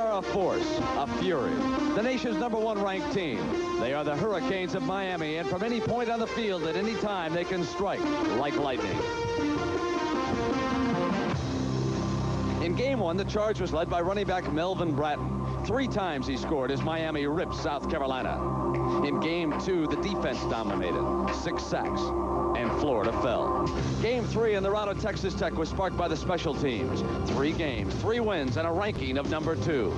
Are a force, a fury, the nation's #1 ranked team. They are the Hurricanes of Miami, and from any point on the field at any time, they can strike like lightning. In Game 1, the charge was led by running back Melvin Bratton. 3 times he scored as Miami ripped South Carolina. In Game 2, the defense dominated. 6 sacks, and Florida fell. Game 3 in the rout of Texas Tech was sparked by the special teams. 3 games, 3 wins, and a ranking of #2.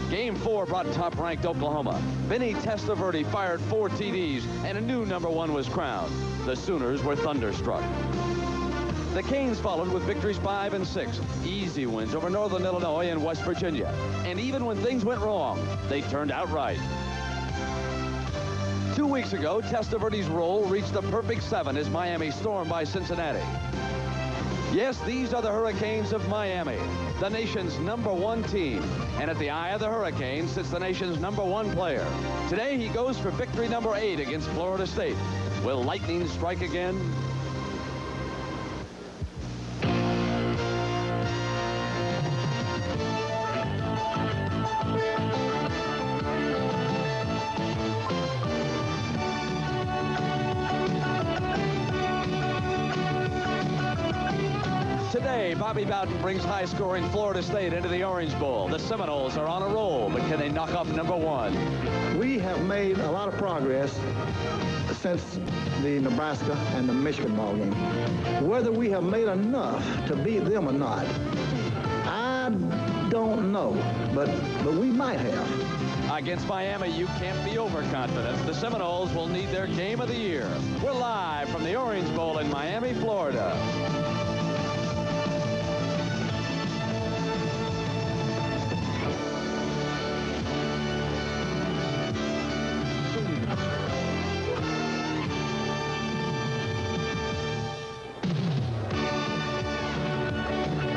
Game 4 brought top-ranked Oklahoma. Vinny Testaverde fired 4 TDs, and a new #1 was crowned. The Sooners were thunderstruck. The Canes followed with victories 5 and 6. Easy wins over Northern Illinois and West Virginia. And even when things went wrong, they turned out right. 2 weeks ago, Testaverde's role reached the perfect 7 as Miami stormed by Cincinnati. Yes, these are the Hurricanes of Miami, the nation's #1 team. And at the eye of the Hurricanes sits the nation's #1 player. Today, he goes for victory #8 against Florida State. Will lightning strike again? Today, Bobby Bowden brings high-scoring Florida State into the Orange Bowl. The Seminoles are on a roll, but can they knock off #1? We have made a lot of progress since the Nebraska and the Michigan ball game. Whether we have made enough to beat them or not, I don't know, but we might have. Against Miami, you can't be overconfident. The Seminoles will need their game of the year. We're live from the Orange Bowl in Miami, Florida.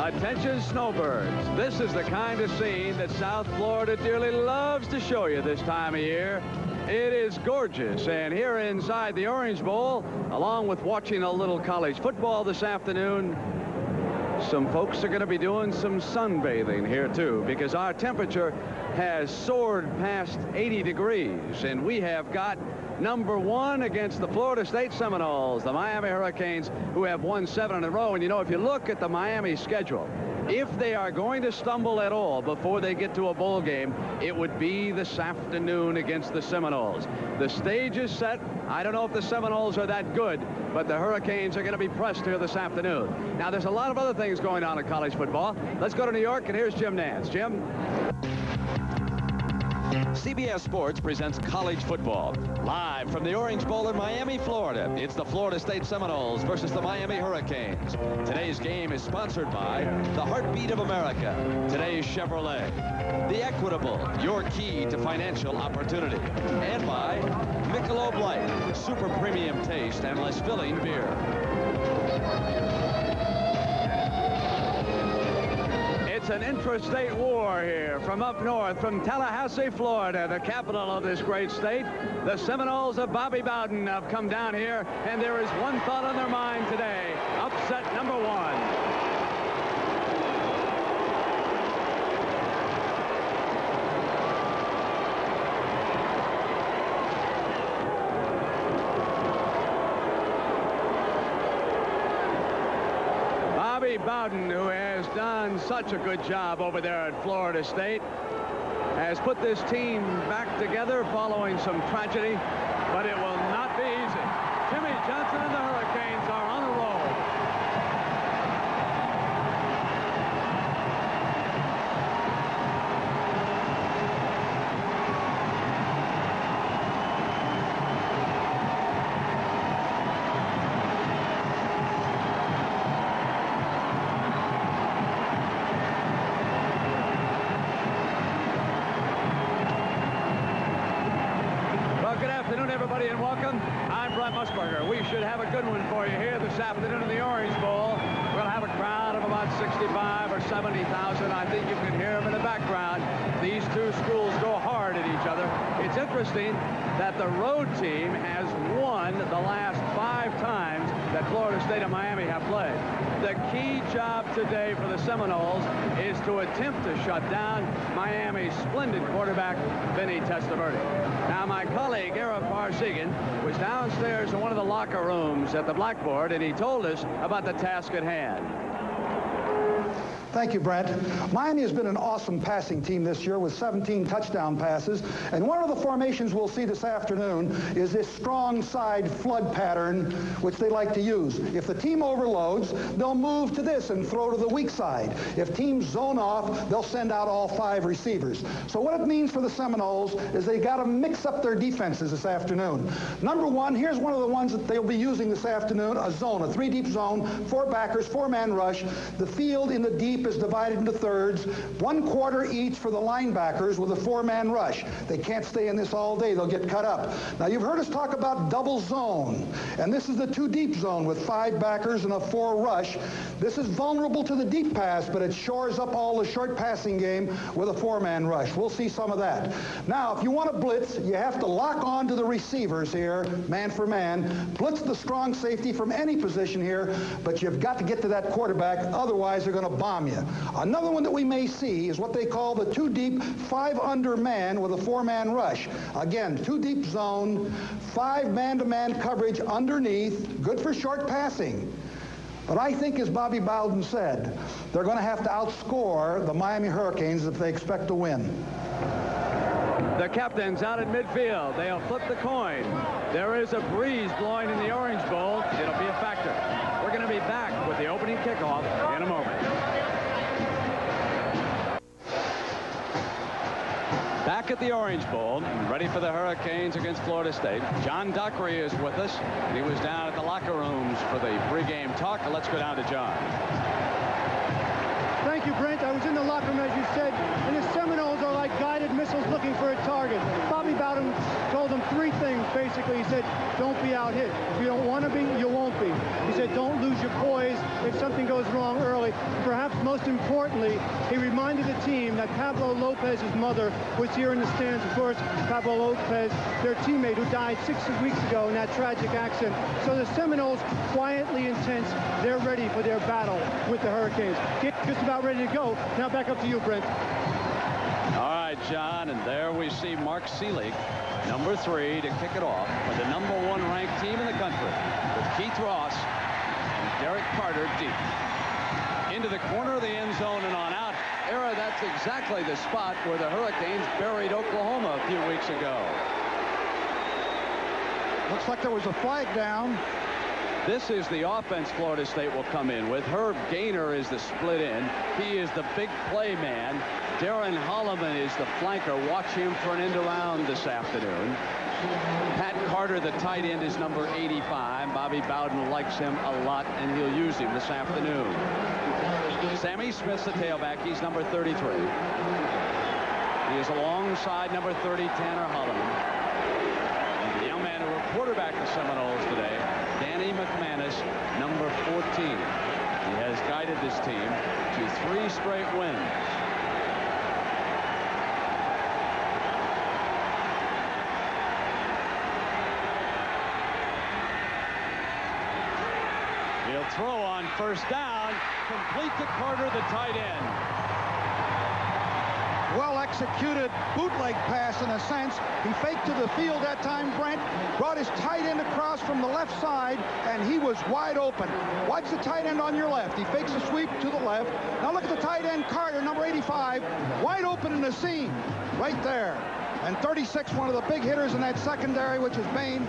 Attention snowbirds, this is the kind of scene that South Florida dearly loves to show you this time of year. It is gorgeous, and here inside the Orange Bowl, along with watching a little college football this afternoon, some folks are going to be doing some sunbathing here too, because our temperature has soared past 80 degrees, and we have got #1 against the Florida State Seminoles, the Miami Hurricanes, who have won 7 in a row. And you know, if you look at the Miami schedule, if they are going to stumble at all before they get to a bowl game, it would be this afternoon against the Seminoles. The stage is set. I don't know if the Seminoles are that good, but the Hurricanes are going to be pressed here this afternoon. Now, there's a lot of other things going on in college football. Let's go to New York, and here's Jim Nantz. Jim? CBS Sports presents college football. Live from the Orange Bowl in Miami, Florida, it's the Florida State Seminoles versus the Miami Hurricanes. Today's game is sponsored by the Heartbeat of America, today's Chevrolet, the Equitable, your key to financial opportunity, and by Michelob Light, super premium taste and less filling beer. It's an intrastate war here from up north, from Tallahassee, Florida, the capital of this great state. The Seminoles of Bobby Bowden have come down here, and there is one thought on their mind today: upset #1. Bobby Bowden, who has done such a good job over there at Florida State, has put this team back together following some tragedy, but it will not be easy. Jimmy Johnson and the Hurricanes are on a roll. Everybody, and welcome. I'm Brent Musburger. We should have a good one for you here this afternoon in the Orange Bowl. We'll have a crowd of about 65 or 70,000. I think you can hear them in the background. These two schools go hard at each other. It's interesting that the road team has won the last 5 times that Florida State and Miami have played. The key job today for the Seminoles is to attempt to shut down Miami's splendid quarterback, Vinny Testaverde. Now, my colleague, Ara Parsegian, was downstairs in one of the locker rooms at the blackboard, and he told us about the task at hand. Thank you, Brent. Miami has been an awesome passing team this year with 17 touchdown passes. And one of the formations we'll see this afternoon is this strong side flood pattern, which they like to use. If the team overloads, they'll move to this and throw to the weak side. If teams zone off, they'll send out all 5 receivers. So what it means for the Seminoles is they got to mix up their defenses this afternoon. Number 1, here's one of the ones that they'll be using this afternoon, a zone, a 3-deep zone, 4 backers, 4-man rush. The field in the deep is divided into thirds, 1 quarter each for the linebackers with a 4-man rush. They can't stay in this all day. They'll get cut up. Now, you've heard us talk about double zone, and this is the 2-deep zone with 5 backers and a 4 rush. This is vulnerable to the deep pass, but it shores up all the short passing game with a 4-man rush. We'll see some of that. Now, if you want to blitz, you have to lock on to the receivers here, man for man. Blitz the strong safety from any position here, but you've got to get to that quarterback, otherwise they're going to bomb you. Another one that we may see is what they call the 2-deep, 5-under man with a 4-man rush. Again, 2-deep zone, 5 man-to-man coverage underneath, good for short passing. But I think, as Bobby Bowden said, they're going to have to outscore the Miami Hurricanes if they expect to win. The captain's out at midfield. They'll flip the coin. There is a breeze blowing in the Orange Bowl. It'll be a factor. We're going to be back with the opening kickoff in a moment. Back at the Orange Bowl, ready for the Hurricanes against Florida State. John Dockery is with us. He was down at the locker rooms for the pregame talk. Let's go down to John. Thank you, Brent. I was in the locker room, as you said, and the Seminoles are like guided missiles looking for a target. Bobby Bowden told them 3 things, basically. He said, don't be out-hit. If you don't want to be, you won't be. He said, don't lose your poise if something goes wrong early. Perhaps most importantly, he reminded the team that Pablo Lopez's mother was here in the stands. Of course, Pablo Lopez, their teammate who died 6 weeks ago in that tragic accident. So the Seminoles, quietly intense, they're ready for their battle with the Hurricanes. Just about ready to go. Now back up to you, Brent. All right, John, and there we see Mark Selig, number 3, to kick it off with the number 1 ranked team in the country, with Keith Ross and Derek Carter deep. Into the corner of the end zone and on out. Ara, that's exactly the spot where the Hurricanes buried Oklahoma a few weeks ago. Looks like there was a flag down. This is the offense Florida State will come in with. Herb Gaynor is the split end. He is the big play man. Darren Holloman is the flanker. Watch him for an end around this afternoon. Pat Carter, the tight end, is number 85. Bobby Bowden likes him a lot, and he'll use him this afternoon. Sammy Smith's the tailback. He's number 33. He is alongside number 30, Tanner Holloman. And the young man who will quarterback the Seminoles today, Danny McManus, number 14. He has guided this team to 3 straight wins. He'll throw on first down, complete to Carter, the tight end. Well-executed bootleg pass in a sense. He faked to the field that time, Brent, brought his tight end across from the left side, and he was wide open. Watch the tight end on your left. He fakes a sweep to the left. Now look at the tight end, Carter, number 85, wide open in the seam, right there. And 36, one of the big hitters in that secondary, which is Bain,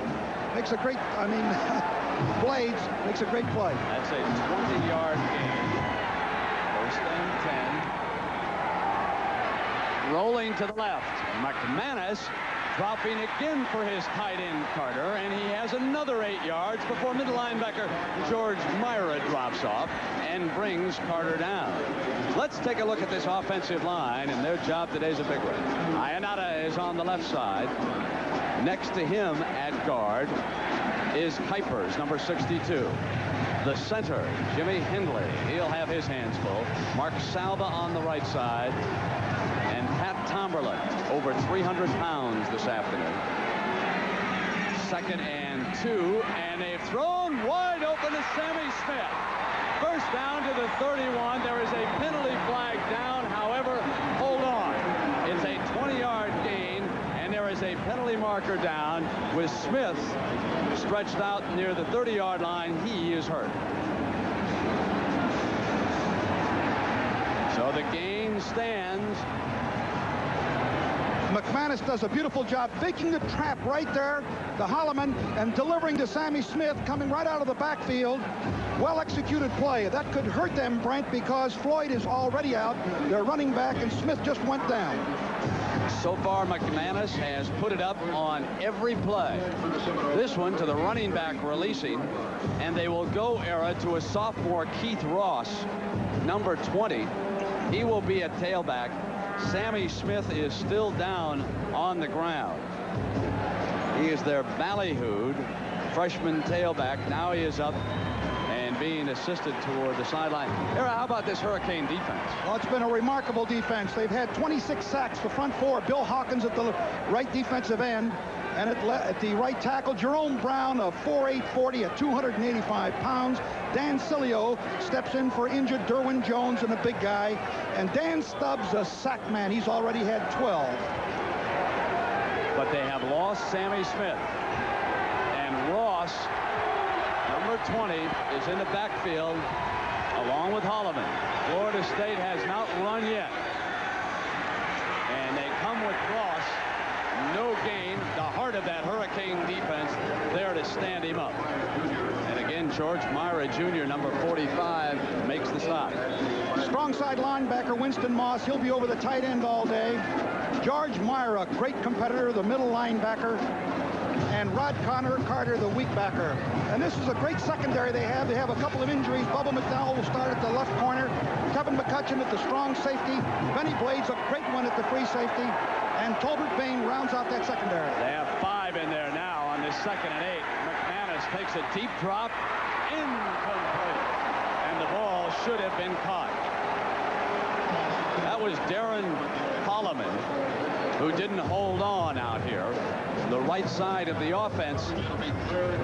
makes a great, Blades makes a great play. That's a 20-yard gain. First and 10. Rolling to the left. McManus dropping again for his tight end, Carter, and he has another 8 yards before middle linebacker George Myra drops off and brings Carter down. Let's take a look at this offensive line, and their job today is a big one. Ionata is on the left side. Next to him at guard is Kuipers, number 62. The center, Jimmy Hindley. He'll have his hands full. Mark Salva on the right side. And Pat Tomberlin over over 300 pounds this afternoon. 2nd and 2, and they've thrown wide open to Sammy Smith. First down to the 31. There is a penalty flag down. However, hold on. It's a 20-yard gain, and there is a penalty marker down with Smith stretched out near the 30-yard line. He is hurt. So the gain stands. McManus does a beautiful job faking the trap right there to Holloman and delivering to Sammy Smith, coming right out of the backfield. Well executed play. That could hurt them, Brent, because Floyd is already out. They're running back, and Smith just went down. So far, McManus has put it up on every play. This one to the running back releasing, and they will go, Era, to a sophomore, Keith Ross, number 20. He will be a tailback. Sammy Smith is still down on the ground. He is their ballyhooed freshman tailback. Now he is up and being assisted toward the sideline. Era, how about this Hurricane defense? Well, it's been a remarkable defense. They've had 26 sacks. The front four, Bill Hawkins at the right defensive end, and at the right tackle, Jerome Brown, of 4'8", at 285 pounds. Dan Cilio steps in for injured Derwin Jones, and a big guy. And Dan Stubbs, a sack man. He's already had 12. But they have lost Sammy Smith. And Ross, number 20, is in the backfield along with Holloman. Florida State has not run yet. And they come with Ross. No gain. The heart of that Hurricane defense there to stand him up. And again, George Myra Jr., number 45, makes the stop. Strong side linebacker Winston Moss. He'll be over the tight end all day. George Myra, great competitor, the middle linebacker. And Rod Carter, the weak backer. And this is a great secondary they have. They have a couple of injuries. Bubba McDowell will start at the left corner. Kevin McCutcheon at the strong safety. Benny Blades, a great one at the free safety. And Tolbert Bain rounds out that secondary. They have 5 in there now on this 2nd and 8. McManus takes a deep drop. Incomplete. And the ball should have been caught. That was Darren Holloman, who didn't hold on out here. The right side of the offense.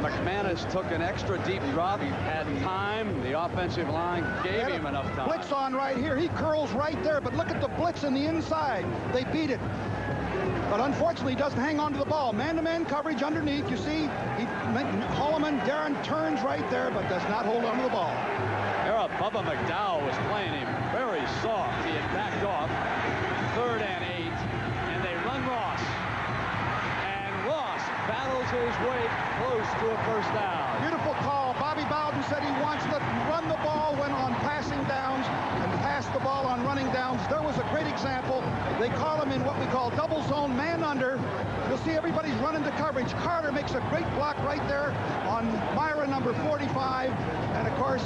McManus took an extra deep drop, had time. The offensive line gave him enough time. Blitz on right here. He curls right there, but look at the blitz in the inside. They beat it. But unfortunately, he doesn't hang on to the ball. Man-to-man coverage underneath. You see, Holloman, Darren turns right there, but does not hold on to the ball. Era, Bubba McDowell was playing him very soft. He had backed off. 3rd and 8, and they run Ross. And Ross battles his way close to a first down. Beautiful call. Bobby Bowden said he wants to run the ball when on passing downs and pass the ball on running downs. There was a great example. They call him in what we call double zone man under. You'll see everybody's running to coverage. Carter makes a great block right there on Myra, number 45. And of course,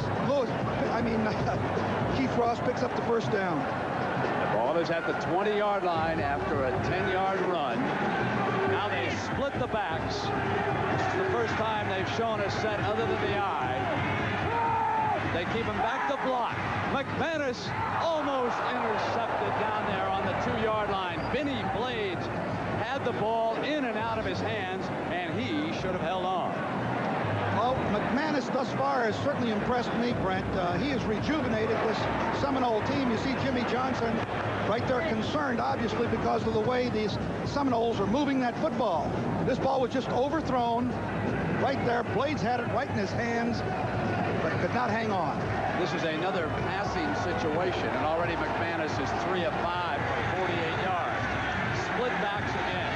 Keith Ross picks up the first down. The ball is at the 20-yard line after a 10-yard run. Now they split the backs. This is the first time they've shown a set other than the eye. They keep him back to block. McManus almost intercepted down there on the 2-yard line. Benny Blades had the ball in and out of his hands, and he should have held on. Well, McManus thus far has certainly impressed me, Brent. He has rejuvenated this Seminole team. You see Jimmy Johnson right there concerned, obviously, because of the way these Seminoles are moving that football. This ball was just overthrown right there. Blades had it right in his hands, but could not hang on. This is another passing situation, and already McManus is 3 of 5 for 48 yards. Split backs again.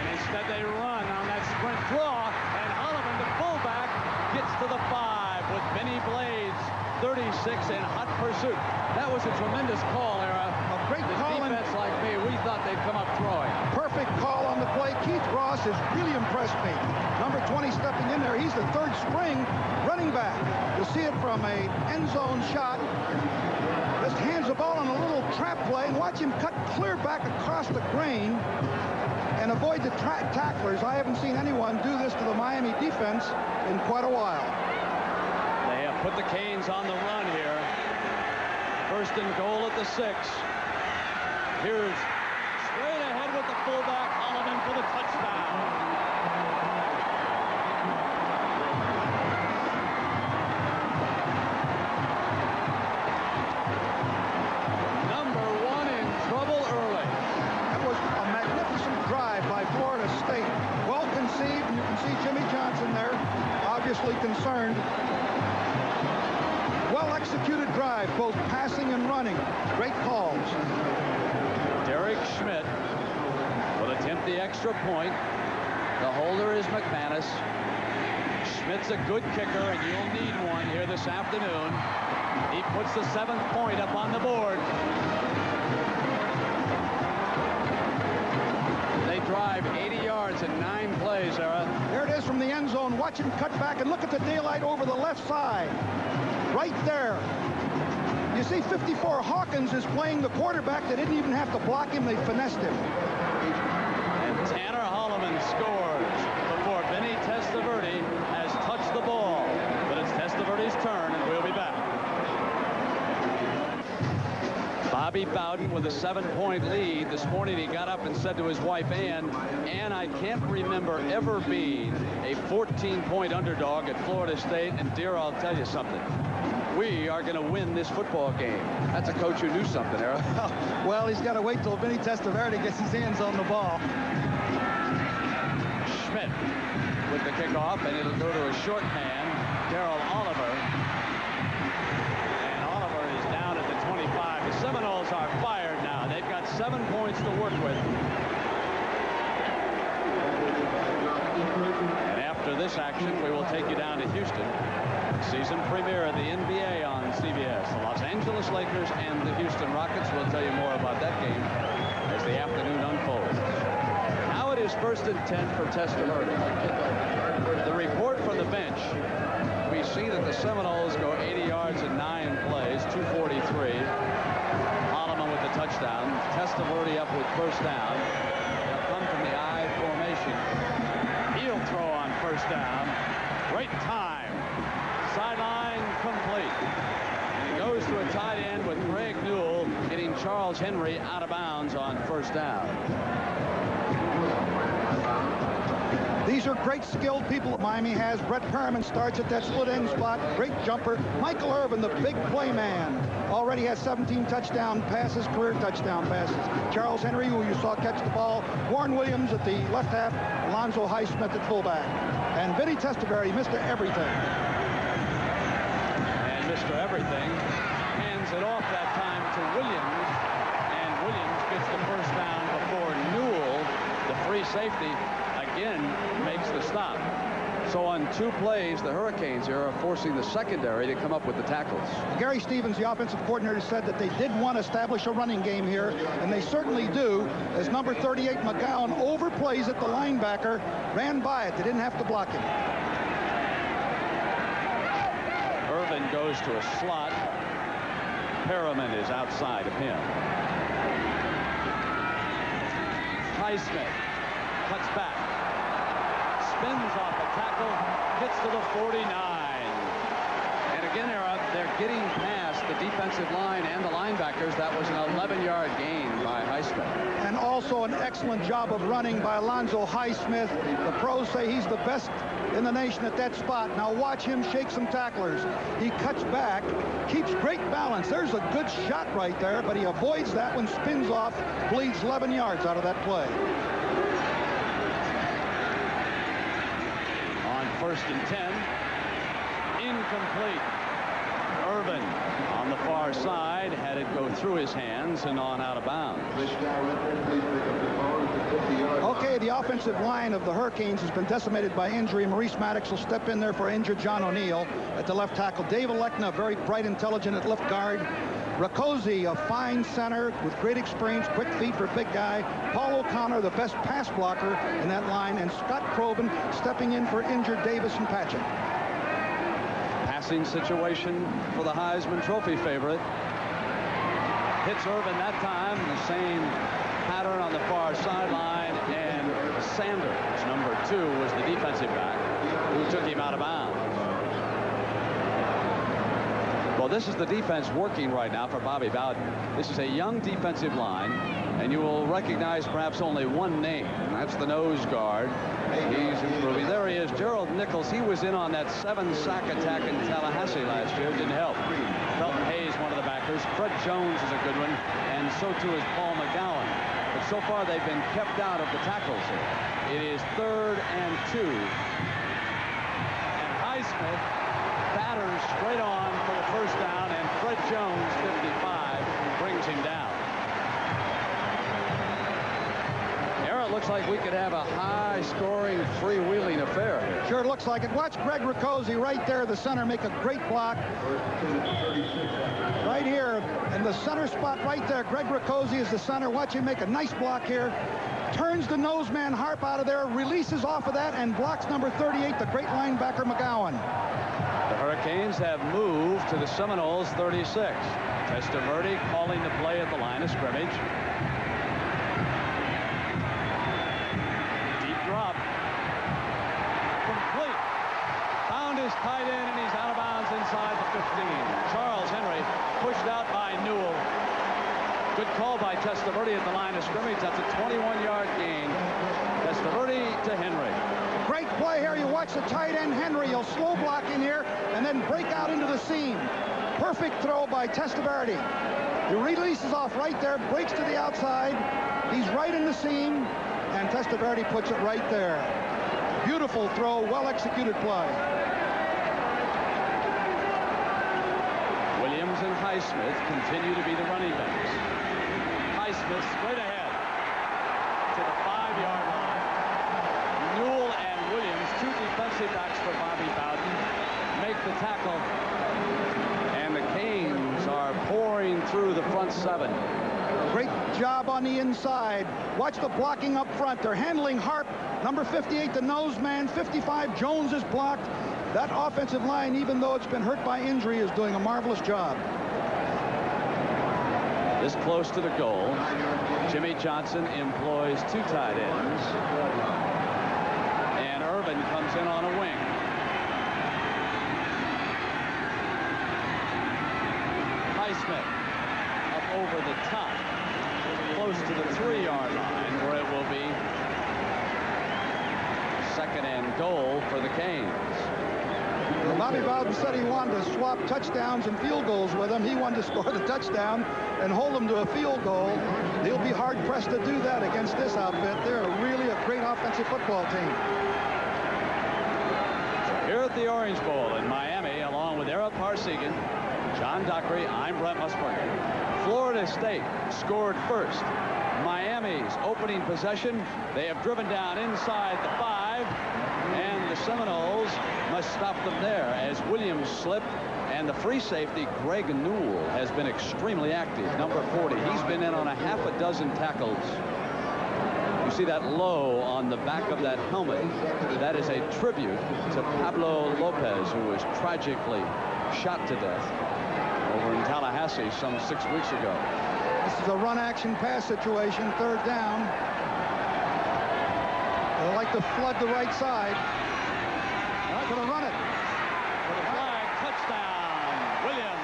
And instead they run on that sprint draw, and Holloman, the fullback, gets to the 5 with Benny Blades, 36 in hot pursuit. That was a tremendous call, Era. A great call. Defense like me, we thought they'd come up throwing. Perfect call on the play. Keith Ross has really impressed me. Number 20 stepping in there. He's the 3rd string running back. You'll see it from a end zone shot. Just hands the ball on a little trap play and watch him cut clear back across the grain and avoid the tacklers. I haven't seen anyone do this to the Miami defense in quite a while. They have put the Canes on the run here. 1st and goal at the 6. Here's straight ahead with the fullback, Holloman, for the touchdown. Obviously concerned. Well-executed drive, both passing and running. Great calls. Derek Schmidt will attempt the extra point. The holder is McManus. Schmidt's a good kicker, and you'll need one here this afternoon. He puts the 7th point up on the board. They drive 80 yards in 9 plays, Era. There it is from the end zone. Watch him cut back and look at the daylight over the left side. Right there. You see 54 Hawkins is playing the quarterback. They didn't even have to block him. They finessed him. And Tanner Holloman scores before Vinny Testaverde has touched the ball. But it's Testaverde's turn, and we'll be back. Bobby Bowden with a 7-point lead. This morning he got up and said to his wife, Ann, I can't remember ever being a 14-point underdog at Florida State. And dear, I'll tell you something. We are going to win this football game. That's a coach who knew something, Era. Well, he's got to wait till Vinny Testaverde gets his hands on the ball. Schmidt with the kickoff, and it'll go to a short man, Darrell Oliver. And Oliver is down at the 25. The Seminoles are fired now. They've got 7 points to work with. And after this action, we will take you down to Houston. Season premiere of the NBA on CBS. The Los Angeles Lakers and the Houston Rockets. We'll tell you more about that game as the afternoon unfolds. Now it is 1st and 10 for Testaverde. The report from the bench. We see that the Seminoles go 80 yards in 9 plays, 243. Holloman with the touchdown. Testaverde up with 1st down. They'll come from the I formation. He'll throw on 1st down. Great time. Sideline complete. And he goes to a tight end with Greg Newell getting Charles Henry out of bounds on 1st down. These are great skilled people that Miami has. Brett Perriman starts at that split end spot. Great jumper. Michael Irvin, the big play man, already has 17 touchdown passes, career touchdown passes. Charles Henry, who you saw catch the ball. Warren Williams at the left half. Alonzo Highsmith at fullback. And Vinny Testaverde, Mr. Everything. Mr. Everything hands it off that time to Williams, and Williams gets the 1st down before Newell, the free safety, again makes the stop. So on 2 plays, the Hurricanes here are forcing the secondary to come up with the tackles. Gary Stevens, the offensive coordinator, said that they did want to establish a running game here, and they certainly do, as number 38 McGowan overplays at the linebacker, ran by it. They didn't have to block him. Irvin goes to a slot. Perriman is outside of him. Highsmith cuts back, spins off a tackle, gets to the 49. And again, they're getting past the defensive line and the linebackers. That was an 11-yard gain by Highsmith. And also an excellent job of running by Alonzo Highsmith. The pros say he's the best in the nation at that spot. Now watch him shake some tacklers. He cuts back, keeps great balance. There's a good shot right there, but he avoids that one, spins off, bleeds 11 yards out of that play. On 1st and 10, incomplete. Irvin on the far side had it go through his hands and on out of bounds. Okay, the offensive line of the Hurricanes has been decimated by injury. Maurice Maddox will step in there for injured John O'Neill at the left tackle. Dave Alekna, very bright, intelligent at left guard. Rakosi, a fine center with great experience, quick feet for a big guy. Paul O'Connor, the best pass blocker in that line. And Scott Crobin stepping in for injured Davis and Patchett. Passing situation for the Heisman Trophy favorite. Hits Irvin that time. The same pattern on the far sideline. And Sanders, number 2, was the defensive back who took him out of bounds. So this is the defense working right now for Bobby Bowden. This is a young defensive line, and you will recognize perhaps only one name. That's the nose guard. He's improving. There he is, Gerald Nichols. He was in on that 7-sack attack in Tallahassee last year. Didn't help. Felton Hayes, one of the backers. Fred Jones is a good one, and so too is Paul McGowan. But so far they've been kept out of the tackles here. It is 3rd and 2. And Highsmith batters straight on for the first down, and Fred Jones, 55, brings him down. It looks like we could have a high-scoring, freewheeling affair here. Sure looks like it. Watch Greg Riccozzi right there, the center, make a great block. Right here in the center spot right there. Greg Riccozzi is the center. Watch him make a nice block here. Turns the nose man Harp out of there, releases off of that, and blocks number 38, the great linebacker McGowan. The Hurricanes have moved to the Seminoles 36. Testaverde calling the play at the line of scrimmage. Drop. Complete. Found his tight end, and he's out of bounds inside the 15. Charles Henry pushed out by Newell. Good call by Testaverde at the line of scrimmage. That's a 21-yard gain. Testaverde to Henry. Great play here. You watch the tight end Henry. He'll slow block in here and then break out into the seam. Perfect throw by Testaverde. He releases off right there, breaks to the outside. He's right in the seam. And Testaverde puts it right there. Beautiful throw, well-executed play. Williams and Highsmith continue to be the running backs. Highsmith straight ahead to the 5-yard line. Newell and Williams, 2 defensive backs for Bobby Bowden, make the tackle. And the Canes are pouring through the front 7. Great job on the inside. Watch the blocking up front. They're handling Harp. Number 58, the nose man. 55, Jones is blocked. That offensive line, even though it's been hurt by injury, is doing a marvelous job. This close to the goal. Jimmy Johnson employs 2 tight ends. And Irvin comes in on a wing. Highsmith up over the top, close to the 3-yard line, where it will be 2nd and goal for the Canes. Bobby Bowden said he wanted to swap touchdowns and field goals with him. He wanted to score the touchdown and hold them to a field goal. He'll be hard-pressed to do that against this outfit. They're really a great offensive football team. Here at the Orange Bowl in Miami, along with Ara Parsegian, John Dockery, I'm Brent Musburger. Florida State scored first. Miami's opening possession, they have driven down inside the 5, and the Seminoles must stop them there as Williams slipped, and the free safety, Greg Newell, has been extremely active. Number 40, he's been in on a half a dozen tackles. You see that low on the back of that helmet. That is a tribute to Pablo Lopez, who was tragically shot to death over in Tallahassee some 6 weeks ago. This is a run-action pass situation, 3rd down. They like to flood the right side. They're not going to run it. For the flag, touchdown, Williams.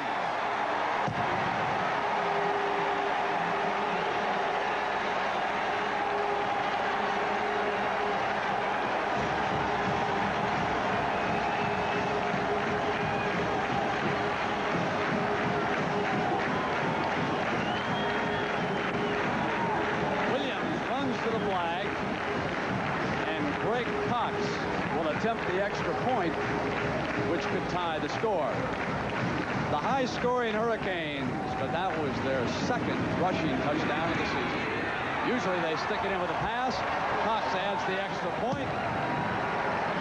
Attempt the extra point, which could tie the score. The high-scoring Hurricanes, but that was their 2nd rushing touchdown of the season. Usually they stick it in with a pass. Cox adds the extra point,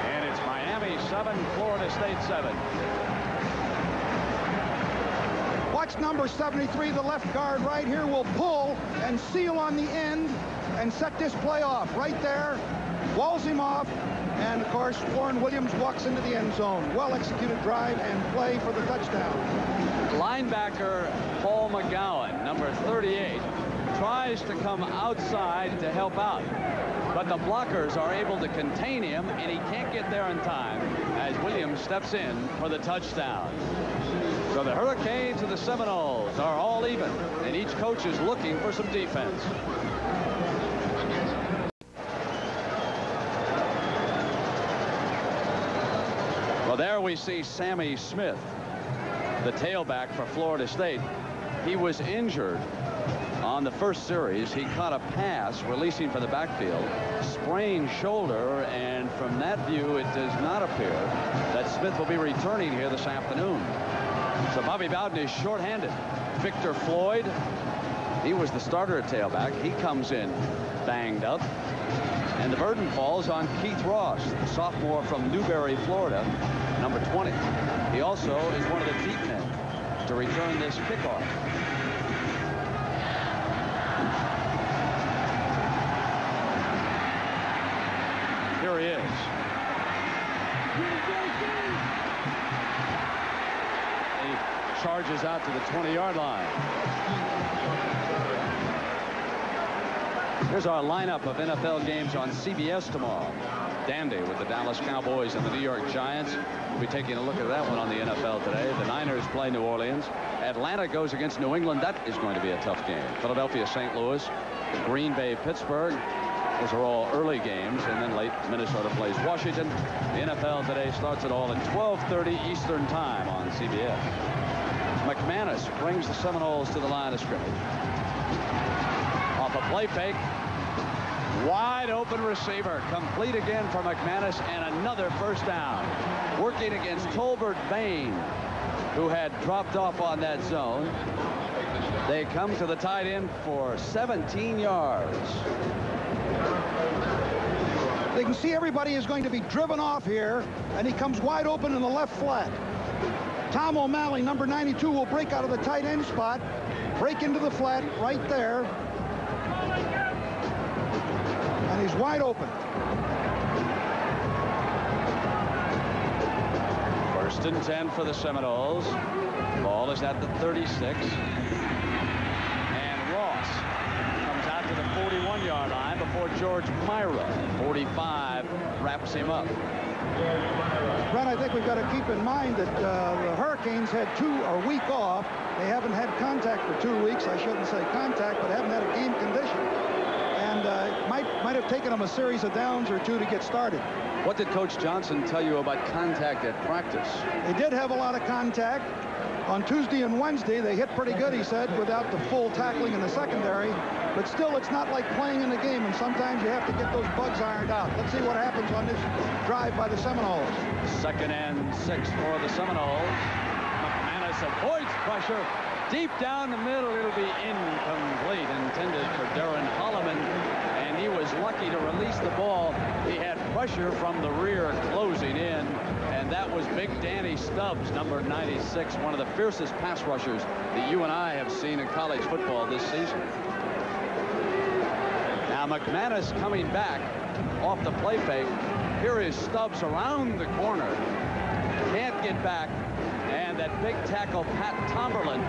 and it's Miami 7, Florida State 7. Watch number 73, the left guard right here, will pull and seal on the end and set this play off right there. Walls him off. And, of course, Warren Williams walks into the end zone. Well-executed drive and play for the touchdown. Linebacker Paul McGowan, number 38, tries to come outside to help out. But the blockers are able to contain him, and he can't get there in time as Williams steps in for the touchdown. So So the Hurricanes and the Seminoles are all even, and each coach is looking for some defense. Well, there we see Sammy Smith, the tailback for Florida State. He was injured on the first series. He caught a pass releasing from the backfield, sprained shoulder, and from that view it does not appear that Smith will be returning here this afternoon. So Bobby Bowden is shorthanded. Victor Floyd, he was the starter at tailback. He comes in banged up, and the burden falls on Keith Ross, the sophomore from Newberry, Florida, number 20. He also is one of the deep men to return this kickoff. Here he is. He charges out to the 20-yard line. Here's our lineup of NFL games on CBS tomorrow. Dandy with the Dallas Cowboys and the New York Giants. We'll be taking a look at that one on the NFL today. The Niners play New Orleans. Atlanta goes against New England. That is going to be a tough game. Philadelphia, St. Louis, Green Bay, Pittsburgh. Those are all early games, and then late Minnesota plays Washington. The NFL today starts it all at 12:30 Eastern Time on CBS. McManus brings the Seminoles to the line of scrimmage. Off a play fake. Wide open receiver. Complete again for McManus, and another first down. Working against Tolbert Bain, who had dropped off on that zone. They come to the tight end for 17 yards. They can see everybody is going to be driven off here, and he comes wide open in the left flat. Tom O'Malley, number 92, will break out of the tight end spot, break into the flat right there, and he's wide open. First and 10 for the Seminoles. Ball is at the 36. And Ross comes out to the 41-yard line before George Myra. 45 wraps him up. Brent, I think we've got to keep in mind that the Hurricanes had a week off. They haven't had contact for 2 weeks. I shouldn't say contact, but haven't had a game condition. And might have taken them a series of downs or two to get started. What did Coach Johnson tell you about contact at practice? They did have a lot of contact. On Tuesday and Wednesday, they hit pretty good, he said, without the full tackling in the secondary. But still, it's not like playing in the game, and sometimes you have to get those bugs ironed out. Let's see what happens on this drive by the Seminoles. 2nd and 6 for the Seminoles. McManus avoids pressure. Deep down the middle, it'll be incomplete, intended for Darren Holloman, and he was lucky to release the ball. He had pressure from the rear closing in, and that was Big Danny Stubbs, number 96, one of the fiercest pass rushers that you and I have seen in college football this season. Now McManus coming back off the play fake. Here is Stubbs around the corner. Can't get back. And that big tackle, Pat Tomberlin,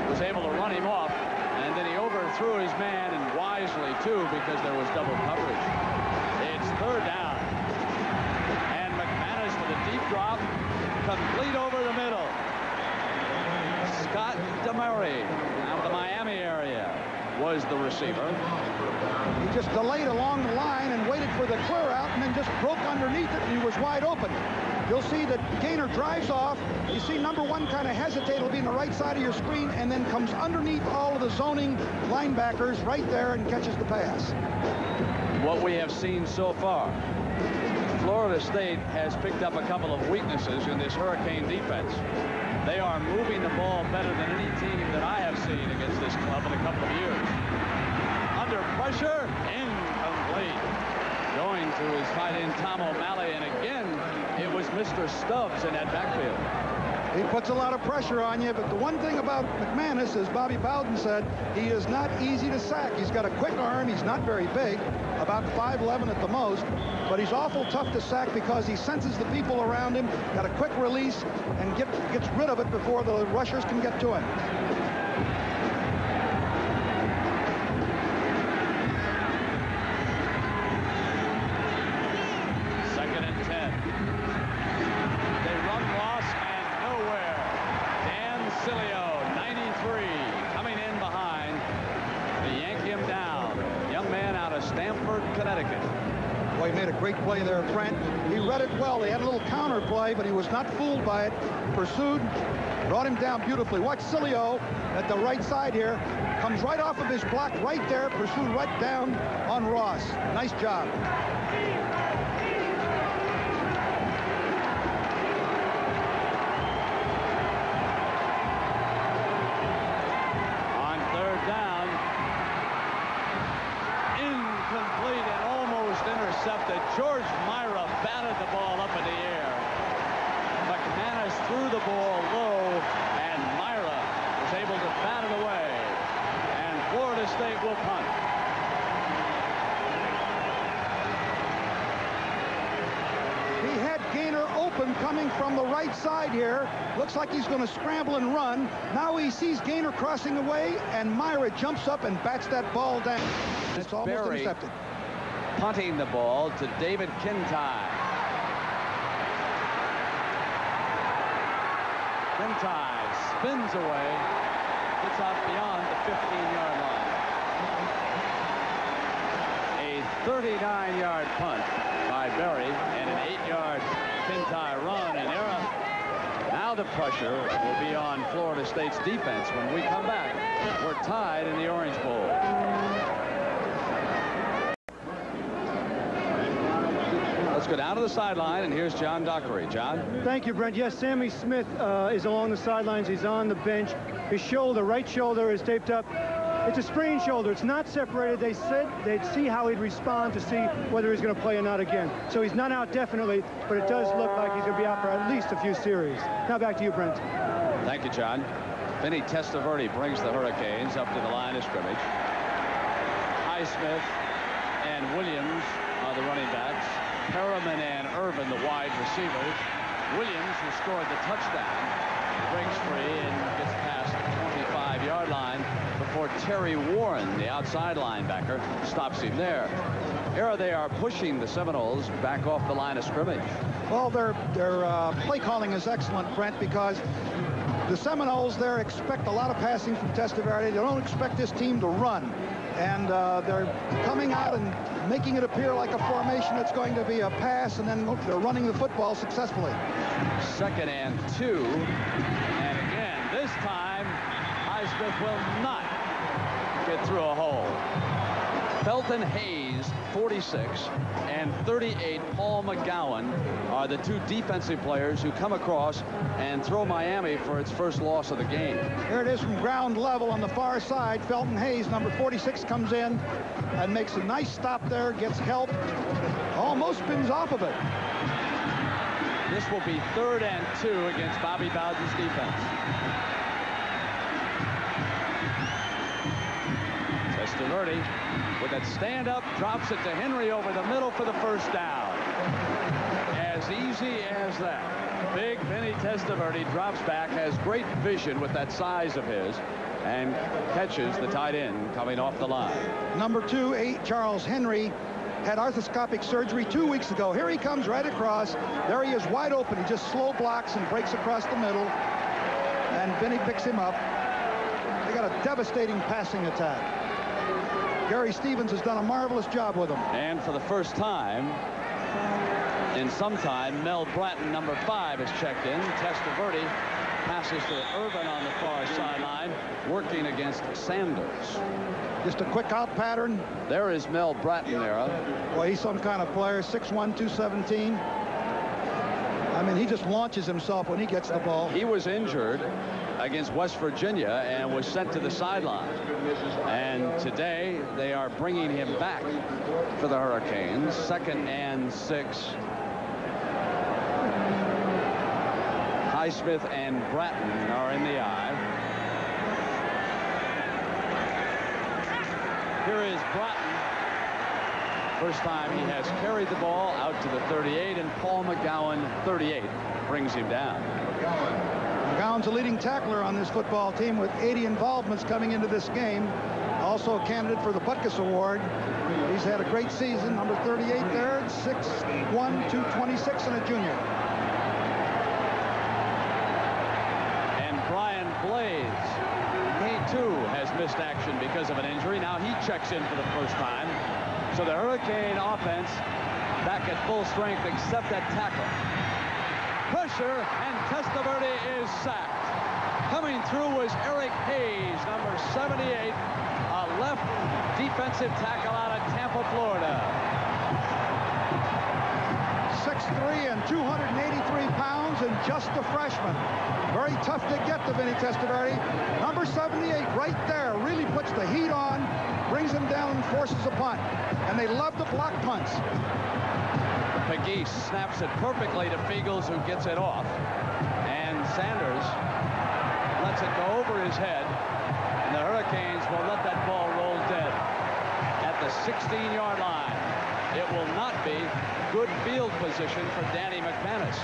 was able to run him off. And then he overthrew his man, and wisely, too, because there was double coverage. It's 3rd down. And McManus with a deep drop, complete over the middle. Scott DeMurray, out of the Miami area, was the receiver. He just delayed along the line and waited for the clear out, and then just broke underneath it, and he was wide open. You'll see that Gaynor drives off. You see number 1 kind of hesitate. It'll be on the right side of your screen, and then comes underneath all of the zoning linebackers right there and catches the pass. What we have seen so far, Florida State has picked up a couple of weaknesses in this Hurricane defense. They are moving the ball better than any team that I have seen against this club in a couple of years. Under pressure, incomplete. Going to his tight end, Tom O'Malley, and again, it was Mr. Stubbs in that backfield. He puts a lot of pressure on you, but the one thing about McManus, as Bobby Bowden said, he is not easy to sack. He's got a quick arm. He's not very big, about 5'11" at the most, but he's awful tough to sack because he senses the people around him, got a quick release, and gets rid of it before the rushers can get to him. Stamford, Connecticut. Boy, he made a great play there, Brent. He read it well. He had a little counter play, but he was not fooled by it. Pursued, brought him down beautifully. Watch Cilio at the right side here. Comes right off of his block right there. Pursued right down on Ross. Nice job. On third down, incomplete and almost intercepted. George Myra batted the ball up in the air. McManus threw the ball low, and Myra was able to bat it away. And Florida State will punt. He had Gaynor open coming from the right side here. Looks like he's going to scramble and run. Now he sees Gaynor crossing away, and Myra jumps up and bats that ball down. It's almost Berry intercepted. Punting the ball to David Kintai. Kintai spins away, gets out beyond the 15-yard line. A 39-yard punt by Berry and an 8-yard Kintai run, and now the pressure will be on Florida State's defense when we come back. We're tied in the Orange Bowl. Let's go down to the sideline, and here's John Dockery. John? Thank you, Brent. Yes, Sammy Smith is along the sidelines. He's on the bench. His shoulder, right shoulder, is taped up. It's a sprained shoulder. It's not separated. They said they'd see how he'd respond to see whether he's going to play or not again. So he's not out definitely, but it does look like he's going to be out for at least a few series. Now back to you, Brent. Thank you, John. Vinny Testaverde brings the Hurricanes up to the line of scrimmage. Highsmith and Williams are the running backs. Perriman and Irvin, the wide receivers. Williams, who scored the touchdown, breaks free and gets past the 25-yard line before Terry Warren, the outside linebacker, stops him there. Here they are pushing the Seminoles back off the line of scrimmage. Well, their play calling is excellent, Brent, because the Seminoles there expect a lot of passing from Testaverde. They don't expect this team to run. And they're coming out and making it appear like a formation that's going to be a pass, and then they're running the football successfully. 2nd and 2. And again, this time, Highsmith will not get through a hole. Felton Hayes, 46, and 38, Paul McGowan, are the two defensive players who come across and throw Miami for its first loss of the game. Here it is from ground level on the far side. Felton Hayes, number 46, comes in and makes a nice stop there, gets help, almost spins off of it. This will be 3rd and 2 against Bobby Bowden's defense. Testaverde with that stand-up, drops it to Henry over the middle for the first down. As easy as that. Big Vinny Testaverde drops back, has great vision with that size of his, and catches the tight end coming off the line. Number 2, Charles Henry, had arthroscopic surgery 2 weeks ago. Here he comes right across. There he is wide open. He just slow blocks and breaks across the middle. And Vinny picks him up. They got a devastating passing attack. Gary Stevens has done a marvelous job with him. And for the first time in some time, Mel Bratton, number 5, is checked in. Testaverde passes to Irvin on the far sideline, working against Sanders. Just a quick out pattern. There is Mel Bratton there. Well, he's some kind of player, 6'1", 217. I mean, he just launches himself when he gets the ball. He was injured against West Virginia and was sent to the sideline. And today they are bringing him back for the Hurricanes. 2nd and 6. Highsmith and Bratton are in the eye. Here is Bratton. First time he has carried the ball out to the 38, and Paul McGowan, 38, brings him down. McGowan's a leading tackler on this football team with 80 involvements coming into this game. Also a candidate for the Butkus Award. He's had a great season. Number 38 there, 6'1", 226, and a junior. And Brian Blades, he too has missed action because of an injury. Now he checks in for the first time. So the Hurricane offense back at full strength except that tackle. Pressure, and Testaverde is sacked. Coming through was Eric Hayes, number 78, a left defensive tackle out of Tampa, Florida. 6'3" and 283 pounds and just a freshman. Very tough to get to Vinny Testaverde. Number 78 right there really puts the heat on, brings him down and forces a punt. And they love to block punts. Pegues snaps it perfectly to Fiegels, who gets it off. And Sanders lets it go over his head. And the Hurricanes will let that ball roll dead at the 16-yard line. It will not be good field position for Danny McManus.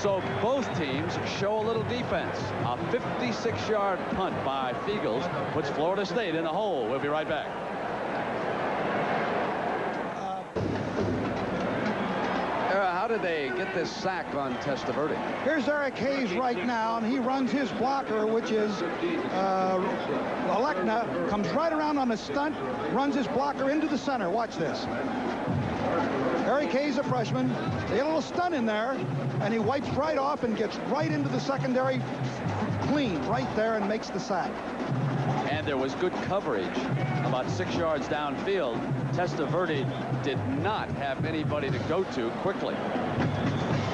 So both teams show a little defense. A 56-yard punt by Fiegels puts Florida State in the hole. We'll be right back. How did they get this sack on Testaverde? Here's Eric Hayes right now, and he runs his blocker, which is Alekna, comes right around on a stunt, runs his blocker into the center. Watch this. Eric Hayes, a freshman. They get a little stunt in there, and he wipes right off and gets right into the secondary clean right there and makes the sack. And there was good coverage about 6 yards downfield. Testaverde did not have anybody to go to quickly.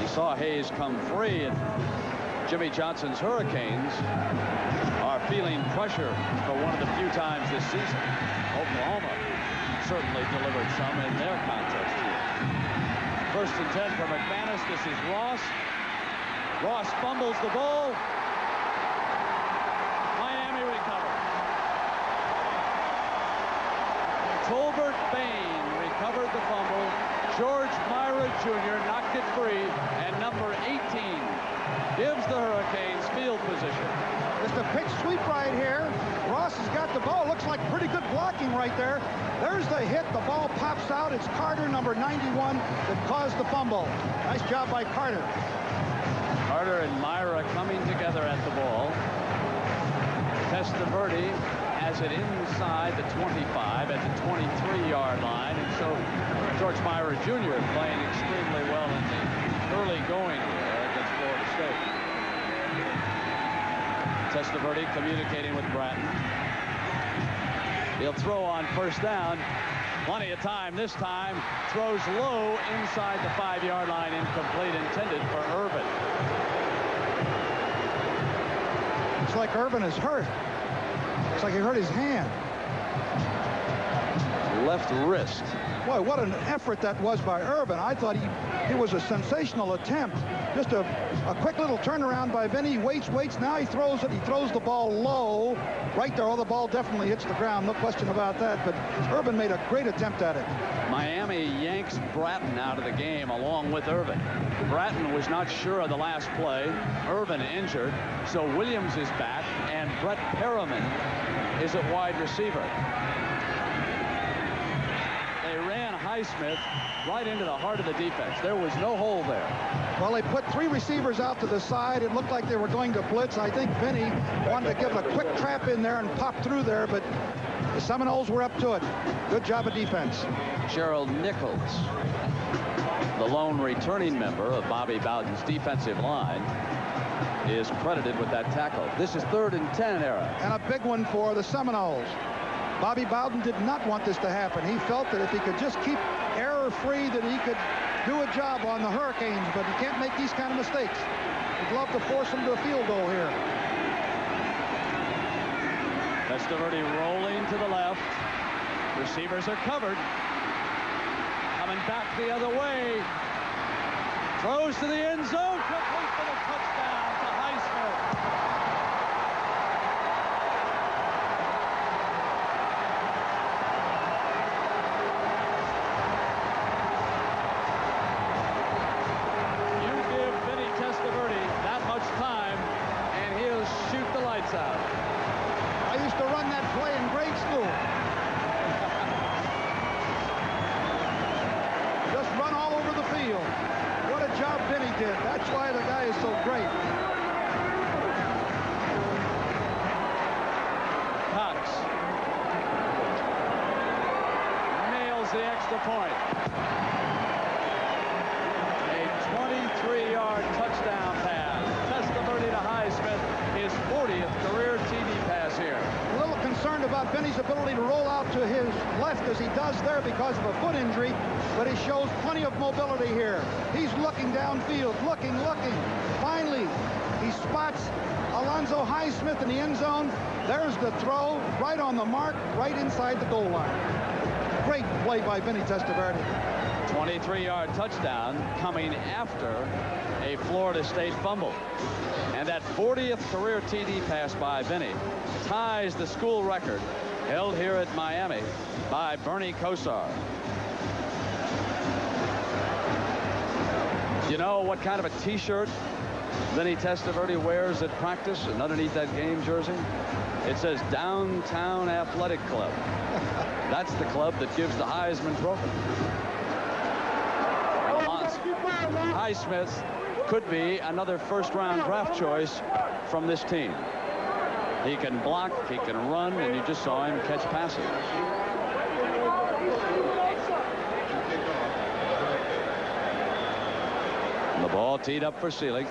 He saw Hayes come free, and Jimmy Johnson's Hurricanes are feeling pressure for one of the few times this season. Oklahoma certainly delivered some in their contest here. 1st and 10 for McManus. This is Ross. Ross fumbles the ball. Miami recovers. Tolbert Bain recovered the fumble. George Myra Jr. knocked it free, and number 18 gives the Hurricanes field position. Just a pitch sweep right here. Ross has got the ball. Looks like pretty good blocking right there. There's the hit. The ball pops out. It's Carter, number 91, that caused the fumble. Nice job by Carter. Carter and Myra coming together at the ball. Testaverde has it inside the 25 at the 23-yard line, and so George Myra Jr. playing extremely well in the early going here against Florida State. Testaverde communicating with Bratton. He'll throw on 1st down. Plenty of time this time. Throws low inside the 5-yard line, incomplete, intended for Irvin. Looks like Irvin is hurt. Looks like he hurt his hand. Left wrist. Boy, what an effort that was by Irvin. I thought he was a sensational attempt. Just a quick little turnaround by Vinny. He waits. Now he throws it. He throws the ball low. Right there. Oh, the ball definitely hits the ground. No question about that. But Irvin made a great attempt at it. Miami yanks Bratton out of the game along with Irvin. Bratton was not sure of the last play. Irvin injured. So Williams is back, and Brett Perriman is at wide receiver. Highsmith right into the heart of the defense. There was no hole there. Well, they put 3 receivers out to the side. It looked like they were going to blitz. I think Vinny wanted to give a quick trap in there and pop through there, but the Seminoles were up to it. Good job of defense. Gerald Nichols, the lone returning member of Bobby Bowden's defensive line, is credited with that tackle. This is 3rd and 10 era. And a big one for the Seminoles. Bobby Bowden did not want this to happen. He felt that if he could just keep error-free, that he could do a job on the Hurricanes, but he can't make these kind of mistakes. He'd love to force them to a field goal here. Testaverde rolling to the left. Receivers are covered. Coming back the other way. Throws to the end zone. Complete for the touchdown to Highsmith. Out. I used to run that play in grade school. Just run all over the field. What a job Vinny did. That's why the guy is so great. Cox the extra point. A 23-yard touchdown pass. Testaverde to Highsmith, his 40th career TD pass here. A little concerned about Vinny's ability to roll out to his left as he does there because of a foot injury, but he shows plenty of mobility here. He's looking downfield, looking. Finally, he spots Alonzo Highsmith in the end zone. There's the throw, right on the mark, right inside the goal line. Great play by Vinny Testaverde. 23-yard touchdown coming after a Florida State fumble. And that 40th career TD pass by Vinny ties the school record held here at Miami by Bernie Kosar. You know what kind of a t-shirt Vinny Testaverde wears at practice and underneath that game jersey? It says Downtown Athletic Club. That's the club that gives the Heisman Trophy. Highsmith could be another first-round draft choice from this team. He can block, he can run, and you just saw him catch passes. The ball teed up for Seelig.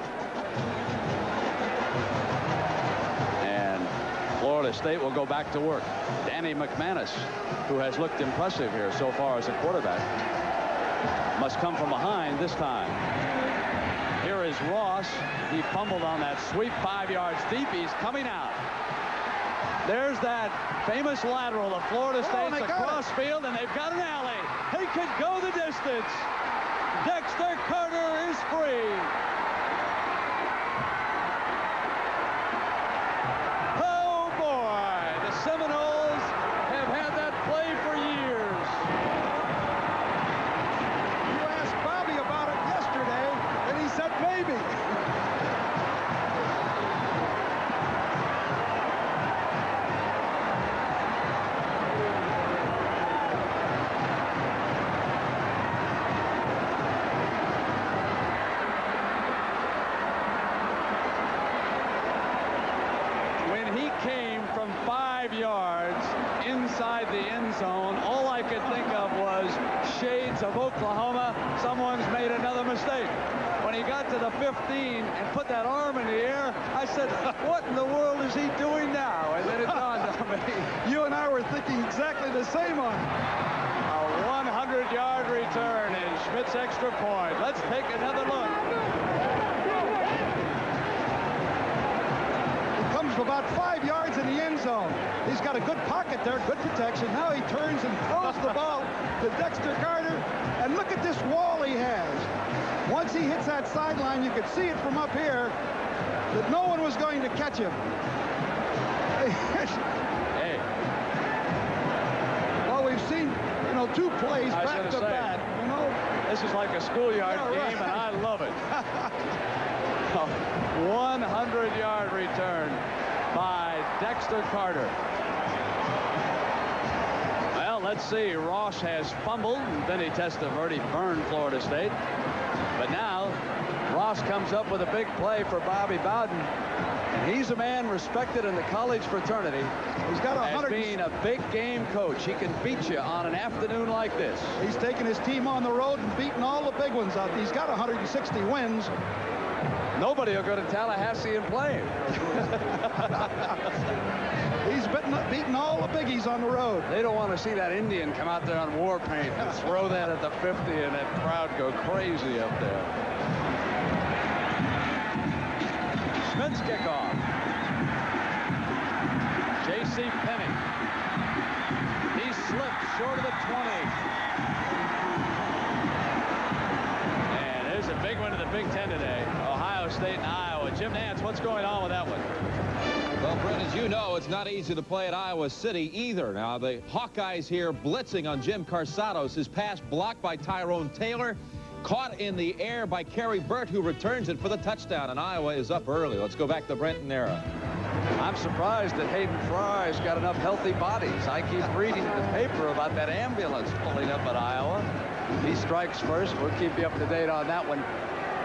And Florida State will go back to work. Danny McManus, who has looked impressive here so far as a quarterback, must come from behind this time. Here is Ross. He fumbled on that sweep 5 yards deep. He's coming out. There's that famous lateral of Florida State's across field, and they've got an alley. He could go the distance. Dexter Carter is free. Oh, boy. The Seminoles have had that play for years. You asked Bobby about it yesterday, and he said maybe. Yards inside the end zone, all I could think of was shades of Oklahoma. Someone's made another mistake. When he got to the 15 and put that arm in the air, I said, what in the world is he doing now? And then it dawned on me. You and I were thinking exactly the same on it. A 100-yard return and Schmidt's extra point. Let's take another look. About 5 yards in the end zone. He's got a good pocket there, good protection. Now he turns and throws the ball to Dexter Carter. And look at this wall he has. Once he hits that sideline, you could see it from up here that no one was going to catch him. Hey. Well, we've seen, two plays back to back. This is like a schoolyard game, and I love it. 100-yard return by Dexter Carter. Well, let's see. Ross has fumbled, and Vinny Testaverde burned Florida State. But now Ross comes up with a big play for Bobby Bowden. And he's a man respected in the college fraternity. He's got as being a big game coach. He can beat you on an afternoon like this. He's taken his team on the road and beaten all the big ones out. He's got 160 wins. Nobody will go to Tallahassee and play him. He's beaten all the biggies on the road. They don't want to see that Indian come out there on war paint and throw that at the 50 and that crowd go crazy up there. Schmidt's kickoff. J.C. Penney. He slipped short of the 20. And there's a big one in the Big Ten today. Ohio State and Iowa. Jim Nantz, what's going on with that one? Well, Brent, as you know, it's not easy to play at Iowa City either. Now, the Hawkeyes here blitzing on Jim Carsados. His pass blocked by Tyrone Taylor. Caught in the air by Kerry Burt, who returns it for the touchdown. And Iowa is up early. Let's go back to Brenton era. I'm surprised that Hayden Fry's got enough healthy bodies. I keep reading the paper about that ambulance pulling up at Iowa. He strikes first. We'll keep you up to date on that one.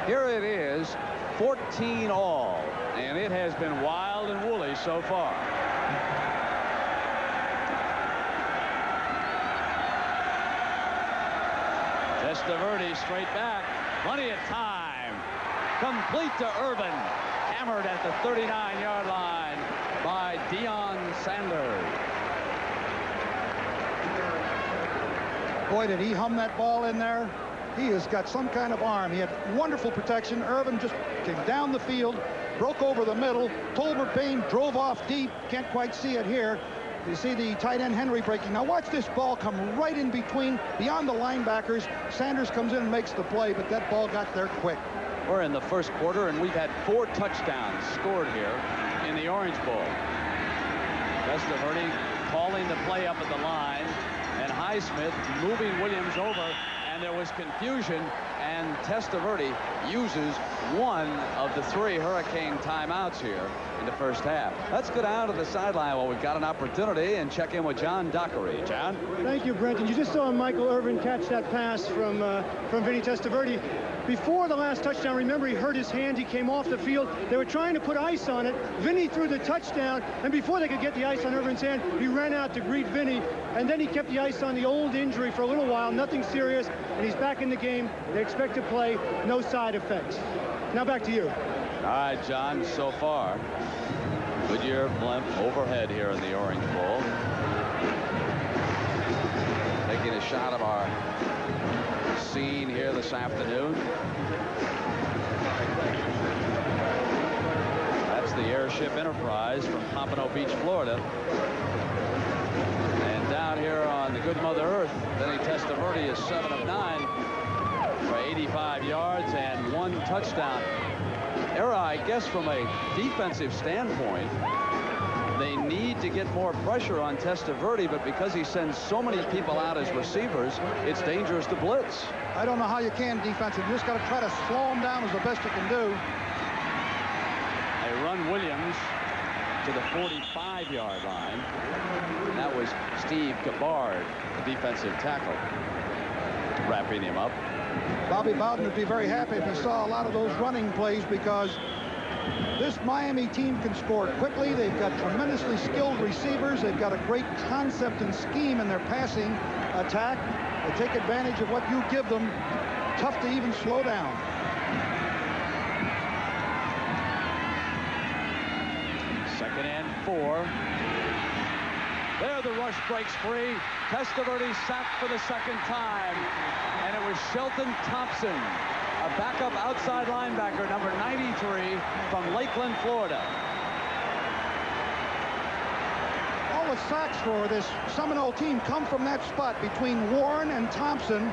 Here it is, 14 all, and it has been wild and woolly so far. Testaverde straight back. Plenty of time. Complete to Irvin. Hammered at the 39-yard line by Deion Sanders. Boy, did he hum that ball in there. He has got some kind of arm. He had wonderful protection. Irvin just came down the field, broke over the middle. Tolbert Payne drove off deep. Can't quite see it here. You see the tight end Henry breaking. Now watch this ball come right in between, beyond the linebackers. Sanders comes in and makes the play, but that ball got there quick. We're in the first quarter, and we've had 4 touchdowns scored here in the Orange Bowl. Testaverde calling the play up at the line, and Highsmith moving Williams over, and there was confusion, and Testaverde uses one of the 3 Hurricane timeouts here in the first half. Let's go down to the sideline while we've got an opportunity and check in with John Dockery. John? Thank you, Brent. And you just saw Michael Irvin catch that pass from Vinny Testaverde. Before the last touchdown, remember, he hurt his hand. He came off the field. They were trying to put ice on it. Vinny threw the touchdown, and before they could get the ice on Irvin's hand, he ran out to greet Vinny, and then he kept the ice on the old injury for a little while, nothing serious, and he's back in the game. They expect to play, no side effects. Now back to you. All right, John, so far, Goodyear blimp overhead here in the Orange Bowl. Taking a shot of our scene here this afternoon. That's the Airship Enterprise from Pompano Beach, Florida. And down here on the good Mother Earth, Vinny Testaverde is 7 of 9 for 85 yards and 1 touchdown. Era, I guess from a defensive standpoint, they need to get more pressure on Testaverde, but because he sends so many people out as receivers, it's dangerous to blitz. I don't know how you can defensively. You just got to try to slow him down as the best you can do. They run Williams to the 45-yard line. And that was Steve Gabbard, the defensive tackle, wrapping him up. Bobby Bowden would be very happy if he saw a lot of those running plays, because this Miami team can score quickly. They've got tremendously skilled receivers. They've got a great concept and scheme in their passing attack. They take advantage of what you give them. Tough to even slow down. Second and 4. There the rush breaks free. Testaverde sacked for the second time. And it was Shelton Thompson, a backup outside linebacker, number 93, from Lakeland, Florida. All the sacks for this Seminole team come from that spot between Warren and Thompson,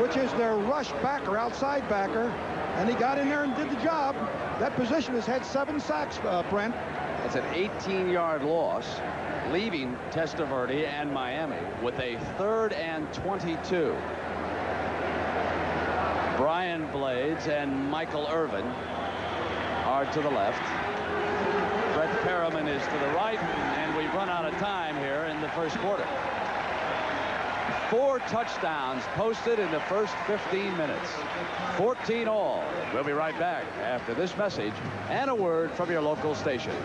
which is their rush backer, outside backer. And he got in there and did the job. That position has had 7 sacks, Brent. That's an 18-yard loss, leaving Testaverde and Miami with a 3rd and 22. Brian Blades and Michael Irvin are to the left. Brett Perriman is to the right, and we've run out of time here in the first quarter. 4 touchdowns posted in the first 15 minutes. 14 all. We'll be right back after this message and a word from your local stations.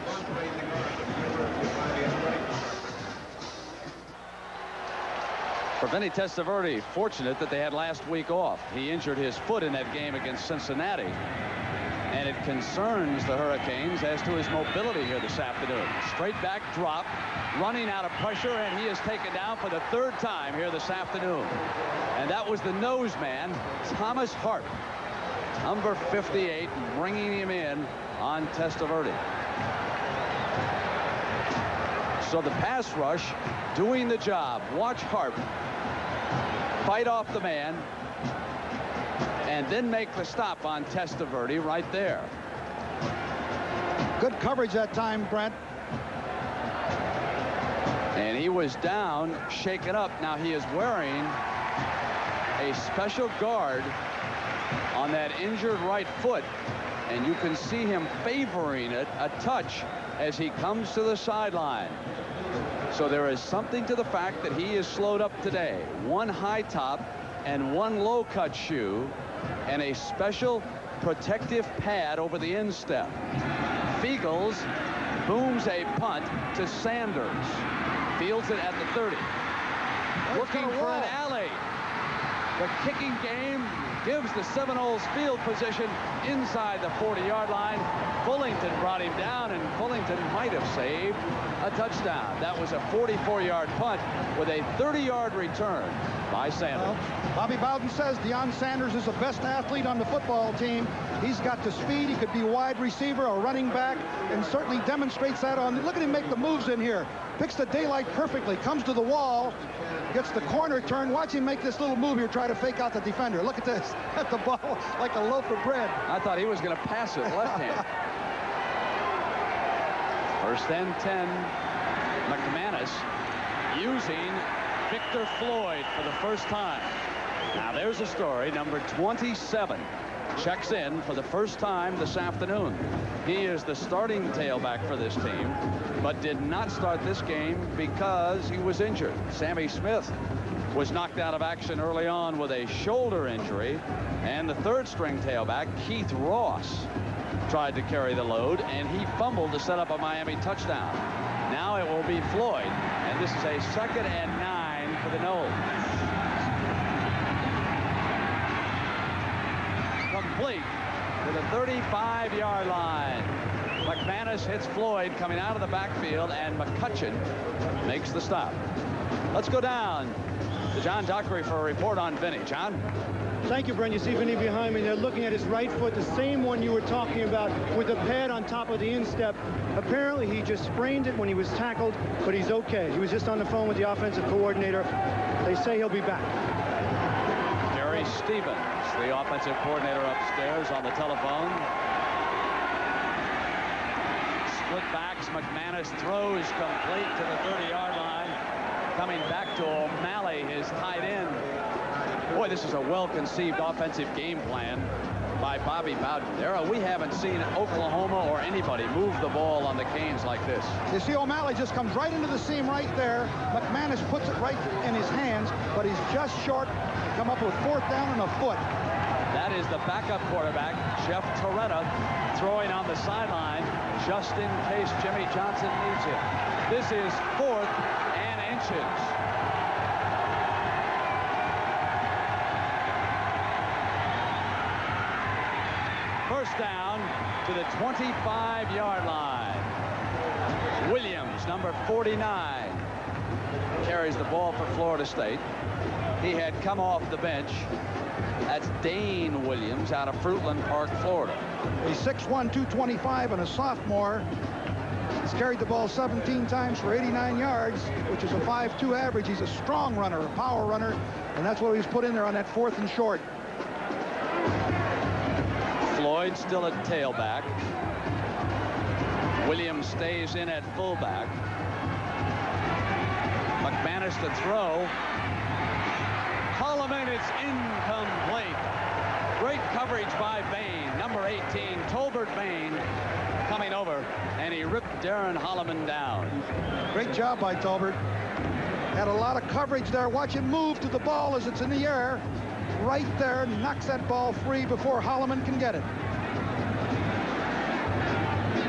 For Vinny Testaverde, fortunate that they had last week off. He injured his foot in that game against Cincinnati. And it concerns the Hurricanes as to his mobility here this afternoon. Straight back drop, running out of pressure, and he is taken down for the 3rd time here this afternoon. And that was the nose man, Thomas Harp, number 58, bringing him in on Testaverde. So the pass rush doing the job. Watch Harp fight off the man and then make the stop on Testaverde right there. Good coverage that time, Brent. And he was down, shaken up. Now he is wearing a special guard on that injured right foot, and you can see him favoring it a touch as he comes to the sideline. So there is something to the fact that he is slowed up today. 1 high top and 1 low cut shoe and a special protective pad over the instep. Fiegels booms a punt to Sanders. Fields it at the 30. Looking for an alley. The kicking game gives the Seminoles field position inside the 40-yard line. Fullington brought him down, and Fullington might have saved a touchdown. That was a 44-yard punt with a 30-yard return by Sanders. Well, Bobby Bowden says Deion Sanders is the best athlete on the football team. He's got the speed. He could be wide receiver or running back, and certainly demonstrates that on. Look at him make the moves in here. Picks the daylight perfectly. Comes to the wall. Gets the corner turn. Watch him make this little move here, try to fake out the defender. Look at this. At the ball like a loaf of bread. I thought he was going to pass it left hand. First and 10. McManus using Victor Floyd for the first time. Now there's a story. Number 27 checks in for the first time this afternoon. He is the starting tailback for this team, but did not start this game because he was injured. Sammy Smith was knocked out of action early on with a shoulder injury, and the third-string tailback, Keith Ross, tried to carry the load, and he fumbled to set up a Miami touchdown. Now it will be Floyd, and this is a 2nd and 9 for the Noles. Complete to the 35-yard line. McManus hits Floyd coming out of the backfield, and McCutcheon makes the stop. Let's go down to John Dockery for a report on Vinny. John? Thank you, Brent. You see Vinny behind me. They're looking at his right foot, the same one you were talking about with the pad on top of the instep. Apparently, he just sprained it when he was tackled, but he's okay. He was just on the phone with the offensive coordinator. They say he'll be back. Jerry Stevens, the offensive coordinator, upstairs on the telephone. Split backs. McManus throws complete to the 30-yard line. Coming back to O'Malley, his tight end. Boy, this is a well-conceived offensive game plan by Bobby Bowden. We haven't seen Oklahoma or anybody move the ball on the Canes like this. You see O'Malley just comes right into the seam right there. McManus puts it right in his hands, but he's just short to come up with 4th down and a foot. That is the backup quarterback, Jeff Toretta, throwing on the sideline just in case Jimmy Johnson needs him. This is 4th and inches. First down to the 25-yard line. Williams, number 49, carries the ball for Florida State. He had come off the bench. That's Dane Williams out of Fruitland Park, Florida. He's 6'1", 225, and a sophomore. He's carried the ball 17 times for 89 yards, which is a 5.2 average. He's a strong runner, a power runner, and that's what he's put in there on that 4th and short. Floyd still at tailback. Williams stays in at fullback. McManus to throw. Holloman, it's incomplete. Great coverage by Bain, number 18, Tolbert Bain, coming over, and he ripped Darren Holloman down. Great job by Tolbert. Had a lot of coverage there. Watch him move to the ball as it's in the air. Right there, knocks that ball free before Holloman can get it.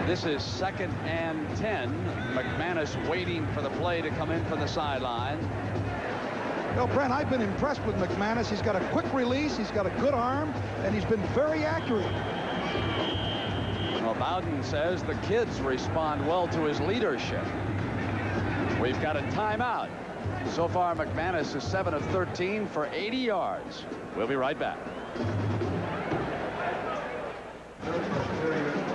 This is 2nd and 10. McManus waiting for the play to come in from the sideline. Well, Brent, I've been impressed with McManus. He's got a quick release, he's got a good arm, and he's been very accurate. Well, Bowden says the kids respond well to his leadership. We've got a timeout. So far, McManus is 7 of 13 for 80 yards. We'll be right back.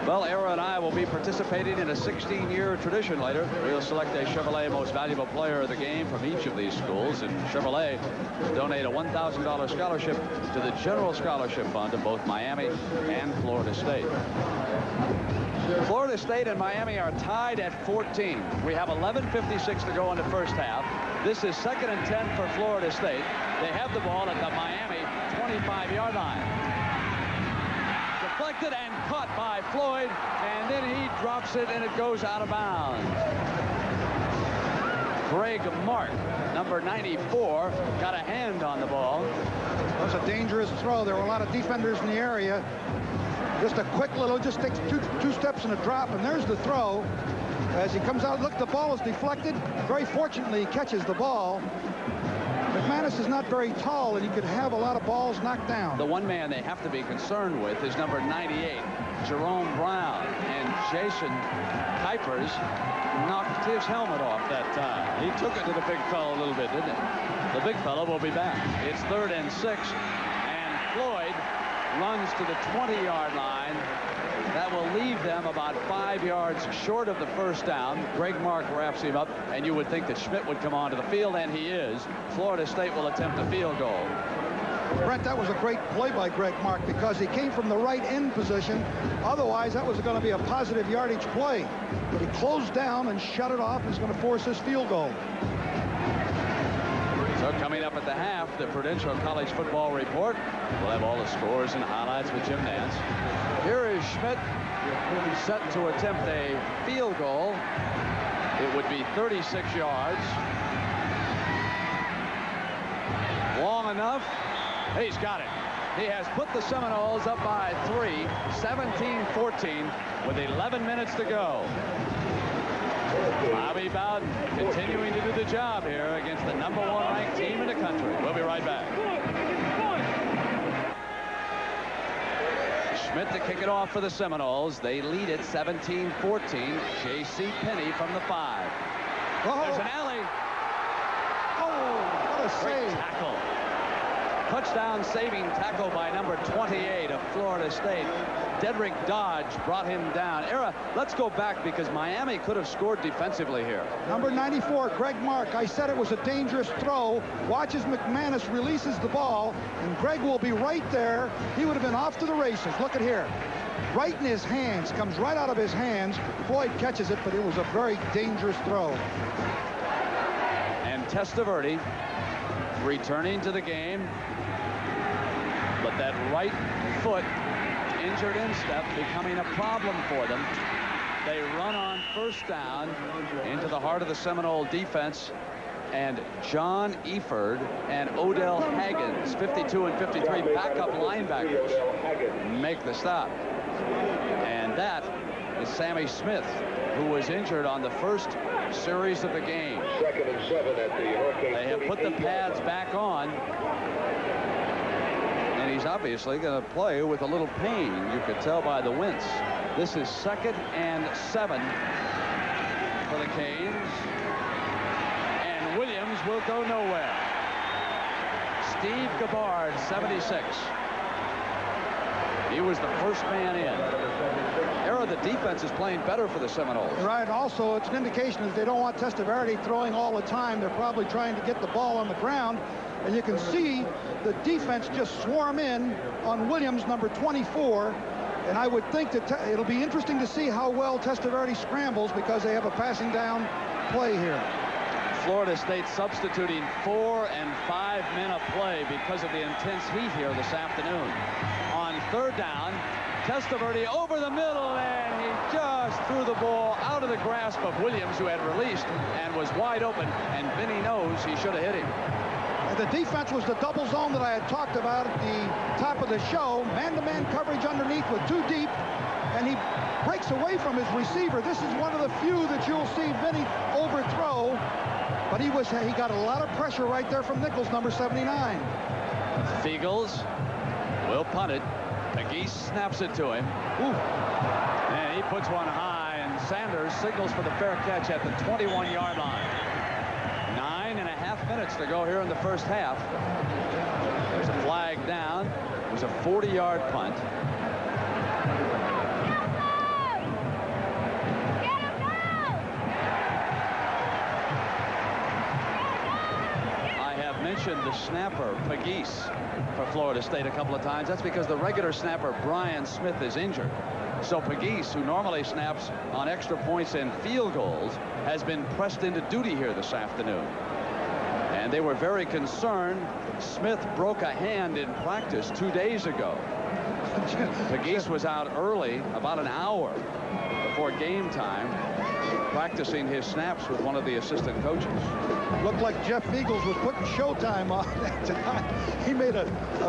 Well, Era and I will be participating in a 16-year tradition later. We'll select a Chevrolet Most Valuable Player of the Game from each of these schools, and Chevrolet will donate a $1,000 scholarship to the General Scholarship Fund of both Miami and Florida State. Florida State and Miami are tied at 14. We have 11:56 to go in the first half. This is 2nd and 10 for Florida State. They have the ball at the Miami 25-yard line. Deflected and caught by Floyd, and then he drops it, and it goes out of bounds. Greg Mark, number 94, got a hand on the ball. That was a dangerous throw. There were a lot of defenders in the area. Just a quick little, just takes two steps and a drop, and there's the throw. As he comes out, look, the ball is deflected. Very fortunately, he catches the ball. McManus is not very tall, and he could have a lot of balls knocked down. The one man they have to be concerned with is number 98, Jerome Brown. And Jason Kuipers knocked his helmet off that time. He took it to the big fellow a little bit, didn't he? The big fellow will be back. It's 3rd and 6, and Floyd runs to the 20-yard line. That will leave them about 5 yards short of the first down. Greg Mark wraps him up, and you would think that Schmidt would come onto the field, and he is. Florida State will attempt a field goal. Brent, that was a great play by Greg Mark because he came from the right end position. Otherwise, that was going to be a positive yardage play. But he closed down and shut it off and is going to force his field goal. So coming up at the half, the Prudential College Football Report. We'll have all the scores and highlights with Jim Nance. Here is Schmidt set to attempt a field goal. It would be 36 yards. Long enough. He's got it. He has put the Seminoles up by 3, 17-14, with 11 minutes to go. Bobby Bowden continuing to do the job here against the #1 ranked team in the country. We'll be right back. Schmidt to kick it off for the Seminoles. They lead it 17-14. J.C. Penney from the 5. There's an alley. Oh, what a Great save. tackle. Touchdown saving tackle by number 28 of Florida State. Dedrick Dodge brought him down. Let's go back because Miami could have scored defensively here. Number 94, Greg Mark. I said it was a dangerous throw. Watches McManus releases the ball, and Greg will be right there. He would have been off to the races. Look at here. Right in his hands. Comes right out of his hands. Floyd catches it, but it was a very dangerous throw. And Testaverde returning to the game. But that right foot injured instep becoming a problem for them. They run on first down into the heart of the Seminole defense, and John Eford and Odell Haggins, 52 and 53 backup linebackers, make the stop. And that is Sammy Smith, who was injured on the first series of the game. 2nd and 7 at the Hurricane. They have put the pads back on. And he's obviously going to play with a little pain. You could tell by the wince. This is 2nd and 7 for the Canes. And Williams will go nowhere. Steve Gabbard, 76. He was the first man in. The defense is playing better for the Seminoles. Right. Also, it's an indication that they don't want Testaverde throwing all the time. They're probably trying to get the ball on the ground. And you can see the defense just swarm in on Williams, number 24. And I would think that it'll be interesting to see how well Testaverde scrambles because they have a passing down play here. Florida State substituting 4 and 5 men a play because of the intense heat here this afternoon. On 3rd down, Testaverde over the middle, and he just threw the ball out of the grasp of Williams, who had released and was wide open, and Vinny knows he should have hit him. And the defense was the double zone that I had talked about at the top of the show. Man-to-man coverage underneath with 2 deep, and he breaks away from his receiver. This is one of the few that you'll see Vinny overthrow, but he got a lot of pressure right there from Nichols, number 79. Fiegels will punt it. McGee snaps it to him. Ooh. And he puts one high, and Sanders signals for the fair catch at the 21-yard line. 9.5 minutes to go here in the first half. There's a flag down. It was a 40-yard punt. I have mentioned the snapper, Pegues, for Florida State a couple of times. That's because the regular snapper, Brian Smith, is injured. So Pegues, who normally snaps on extra points and field goals, has been pressed into duty here this afternoon. And they were very concerned. Smith broke a hand in practice 2 days ago. Pegues was out early, about an hour before game time, practicing his snaps with one of the assistant coaches. Looked like Jeff Fiegels was putting Showtime on that time. He made a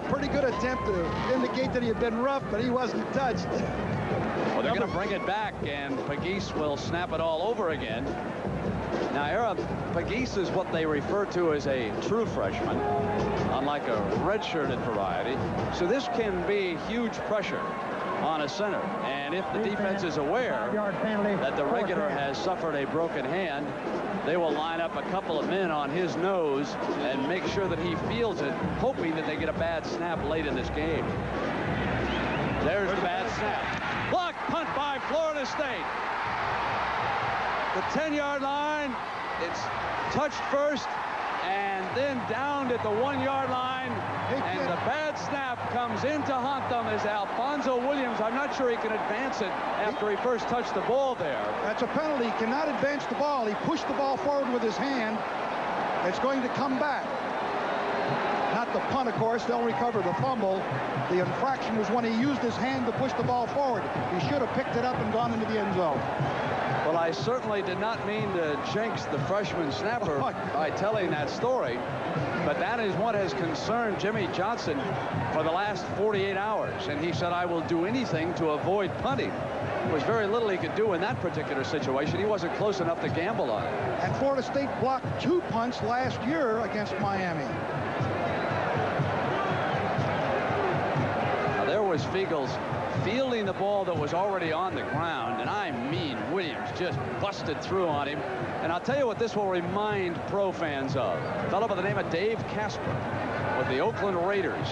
pretty good attempt to indicate that he had been rough, but he wasn't touched. Well, they're going to bring it back, and Pegues will snap it all over again. Now, Ara Pegues is what they refer to as a true freshman, unlike a redshirted variety. So this can be huge pressure on a center. And if the defense is aware that the regular has suffered a broken hand, they will line up a couple of men on his nose and make sure that he feels it, hoping that they get a bad snap late in this game. There's the bad snap. Block punt by Florida State. The 10-yard line, it's touched first and then downed at the 1-yard line. And the bad snap comes into Hontham as Alfonso Williams. I'm not sure he can advance it after he first touched the ball there. That's a penalty. He cannot advance the ball. He pushed the ball forward with his hand. It's going to come back. Not the punt, of course. They'll recover the fumble. The infraction was when he used his hand to push the ball forward. He should have picked it up and gone into the end zone. Well, I certainly did not mean to jinx the freshman snapper by telling that story, but that is what has concerned Jimmy Johnson for the last 48 hours. And he said, I will do anything to avoid punting. There was very little he could do in that particular situation. He wasn't close enough to gamble on it. And Florida State blocked 2 punts last year against Miami. Now, there was Fiegels fielding the ball that was already on the ground, and I mean Williams just busted through on him. And I'll tell you what this will remind pro fans of. A fellow by the name of Dave Casper with the Oakland Raiders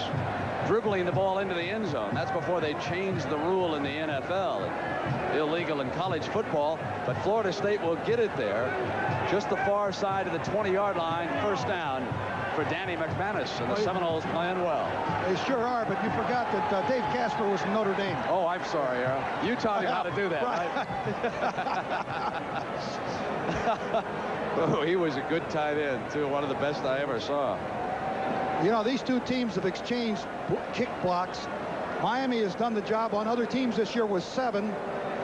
dribbling the ball into the end zone. That's before they changed the rule in the NFL. Illegal in college football, but Florida State will get it there. Just the far side of the 20-yard line, first down for Danny McManus, and the Seminoles playing well. They sure are, but you forgot that Dave Casper was from Notre Dame. Oh, I'm sorry, Earl. You taught him how to do that, right? Oh, he was a good tight end, too. One of the best I ever saw. You know, these two teams have exchanged kick blocks. Miami has done the job on other teams this year with 7.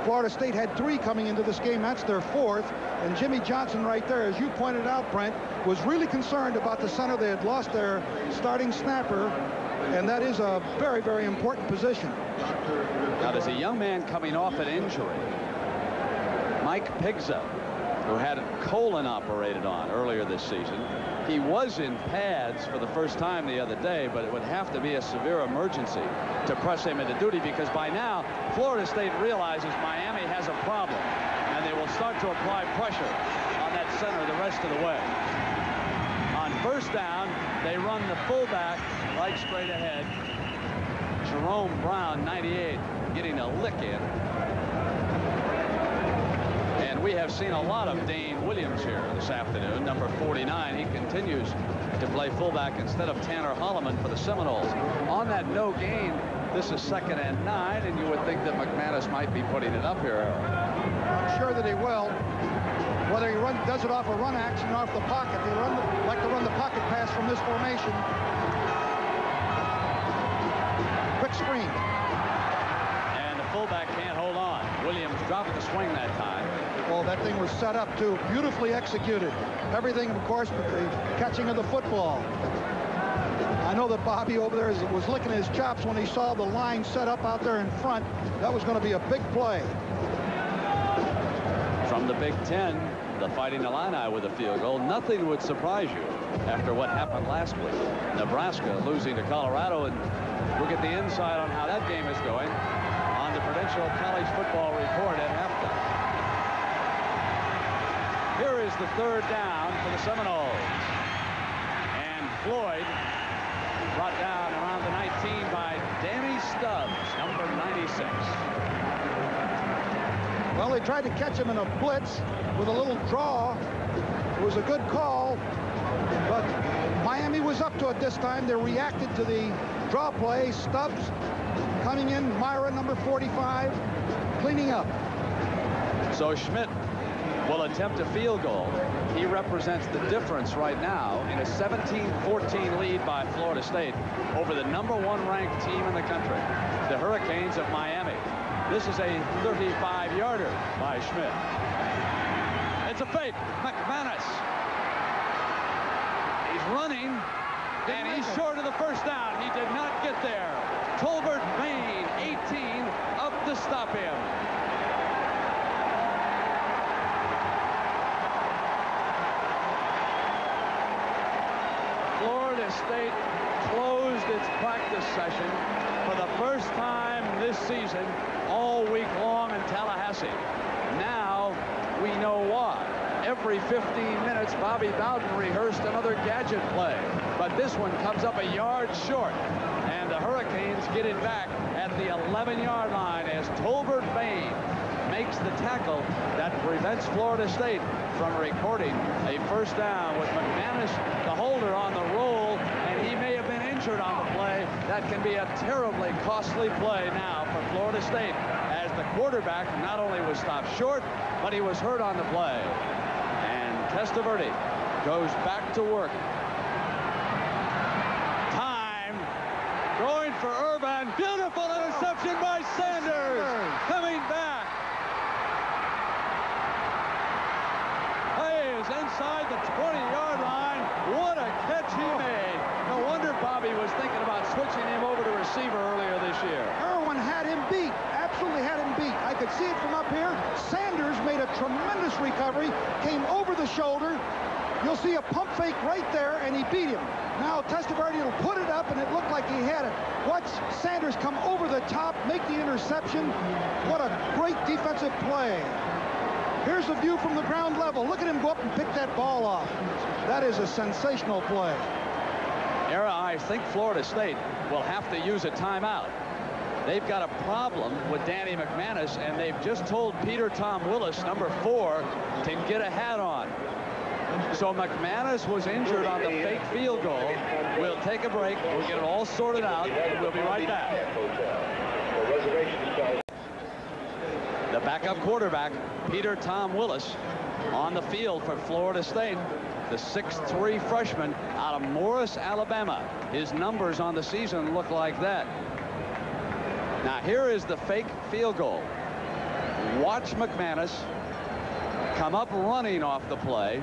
Florida State had 3 coming into this game. That's their 4th. And Jimmy Johnson right there, as you pointed out, Brent, was really concerned about the center. They had lost their starting snapper, and that is a very, very important position. Now, there's a young man coming off an injury, Mike Pigza, who had a colon operated on earlier this season. He was in pads for the first time the other day, but it would have to be a severe emergency to press him into duty, because by now Florida State realizes Miami has a problem, and they will start to apply pressure on that center the rest of the way. On first down, they run the fullback right straight ahead. Jerome Brown, 98, getting a lick in. And we have seen a lot of Dane Williams here this afternoon, number 49. He continues to play fullback instead of Tanner Holloman for the Seminoles. On that no gain, this is 2nd and 9, and you would think that McManus might be putting it up here. I'm sure that he will. Whether he does it off a run action or off the pocket, they like to run the pocket pass from this formation. Quick screen. And the fullback can't hold on. Williams dropped the swing that time. Well, that thing was set up, too. Beautifully executed. Everything, of course, but the catching of the football. I know that Bobby over there was licking his chops when he saw the line set up out there in front. That was going to be a big play. From the Big Ten, the Fighting Illini with a field goal. Nothing would surprise you after what happened last week. Nebraska losing to Colorado, and we'll get the insight on how that game is going on the Prudential College Football Report at halftime. Here is the 3rd down for the Seminoles. And Floyd brought down around the 19 by Danny Stubbs, number 96. Well, they tried to catch him in a blitz with a little draw. It was a good call, but Miami was up to it this time. They reacted to the draw play. Stubbs coming in, Myra, number 45, cleaning up. So Schmidt will attempt a field goal. He represents the difference right now in a 17-14 lead by Florida State over the number 1 ranked team in the country, the Hurricanes of Miami. This is a 35-yarder by Schmidt. It's a fake. McManus. He's running, and he's short of the first down. He did not get there. Tolbert Maine, 18, up to stop him. Florida State closed its practice session for the first time this season all week long in Tallahassee. Now we know why. Every 15 minutes, Bobby Bowden rehearsed another gadget play, but this one comes up a yard short, and the Hurricanes get it back at the 11-yard line as Tolbert Bain makes the tackle that prevents Florida State from recording a first down with McManus, the holder, on the roll, and he may have been injured on the play. That can be a terribly costly play now for Florida State, as the quarterback not only was stopped short, but he was hurt on the play. And Testaverde goes back to work. Time. Throwing for Irvin. Beautiful interception by Sanders. Coming back. He is inside the 20-yard line. What a catch he made. No wonder Bobby was thinking about switching him over to receiver earlier this year. Irwin had him beat. Absolutely had him beat. I could see it from up here. Sanders made a tremendous recovery, came over the shoulder. You'll see a pump fake right there, and he beat him. Now Testaverde will put it up, and it looked like he had it. Watch Sanders come over the top, make the interception. What a great defensive play. Here's the view from the ground level. Look at him go up and pick that ball off. That is a sensational play. Era, I think Florida State will have to use a timeout. They've got a problem with Danny McManus, and they've just told Peter Tom Willis, number 4, to get a hat on. So McManus was injured on the fake field goal. We'll take a break. We'll get it all sorted out, and we'll be right back. The backup quarterback, Peter Tom Willis, on the field for Florida State. The 6'3" freshman out of Morris, Alabama. His numbers on the season look like that. Now here is the fake field goal. Watch McManus come up running off the play.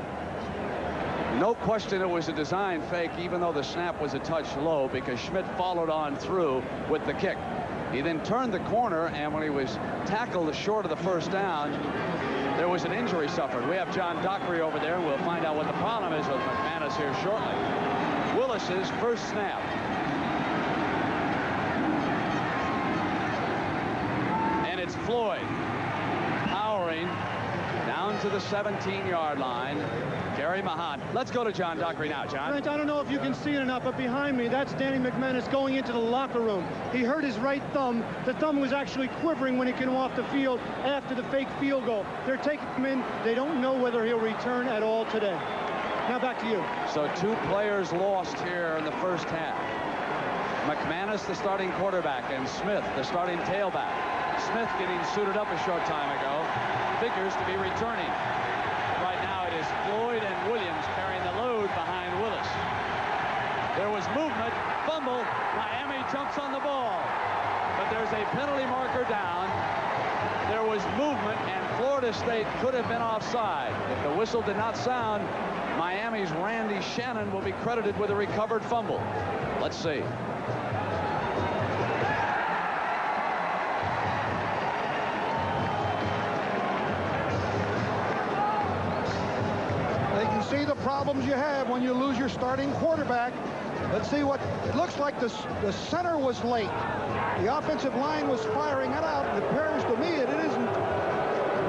No question it was a design fake, even though the snap was a touch low, because Schmidt followed on through with the kick. He then turned the corner, and when he was tackled short of the first down, there was an injury suffered. We have John Dockery over there, and we'll find out what the problem is with McManus here shortly. Willis's first snap. And it's Floyd powering down to the 17-yard line. Gary Mahan. Let's go to John Dockery now, John. Brent, I don't know if you can see it enough, but behind me, that's Danny McManus going into the locker room. He hurt his right thumb. The thumb was actually quivering when he came off the field after the fake field goal. They're taking him in. They don't know whether he'll return at all today. Now back to you. So 2 players lost here in the first half. McManus, the starting quarterback, and Smith, the starting tailback. Smith getting suited up a short time ago. Figures to be returning. Right now it is Floyd and Williams carrying the load behind Willis. There was movement, fumble, Miami jumps on the ball. But there's a penalty marker down. There was movement, and Florida State could have been offside. If the whistle did not sound, Miami's Randy Shannon will be credited with a recovered fumble. Let's see. See the problems you have when you lose your starting quarterback. Let's see what it looks like. The center was late. The offensive line was firing it out. It appears to me that it isn't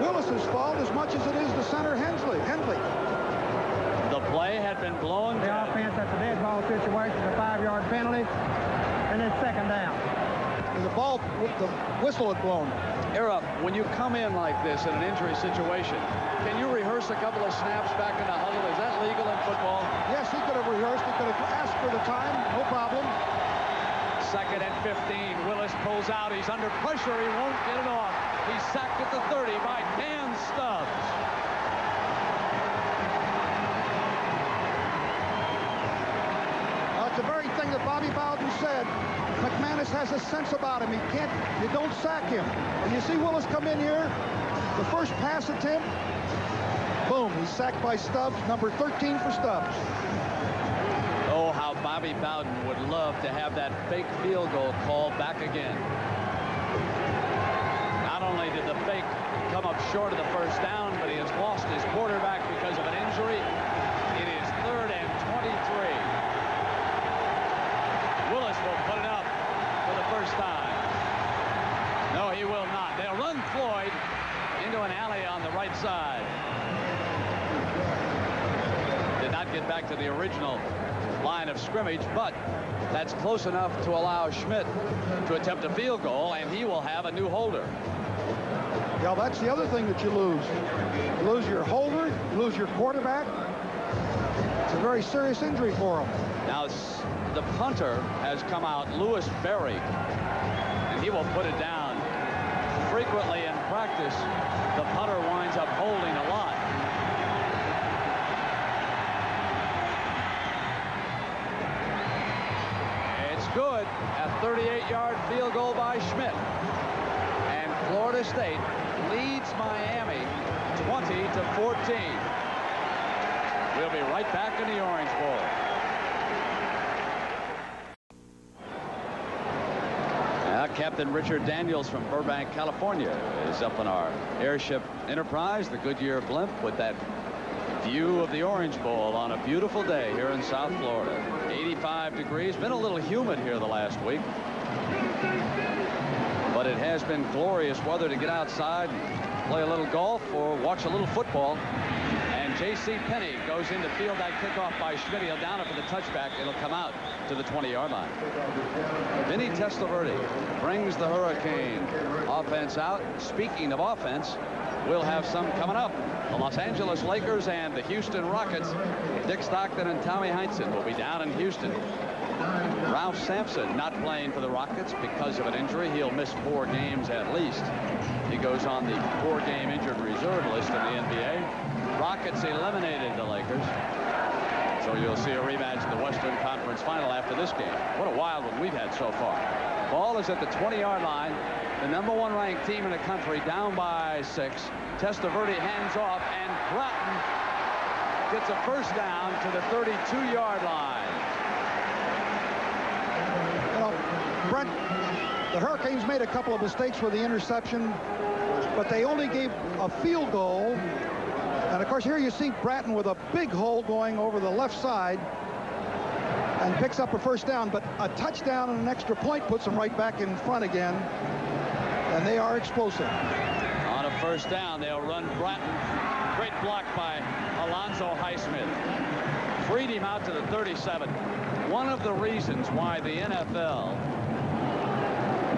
Willis's fault as much as it is the center Hensley. The play had been blown. The offense, that's a dead ball situation, a 5-yard penalty, and it's second down. And the whistle had blown. Era, when you come in like this in an injury situation, can you rehearse a couple of snaps back in the huddle? Is that legal in football? Yes, he could have rehearsed. He could have asked for the time. No problem. 2nd and 15. Willis pulls out. He's under pressure. He won't get it off. He's sacked at the 30 by Dan Stubbs. It's the very thing that Bobby Bowden said. McManus has a sense about him. You don't sack him. And you see Willis come in here. The first pass attempt, boom, he's sacked by Stubbs, number 13 for Stubbs. Oh, how Bobby Bowden would love to have that fake field goal called back again. Not only did the fake come up short of the first down, but he has lost his quarterback because of an injury. It is 3rd and 23. back to the original line of scrimmage, but that's close enough to allow Schmidt to attempt a field goal, and he will have a new holder. Yeah, that's the other thing that you lose. You lose your holder, you lose your quarterback. It's a very serious injury for him. Now the punter has come out, Lewis Berry, and he will put it down. Frequently in practice, the punter winds up holding a lot. It's good. A 38-yard field goal by Schmidt. And Florida State leads Miami 20-14. We'll be right back in the Orange Bowl. Captain Richard Daniels from Burbank, California, is up on our airship Enterprise, the Goodyear blimp, with that view of the Orange Bowl on a beautiful day here in South Florida. 85 degrees. Been a little humid here the last week, but it has been glorious weather to get outside and play a little golf or watch a little football. And J.C. Penney goes in to field that kickoff by Schmidt. He'll down it for the touchback. It'll come out to the 20-yard line. Vinny Testaverde brings the Hurricane offense out. Speaking of offense, we'll have some coming up. The Los Angeles Lakers and the Houston Rockets. Dick Stockton and Tommy Heinsohn will be down in Houston. Ralph Sampson not playing for the Rockets because of an injury. He'll miss 4 games at least. He goes on the 4-game injured reserve list in the NBA. Rockets eliminated the Lakers. So you'll see a rematch of the Western Conference Final after this game. What a wild one we've had so far. Ball is at the 20-yard line. The #1 ranked team in the country down by 6. Testaverde hands off, and Bratton gets a first down to the 32-yard line. You know, Brent, the Hurricanes made a couple of mistakes with the interception, but they only gave a field goal. And, of course, here you see Bratton with a big hole going over the left side and picks up a first down. But a touchdown and an extra point puts them right back in front again. And they are explosive. On a first down, they'll run Bratton. Great block by Alonzo Highsmith. Freed him out to the 37. One of the reasons why the NFL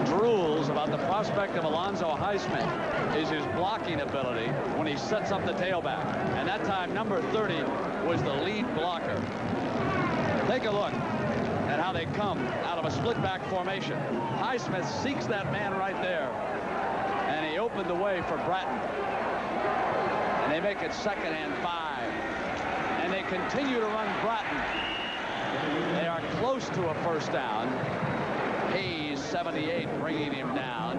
drools about the prospect of Alonzo Highsmith is his blocking ability when he sets up the tailback. And that time, number 30 was the lead blocker. Take a look at how they come out of a split back formation. Highsmith seeks that man right there, and he opened the way for Bratton. And they make it 2nd and 5. And they continue to run Bratton. They are close to a first down. Hayes, 78, bringing him down.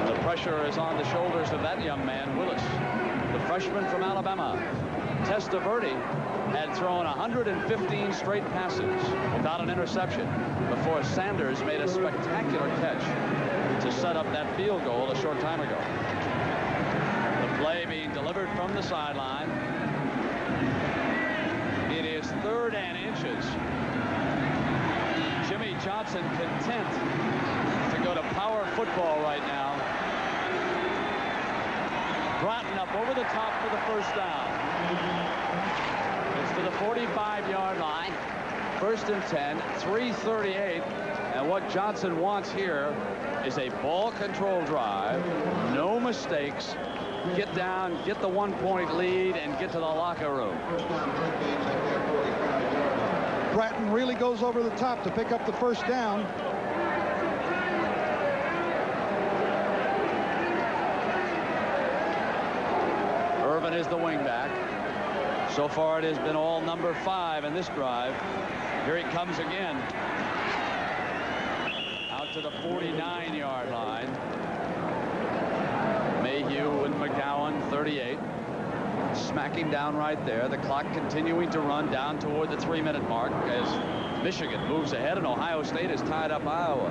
The pressure is on the shoulders of that young man, Willis, the freshman from Alabama. Testaverde had thrown 115 straight passes without an interception before Sanders made a spectacular catch to set up that field goal a short time ago. The play being delivered from the sideline. It is 3rd and inches. Jimmy Johnson content to go to power football right now. Bratton up over the top for the first down. It's to the 45-yard line. 1st and 10, 3:38. And what Johnson wants here is a ball control drive. No mistakes. Get down, get the 1-point lead, and get to the locker room. Bratton really goes over the top to pick up the first down. Irvin is the wingback. So far it has been all number 5 in this drive. Here he comes again. Out to the 49-yard line. Mayhew and McGowan, 38. Smacking down right there. The clock continuing to run down toward the 3-minute mark as Michigan moves ahead, and Ohio State has tied up Iowa.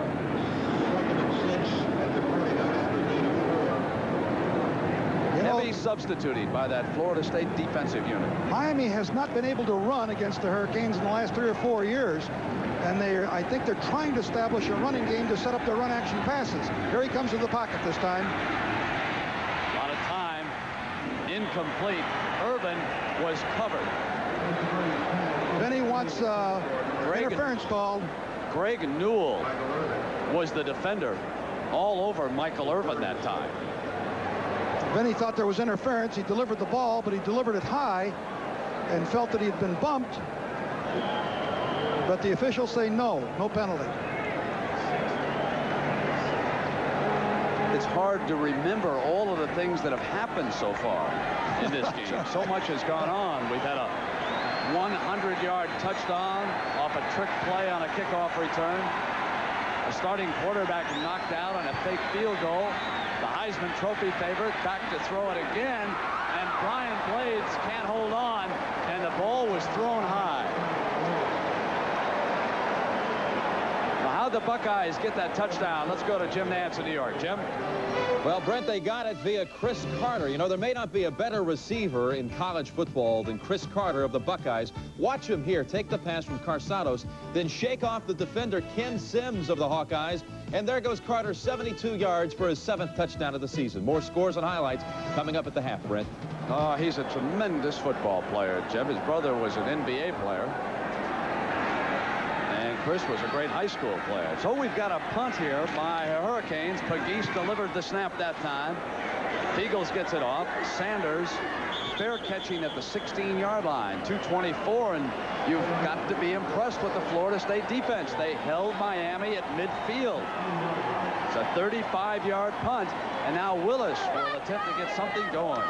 Heavy substituting by that Florida State defensive unit. Miami has not been able to run against the Hurricanes in the last 3 or 4 years. And I think they're trying to establish a running game to set up their run action passes. Here he comes to the pocket this time. A lot of time incomplete. Irvin was covered. Benny wants interference called. Greg Newell was the defender all over Michael Irvin that time. Benny thought there was interference. He delivered the ball, but he delivered it high and felt that he had been bumped. But the officials say no penalty. It's hard to remember all of the things that have happened so far in this game. So much has gone on. We've had a 100-yard touchdown off a trick play on a kickoff return. A starting quarterback knocked out on a fake field goal. The Heisman Trophy favorite back to throw it again, and Brian Blades can't hold on, and the ball was thrown high. Now, how'd the Buckeyes get that touchdown? Let's go to Jim Nantz in New York. Jim? Well, Brent, they got it via Chris Carter. You know, there may not be a better receiver in college football than Chris Carter of the Buckeyes. Watch him here. Take the pass from Carsados, then shake off the defender Ken Sims of the Hawkeyes. And there goes Carter, 72 yards for his 7th touchdown of the season. More scores and highlights coming up at the half, Brent. Oh, he's a tremendous football player, Jim. His brother was an NBA player. And Chris was a great high school player. So we've got a punt here by Hurricanes. Pegues delivered the snap that time. Eagles gets it off. Sanders fair catching at the 16-yard line. 2:24, and you've got to be impressed with the Florida State defense. They held Miami at midfield. It's a 35-yard punt, and now Willis will attempt to get something going.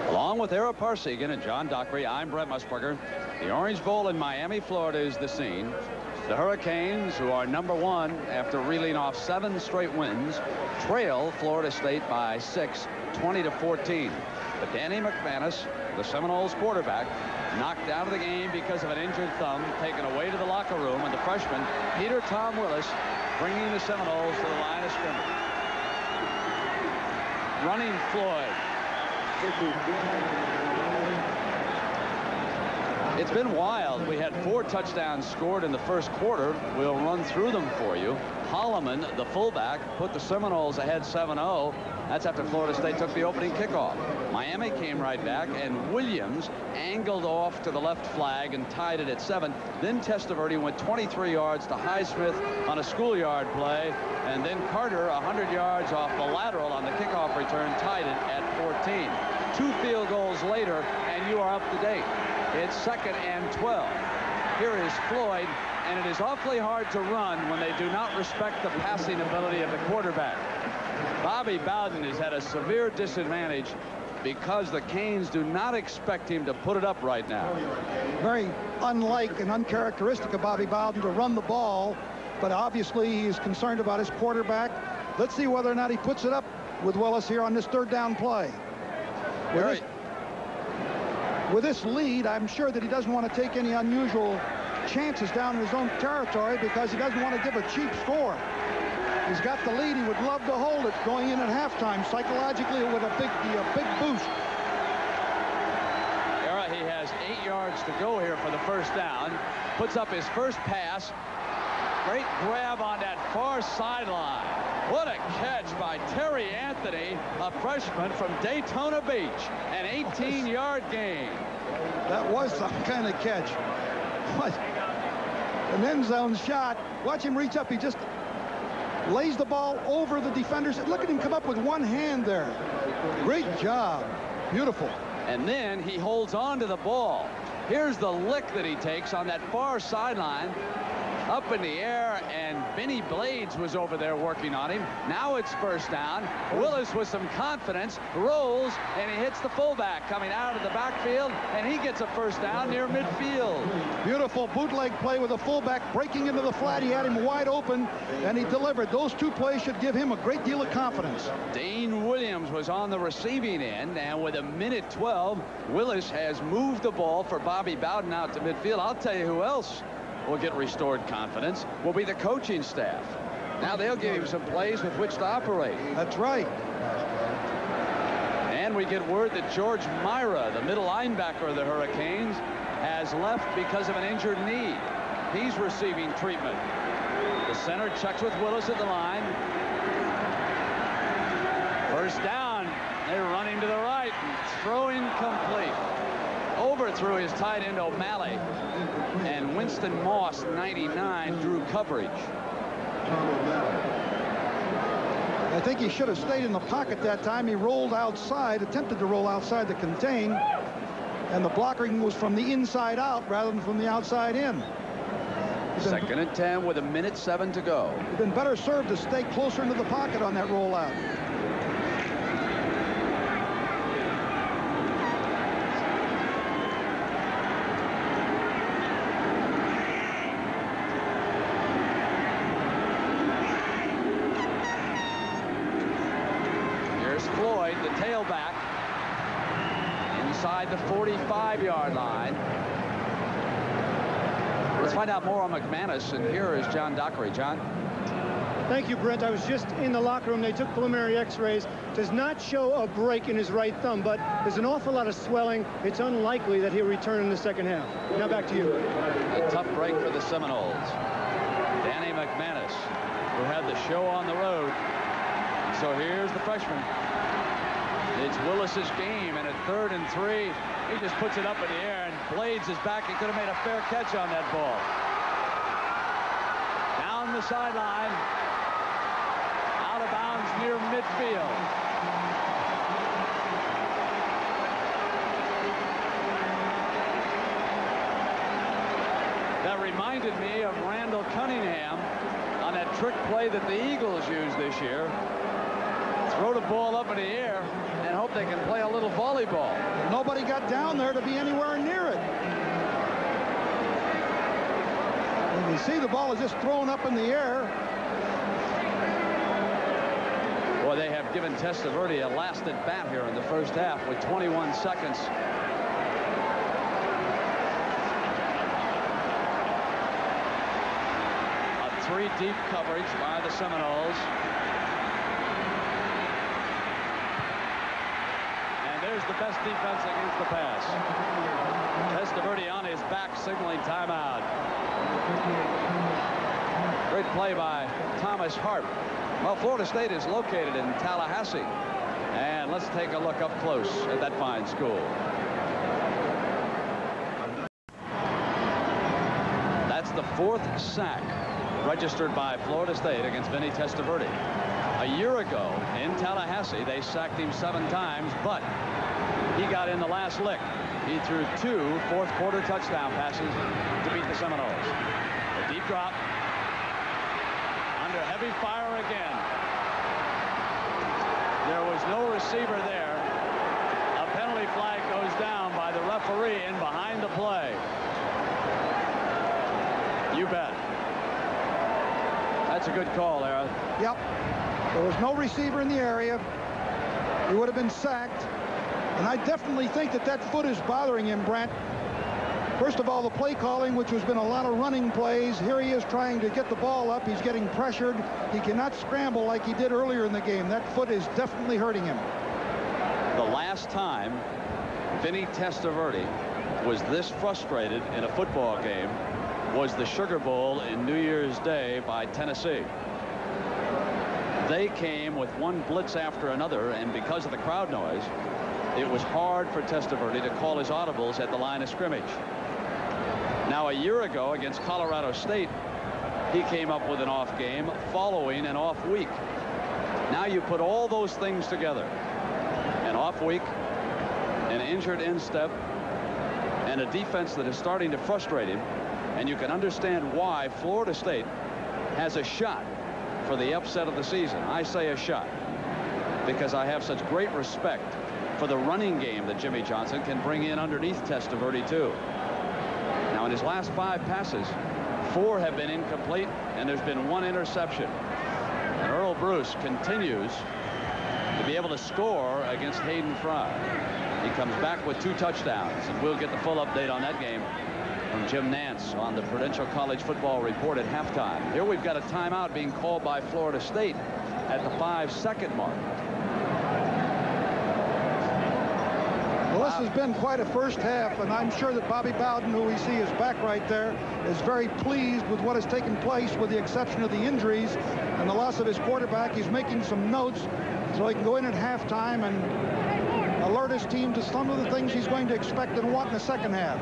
Along with Ara Parsegan and John Dockery, I'm Brent Musburger. The Orange Bowl in Miami, Florida is the scene. The Hurricanes, who are #1 after reeling off 7 straight wins, trail Florida State by 6, 20-14. But Danny McManus, the Seminoles quarterback, knocked out of the game because of an injured thumb, taken away to the locker room, and the freshman, Peter Tom Willis, bringing the Seminoles to the line of scrimmage. Running Floyd. It's been wild. We had 4 touchdowns scored in the first quarter. We'll run through them for you. Holloman, the fullback, put the Seminoles ahead 7-0. That's after Florida State took the opening kickoff. Miami came right back, and Williams angled off to the left flag and tied it at 7. Then Testaverde went 23 yards to Highsmith on a schoolyard play, and then Carter 100 yards off the lateral on the kickoff return tied it at 14. 2 field goals later, and you are up to date. It's 2nd and 12. Here is Floyd, and it is awfully hard to run when they do not respect the passing ability of the quarterback. Bobby Bowden has had a severe disadvantage because the Canes do not expect him to put it up right now. Very unlike and uncharacteristic of Bobby Bowden to run the ball, but obviously he is concerned about his quarterback. Let's see whether or not he puts it up with Willis here on this 3rd down play. With this lead, I'm sure that he doesn't want to take any unusual chances down in his own territory because he doesn't want to give a cheap score. He's got the lead. He would love to hold it going in at halftime. Psychologically, it would be a big boost. He has 8 yards to go here for the first down. Puts up his first pass. Great grab on that far sideline. What a catch by Terry Anthony, a freshman from Daytona Beach. An 18-yard gain. That was some kind of catch. What? An end zone shot. Watch him reach up. He just lays the ball over the defenders. Look at him come up with one hand there. Great job. Beautiful. And then he holds on to the ball. Here's the lick that he takes on that far sideline. Up in the air, and Benny Blades was over there working on him. Now it's first down. Willis with some confidence rolls, and he hits the fullback coming out of the backfield, and he gets a first down near midfield. Beautiful bootleg play with a fullback breaking into the flat. He had him wide open, and he delivered. Those 2 plays should give him a great deal of confidence. Dane Williams was on the receiving end, and with 1:12, Willis has moved the ball for Bobby Bowden out to midfield. I'll tell you who else will get restored confidence will be the coaching staff. Now they'll give him some plays with which to operate. That's right. And we get word that George Myra, the middle linebacker of the Hurricanes, has left because of an injured knee. He's receiving treatment. The center checks with Willis at the line. First down. They're running to the right. Throw incomplete. Overthrew his tight end O'Malley. And Winston Moss, 99, drew coverage. I think he should have stayed in the pocket that time. He rolled outside, attempted to roll outside to contain, and the blocking was from the inside out rather than from the outside in. Second and 10 with 1:07 to go. He'd been better served to stay closer into the pocket on that rollout. Floyd, the tailback, inside the 45-yard line. Let's find out more on McManus, and here is John Dockery. John? Thank you, Brent. I was just in the locker room. They took preliminary x-rays. Does not show a break in his right thumb, but there's an awful lot of swelling. It's unlikely that he'll return in the second half. Now back to you. A tough break for the Seminoles. Danny McManus, who had the show on the road. So here's the freshman. It's Willis's game, and at 3rd and 3, he just puts it up in the air, and Blades is back. He could have made a fair catch on that ball. Down the sideline, out of bounds near midfield. That reminded me of Randall Cunningham on that trick play that the Eagles used this year. Throw the ball up in the air and hope they can play a little volleyball. Nobody got down there to be anywhere near it. And you see the ball is just thrown up in the air. Boy, they have given Testaverde a last at bat here in the first half with 21 seconds. A 3-deep coverage by the Seminoles. There's the best defense against the pass. Testaverde on his back, signaling timeout. Great play by Thomas Harp. Well, Florida State is located in Tallahassee. And let's take a look up close at that fine school. That's the 4th sack registered by Florida State against Vinny Testaverde. A year ago in Tallahassee, they sacked him 7 times, but he got in the last lick. He threw 2 fourth-quarter touchdown passes to beat the Seminoles. A deep drop. Under heavy fire again. There was no receiver there. A penalty flag goes down by the referee in behind the play. You bet. That's a good call there. Yep. There was no receiver in the area. He would have been sacked. And I definitely think that that foot is bothering him, Brent. First of all, the play calling, which has been a lot of running plays. Here he is trying to get the ball up. He's getting pressured. He cannot scramble like he did earlier in the game. That foot is definitely hurting him. The last time Vinny Testaverde was this frustrated in a football game was the Sugar Bowl in New Year's Day by Tennessee. They came with one blitz after another, and because of the crowd noise, it was hard for Testaverde to call his audibles at the line of scrimmage. Now, a year ago against Colorado State, he came up with an off game following an off week. Now you put all those things together. An off week, an injured instep, and a defense that is starting to frustrate him, and you can understand why Florida State has a shot for the upset of the season. I say a shot because I have such great respect for the running game that Jimmy Johnson can bring in underneath Testaverde too. Now, in his last 5 passes, 4 have been incomplete, and there's been 1 interception. And Earl Bruce continues to be able to score against Hayden Fry. He comes back with 2 touchdowns, and we'll get the full update on that game from Jim Nance on the Prudential College Football Report at halftime. Here we've got a timeout being called by Florida State at the 5-second mark. Well, this has been quite a first half, and I'm sure that Bobby Bowden, who we see is back right there, is very pleased with what has taken place, with the exception of the injuries and the loss of his quarterback. He's making some notes. so he can go in at halftime and alert his team to some of the things he's going to expect and want in the second half.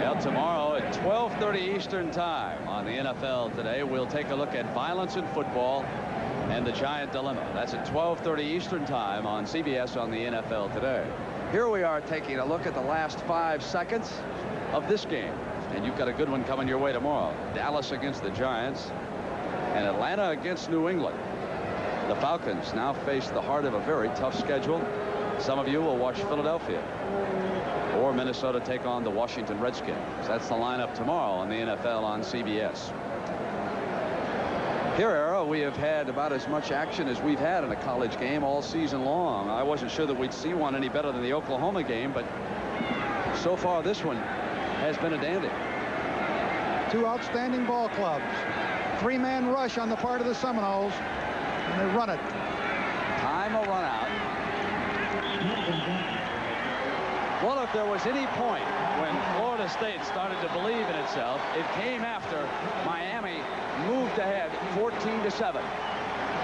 Well, tomorrow at 12:30 Eastern Time on the NFL Today, we'll take a look at violence in football and the Giant Dilemma. That's at 12:30 Eastern Time on CBS on the NFL Today. Here we are taking a look at the last 5 seconds of this game. And you've got a good one coming your way tomorrow. Dallas against the Giants and Atlanta against New England. The Falcons now face the heart of a very tough schedule. Some of you will watch Philadelphia or Minnesota take on the Washington Redskins. That's the lineup tomorrow on the NFL on CBS. Here, Era, we have had about as much action as we've had in a college game all season long. I wasn't sure that we'd see one any better than the Oklahoma game, but so far this one has been a dandy. Two outstanding ball clubs. Three-man rush on the part of the Seminoles, and they run it. Time will run out. Well, if there was any point when Florida State started to believe in itself, it came after Miami moved ahead 14-7.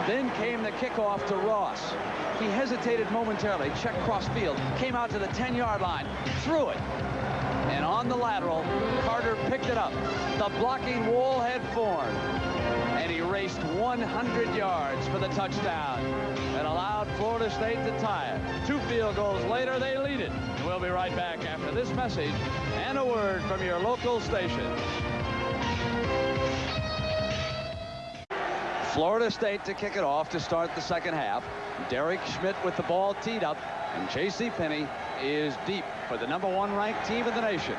Then came the kickoff to Ross. He hesitated momentarily, checked cross field, came out to the 10-yard line, threw it. And on the lateral, Carter picked it up. The blocking wall had formed. And he raced 100 yards for the touchdown and allowed Florida State to tie it. 2 field goals later, they lead it. We'll be right back after this message and a word from your local station. Florida State to kick it off to start the second half. Derek Schmidt with the ball teed up, and J.C. Penney is deep for the #1 ranked team in the nation.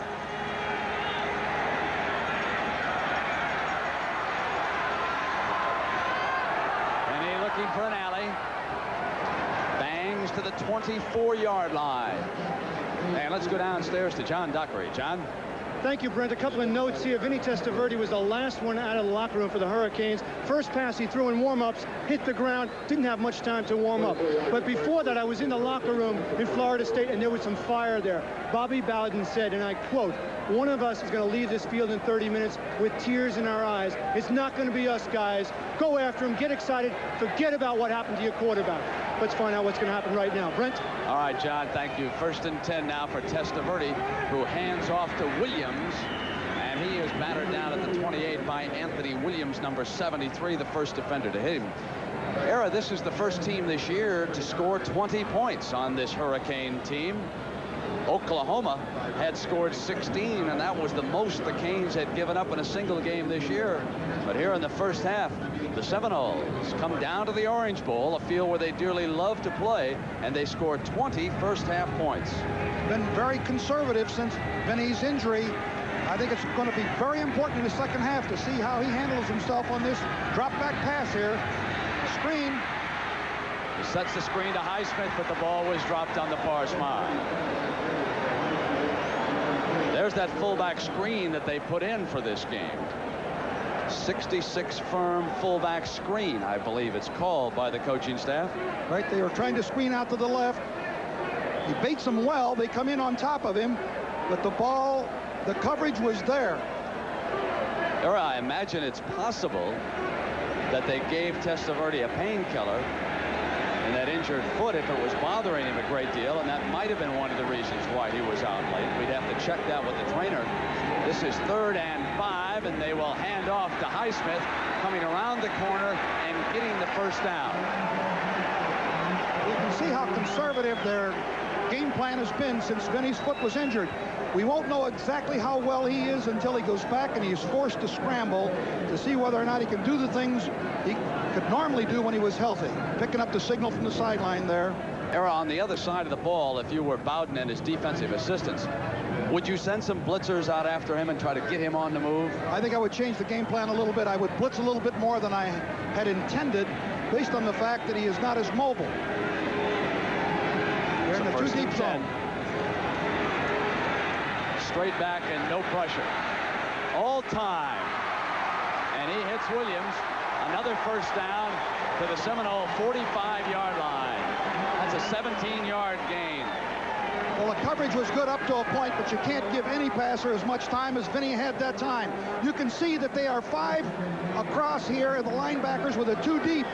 Penney looking for an alley. Bangs to the 24-yard line. And let's go downstairs to John Dockery. John? Thank you, Brent. A couple of notes here. Vinny Testaverde was the last one out of the locker room for the Hurricanes. First pass he threw in warm-ups, hit the ground, didn't have much time to warm up. But before that, I was in the locker room in Florida State, and there was some fire there. Bobby Bowden said, and I quote, "One of us is going to leave this field in 30 minutes with tears in our eyes. It's not going to be us, guys. Go after him, get excited, forget about what happened to your quarterback." Let's find out what's going to happen right now. Brent? All right, John, thank you. 1st and 10 now for Testaverde, who hands off to Williams. And he is battered down at the 28 by Anthony Williams, number 73, the first defender to hit him. Era, this is the first team this year to score 20 points on this Hurricane team. Oklahoma had scored 16, and that was the most the Canes had given up in a single game this year. But here in the first half, the Seminoles come down to the Orange Bowl, a field where they dearly love to play, and they score 20 first-half points. Been very conservative since Vinny's injury. I think it's going to be very important in the second half to see how he handles himself on this drop-back pass here. Screen. He sets the screen to Highsmith, but the ball was dropped on the far side. There's that fullback screen that they put in for this game. 66 firm fullback screen, I believe it's called by the coaching staff. Right, they were trying to screen out to the left. He baits them well. They come in on top of him, but the ball, the coverage was there. Or I imagine it's possible that they gave Testaverde a painkiller in that injured foot if it was bothering him a great deal, and that might have been one of the reasons why he was out late. We'd have to check that with the trainer. This is 3rd and 5, and they will hand off to Highsmith, coming around the corner and getting the first down. You can see how conservative their game plan has been since Vinny's foot was injured. We won't know exactly how well he is until he goes back and he is forced to scramble to see whether or not he can do the things he could normally do when he was healthy. Picking up the signal from the sideline there. Era, on the other side of the ball, if you were Bowden and his defensive assistants, would you send some blitzers out after him and try to get him on the move? I think I would change the game plan a little bit. I would blitz a little bit more than I had intended based on the fact that he is not as mobile. They're in the too deep zone. Straight back and no pressure. All time. And he hits Williams. Another first down to the Seminole 45-yard line. That's a 17-yard gain. Well, the coverage was good up to a point, but you can't give any passer as much time as Vinny had that time. You can see that they are 5 across here, and the linebackers with a 2 deep.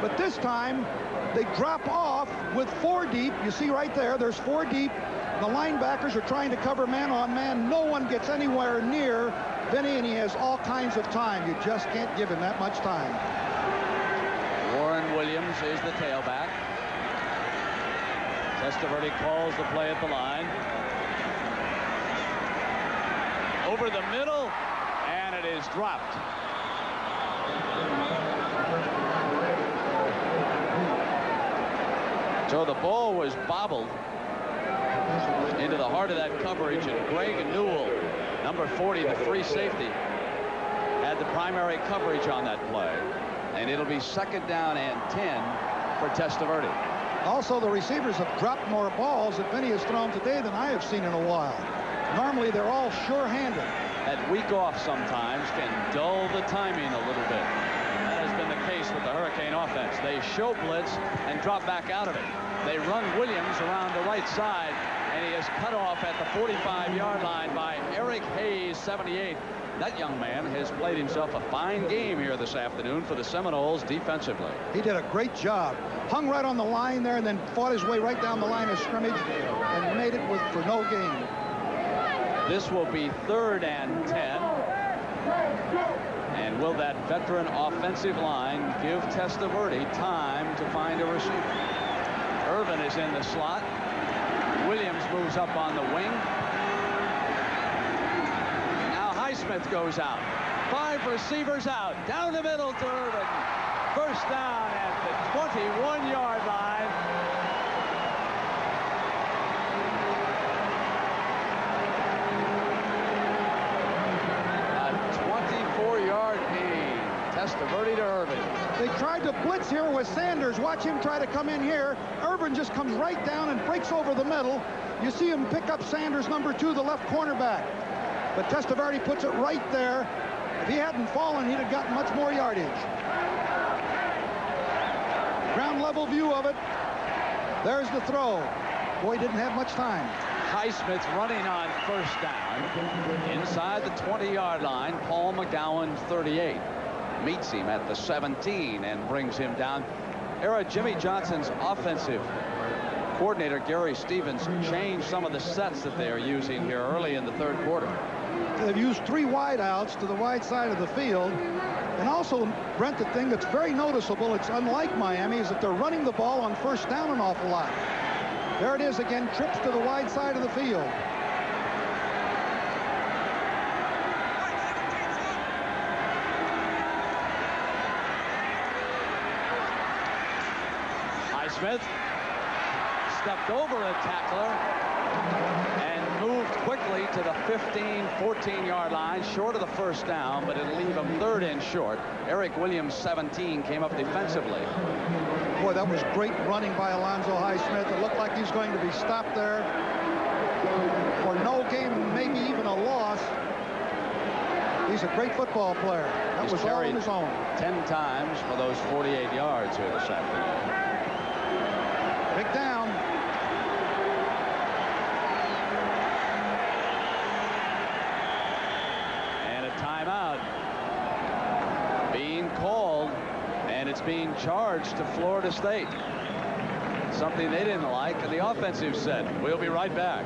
But this time, they drop off with 4 deep. You see right there, there's 4 deep. The linebackers are trying to cover man-on-man. No one gets anywhere near Vinny, and he has all kinds of time. You just can't give him that much time. Warren Williams is the tailback. Testaverde calls the play at the line. Over the middle, and it is dropped. So the ball was bobbled into the heart of that coverage, and Greg Newell, number 40, the free safety, had the primary coverage on that play, and it'll be 2nd down and 10 for Testaverde. Also, the receivers have dropped more balls that Vinny has thrown today than I have seen in a while. Normally, they're all sure-handed. That week off sometimes can dull the timing a little bit. That has been the case with the Hurricane offense. They show blitz and drop back out of it. They run Williams around the right side, and he is cut off at the 45-yard line by Eric Hayes, 78. That young man has played himself a fine game here this afternoon for the Seminoles defensively. He did a great job. Hung right on the line there and then fought his way right down the line of scrimmage and made it for no gain. This will be 3rd and 10. And will that veteran offensive line give Testaverde time to find a receiver? Irvin is in the slot. Williams moves up on the wing. Now Highsmith goes out. 5 receivers out. Down the middle to Irvin. First down at the 21-yard line. A 24-yard gain. Testaverde to Irvin. They tried to blitz here with Sanders. Watch him try to come in here. Irvin just comes right down and breaks over the middle. You see him pick up Sanders, number 2, the left cornerback. But Testaverde puts it right there. If he hadn't fallen, he'd have gotten much more yardage. Ground level view of it. There's the throw. Boy, didn't have much time. Highsmith running on first down. Inside the 20-yard line, Paul McGowan, 38. Meets him at the 17 and brings him down. Jimmy Johnson's offensive coordinator, Gary Stevens, changed some of the sets that they are using here early in the 3rd quarter. They've used 3 wideouts to the wide side of the field. And also, Brent, the thing that's very noticeable, it's unlike Miami, is that they're running the ball on first down an awful lot. There it is again, trips to the wide side of the field. Highsmith stepped over a tackler and moved quickly to the 14-yard line, short of the first down, but it'll leave him 3rd and short. Eric Williams, 17, came up defensively. Boy, that was great running by Alonzo Highsmith. It looked like he's going to be stopped there for no gain, maybe even a loss. He's a great football player. That was all on his own. 10 times for those 48 yards here this afternoon. Big down. And a timeout being called, and it's being charged to Florida State. Something they didn't like, and the offensive said, we'll be right back.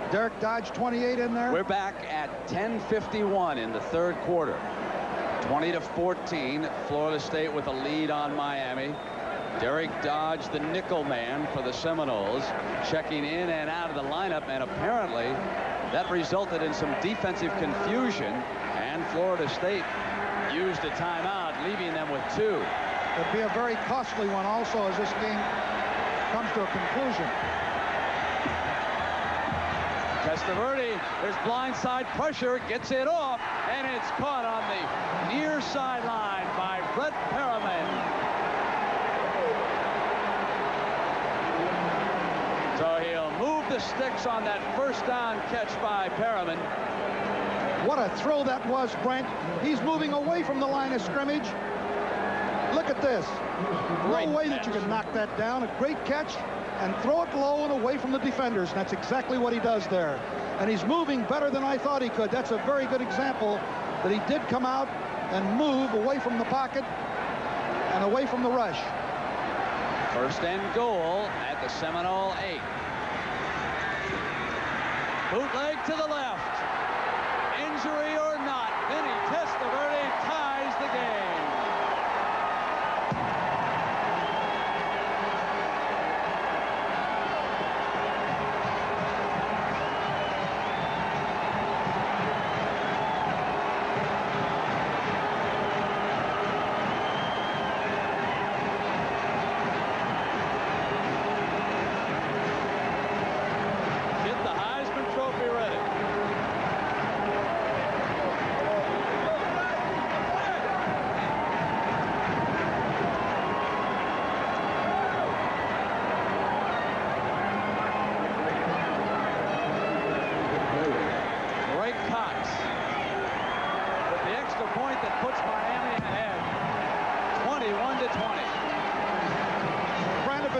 Derek Dodge, 28 in there. We're back at 10:51 in the 3rd quarter. 20-14, Florida State with a lead on Miami. Derek Dodge, the nickel man for the Seminoles, checking in and out of the lineup, and apparently that resulted in some defensive confusion, and Florida State used a timeout, leaving them with 2. It'd be a very costly one also as this game comes to a conclusion. Testaverde, there's blindside pressure, gets it off, and it's caught on the near sideline by Brett Perriman. So he'll move the sticks on that first down catch by Perriman. What a throw that was, Brent. He's moving away from the line of scrimmage. Look at this. No way that you can knock that down. A great catch. And throw it low and away from the defenders. And that's exactly what he does there. And he's moving better than I thought he could. That's a very good example that he did come out and move away from the pocket and away from the rush. First and goal at the Seminole 8. Bootleg to the left. Injury or not, Vinny Testaverde ties the game.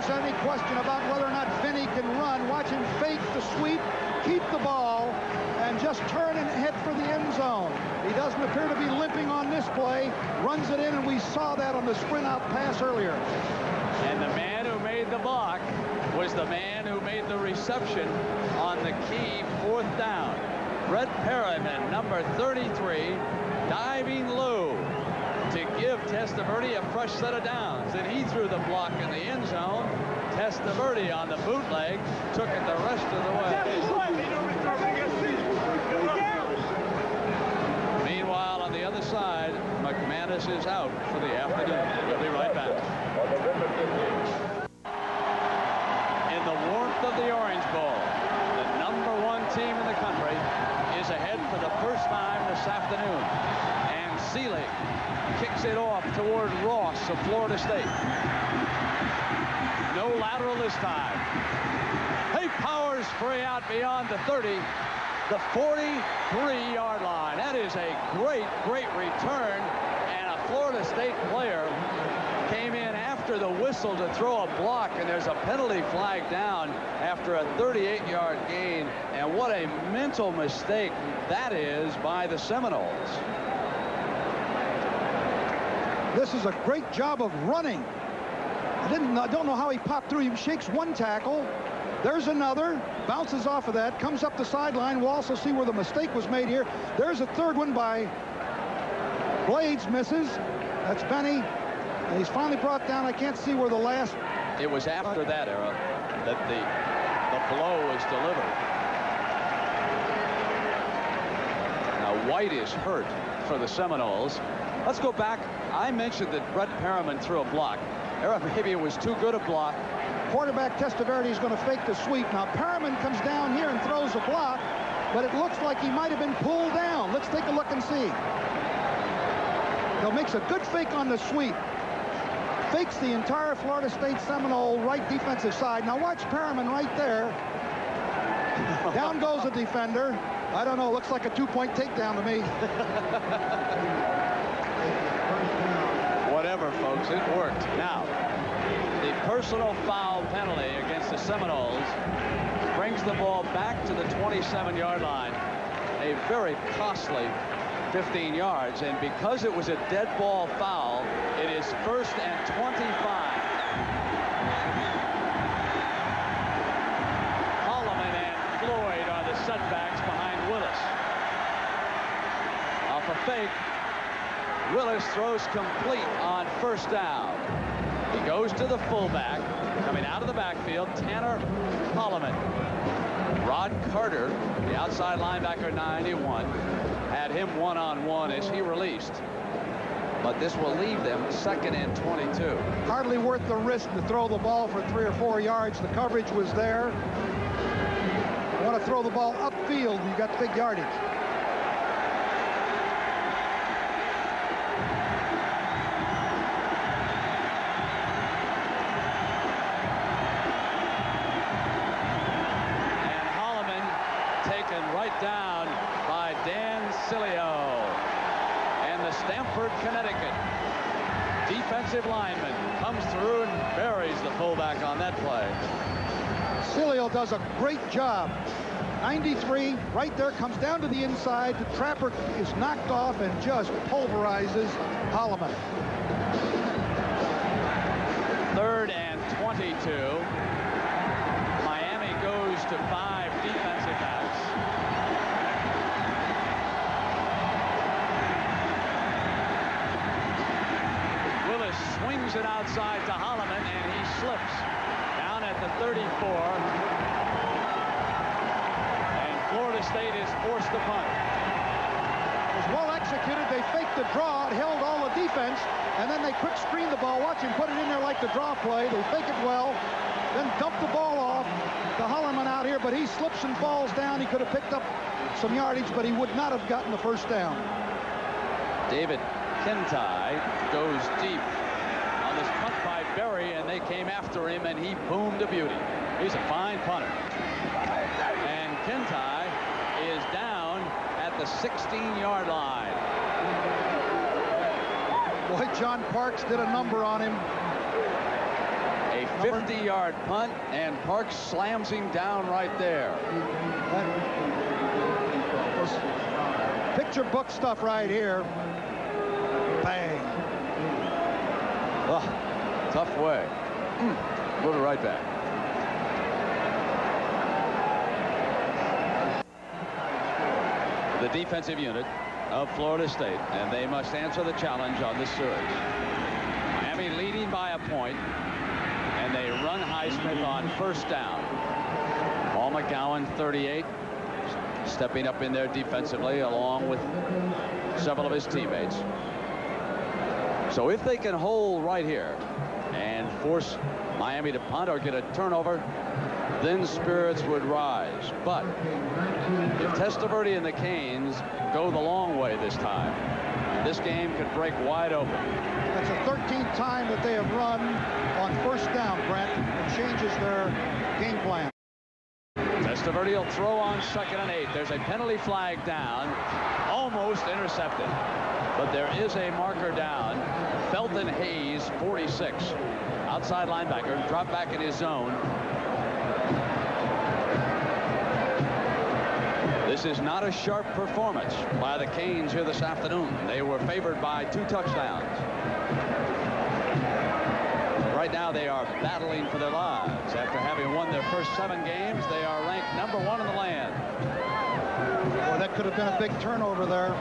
Any question about whether or not Vinny can run, watch him fake the sweep, keep the ball, and just turn and head for the end zone. He doesn't appear to be limping on this play, runs it in, and we saw that on the sprint out pass earlier. And the man who made the block was the man who made the reception on the key 4th down. Brett Perriman, number 33, diving low to give Testaverde a fresh set of downs. And he threw the block in the end zone. Testaverde on the bootleg took it the rest of the way. Meanwhile, on the other side, McManus is out for the afternoon. We'll be right back. In the warmth of the Orange Bowl, the #1 team in the country is ahead for the first time this afternoon. And Seelig kicks it off toward Ross of Florida State. No lateral this time. He powers free out beyond the 30, the 43-yard line. That is a great, great return. And a Florida State player came in after the whistle to throw a block, and there's a penalty flag down after a 38-yard gain. And what a mental mistake that is by the Seminoles. This is a great job of running. I don't know how he popped through. He shakes one tackle. There's another. Bounces off of that. Comes up the sideline. We'll also see where the mistake was made here. There's a third one by Blades. Misses. That's Benny. And he's finally brought down. I can't see where the last... It was after that era that the blow was delivered. Now, White is hurt for the Seminoles. Let's go back. I mentioned that Brett Perriman threw a block. Maybe it was too good a block. Quarterback Testaverde is going to fake the sweep. Now, Perriman comes down here and throws a block, but it looks like he might have been pulled down. Let's take a look and see. He makes a good fake on the sweep. Fakes the entire Florida State Seminole right defensive side. Now, watch Perriman right there. Down goes the defender. I don't know. Looks like a two-point takedown to me. Whatever, folks, it worked. Now, the personal foul penalty against the Seminoles brings the ball back to the 27-yard line. A very costly 15 yards, and because it was a dead ball foul, it is 1st and 25. Holloman and Floyd are the setbacks behind Willis. Off a fake, Willis throws complete on 1st down. He goes to the fullback, coming out of the backfield, Tanner Holloman. Rod Carter, the outside linebacker, 91, had him one-on-one as he released. But this will leave them 2nd and 22. Hardly worth the risk to throw the ball for 3 or 4 yards. The coverage was there. You want to throw the ball upfield, you got big yardage. Down by Dan Sileo. And the Stamford, Connecticut defensive lineman comes through and buries the fullback on that play. Sileo does a great job 93, right there, comes down to the inside. The Trapper is knocked off and just pulverizes Holloman. 3rd and 22. Miami goes to 5 defensive backs. Willis swings it outside to Holloman, and he slips down at the 34. Florida State is forced to punt. It was well executed. They faked the draw. It held all the defense. And then they quick screen the ball. Watch him put it in there like the draw play. They fake it well. Then dump the ball off to Holloman out here. But he slips and falls down. He could have picked up some yardage, but he would not have gotten the first down. David Kintai goes deep on this punt by Berry, and they came after him, and he boomed a beauty. He's a fine punter. And Kintai is down at the 16-yard line. Boy, John Parks did a number on him. A 50-yard punt, and Parks slams him down right there. That was picture book stuff right here. Bang. Oh, tough way. We'll be right back. The defensive unit of Florida State, and they must answer the challenge on this series. Miami leading by a point, and they run Highsmith on 1st down. Paul McGowan, 38, stepping up in there defensively along with several of his teammates. So if they can hold right here and force Miami to punt or get a turnover, then spirits would rise. But if Testaverde and the Canes go the long way this time, this game could break wide open. That's the 13th time that they have run on 1st down, Brent. It changes their game plan. Testaverde will throw on 2nd and 8. There's a penalty flag down, almost intercepted. But there is a marker down. Felton Hayes, 46. Outside linebacker, dropped back in his zone. This is not a sharp performance by the Canes here this afternoon. They were favored by 2 touchdowns. Right now they are battling for their lives. After having won their first 7 games, they are ranked #1 in the land. Boy, that could have been a big turnover there.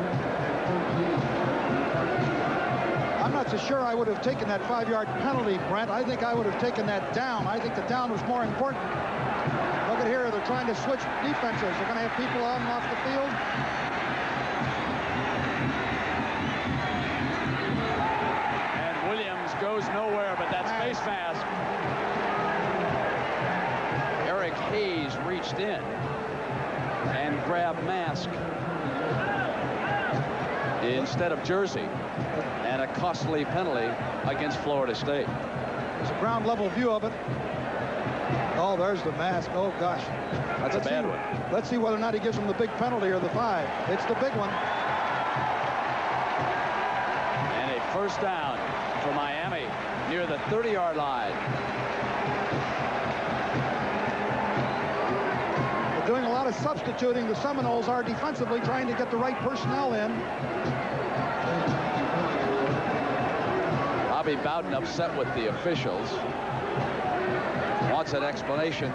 I'm not so sure I would have taken that 5-yard penalty, Brent. I think I would have taken that down. I think the down was more important. Look at here, they're trying to switch defenses. They're going to have people on and off the field. And Williams goes nowhere, but that's face mask. Eric Hayes reached in and grabbed mask instead of jersey, and a costly penalty against Florida State. It's a ground level view of it. Oh, there's the mask. Oh, gosh. That's a bad one. Let's see whether or not he gives him the big penalty or the 5. It's the big one. And a 1st down for Miami near the 30-yard line. They're doing a lot of substituting. The Seminoles are defensively trying to get the right personnel in. Bobby Bowden upset with the officials. Wants an explanation.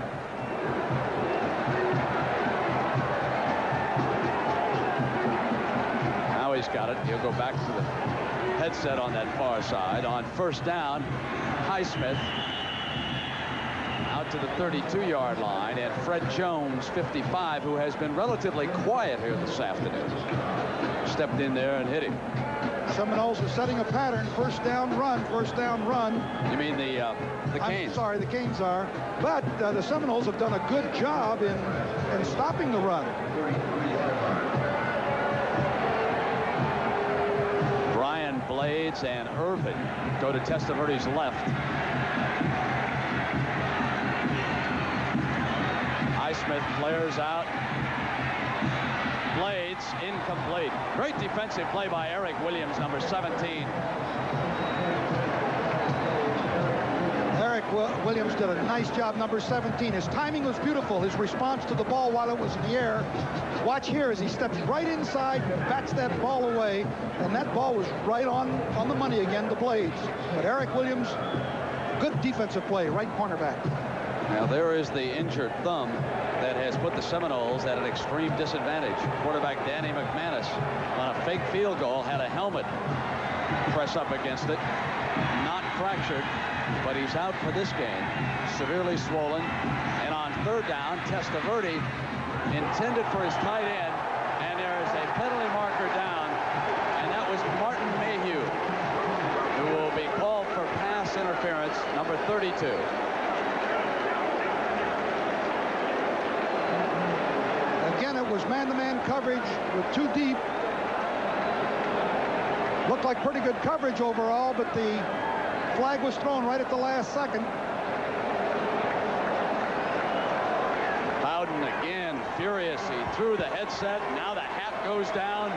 Now he's got it. He'll go back to the headset on that far side. On 1st down, Highsmith out to the 32-yard line, and Fred Jones, 55, who has been relatively quiet here this afternoon, stepped in there and hit him. Seminoles are setting a pattern. 1st down run, 1st down run. You mean the Canes? I'm sorry, the Canes are. But the Seminoles have done a good job in stopping the run. Brian Blades and Irvin go to Testaverde's left. Highsmith flares out. Blades incomplete. Great defensive play by Eric Williams, number 17. Eric Williams did a nice job, number 17. His timing was beautiful. His response to the ball while it was in the air. Watch here as he steps right inside and bats that ball away. And that ball was right on the money again, the blades. But Eric Williams, good defensive play, right cornerback. Now there is the injured thumb that has put the Seminoles at an extreme disadvantage. Quarterback Danny McManus on a fake field goal had a helmet press up against it. Not fractured, but he's out for this game. Severely swollen. And on third down, Testaverde intended for his tight end, and there is a penalty marker down, and that was Martin Mayhew, who will be called for pass interference, number 32. Again, it was man-to-man coverage with two deep. Looked like pretty good coverage overall, but the flag was thrown right at the last second. Bowden again furious. He threw the headset. Now the hat goes down.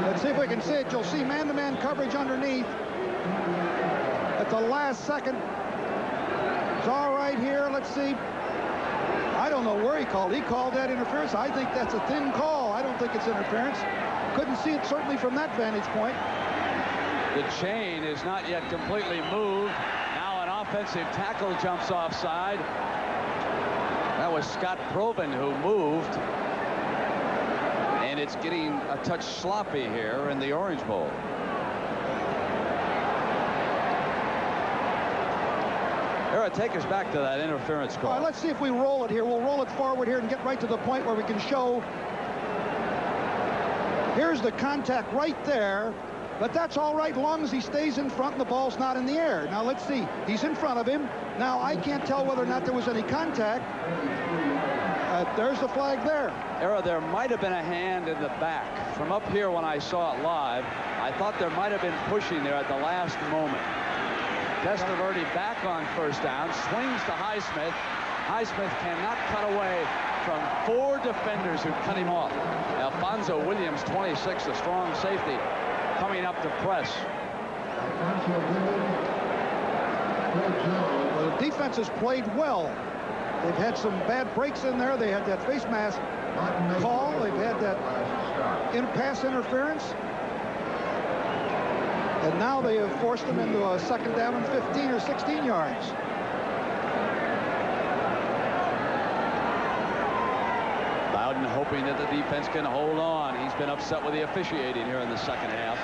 Let's see if we can see it. You'll see man-to-man coverage underneath. At the last second. It's all right here. Let's see. I don't know where he called. He called that interference. I think that's a thin call. I don't think it's interference. Couldn't see it certainly from that vantage point. The chain is not yet completely moved. Now an offensive tackle jumps offside. That was Scott Probin who moved. And it's getting a touch sloppy here in the Orange Bowl. Era, take us back to that interference call. All right, let's see if we roll it here. We'll roll it forward here and get right to the point where we can show. Here's the contact right there. But that's all right, as long as he stays in front and the ball's not in the air. Now, let's see. He's in front of him. Now, I can't tell whether or not there was any contact. There's the flag there. Era, there might have been a hand in the back. From up here when I saw it live, I thought there might have been pushing there at the last moment. Testaverde back on first down, swings to Highsmith. Highsmith cannot cut away from four defenders who cut him off. Alfonso Williams, 26, a strong safety, coming up to press. Well, the defense has played well. They've had some bad breaks in there. They had that face mask call. They've had that pass interference. And now they have forced them into a second down and 15 or 16 yards. Bowden hoping that the defense can hold on. He's been upset with the officiating here in the second half.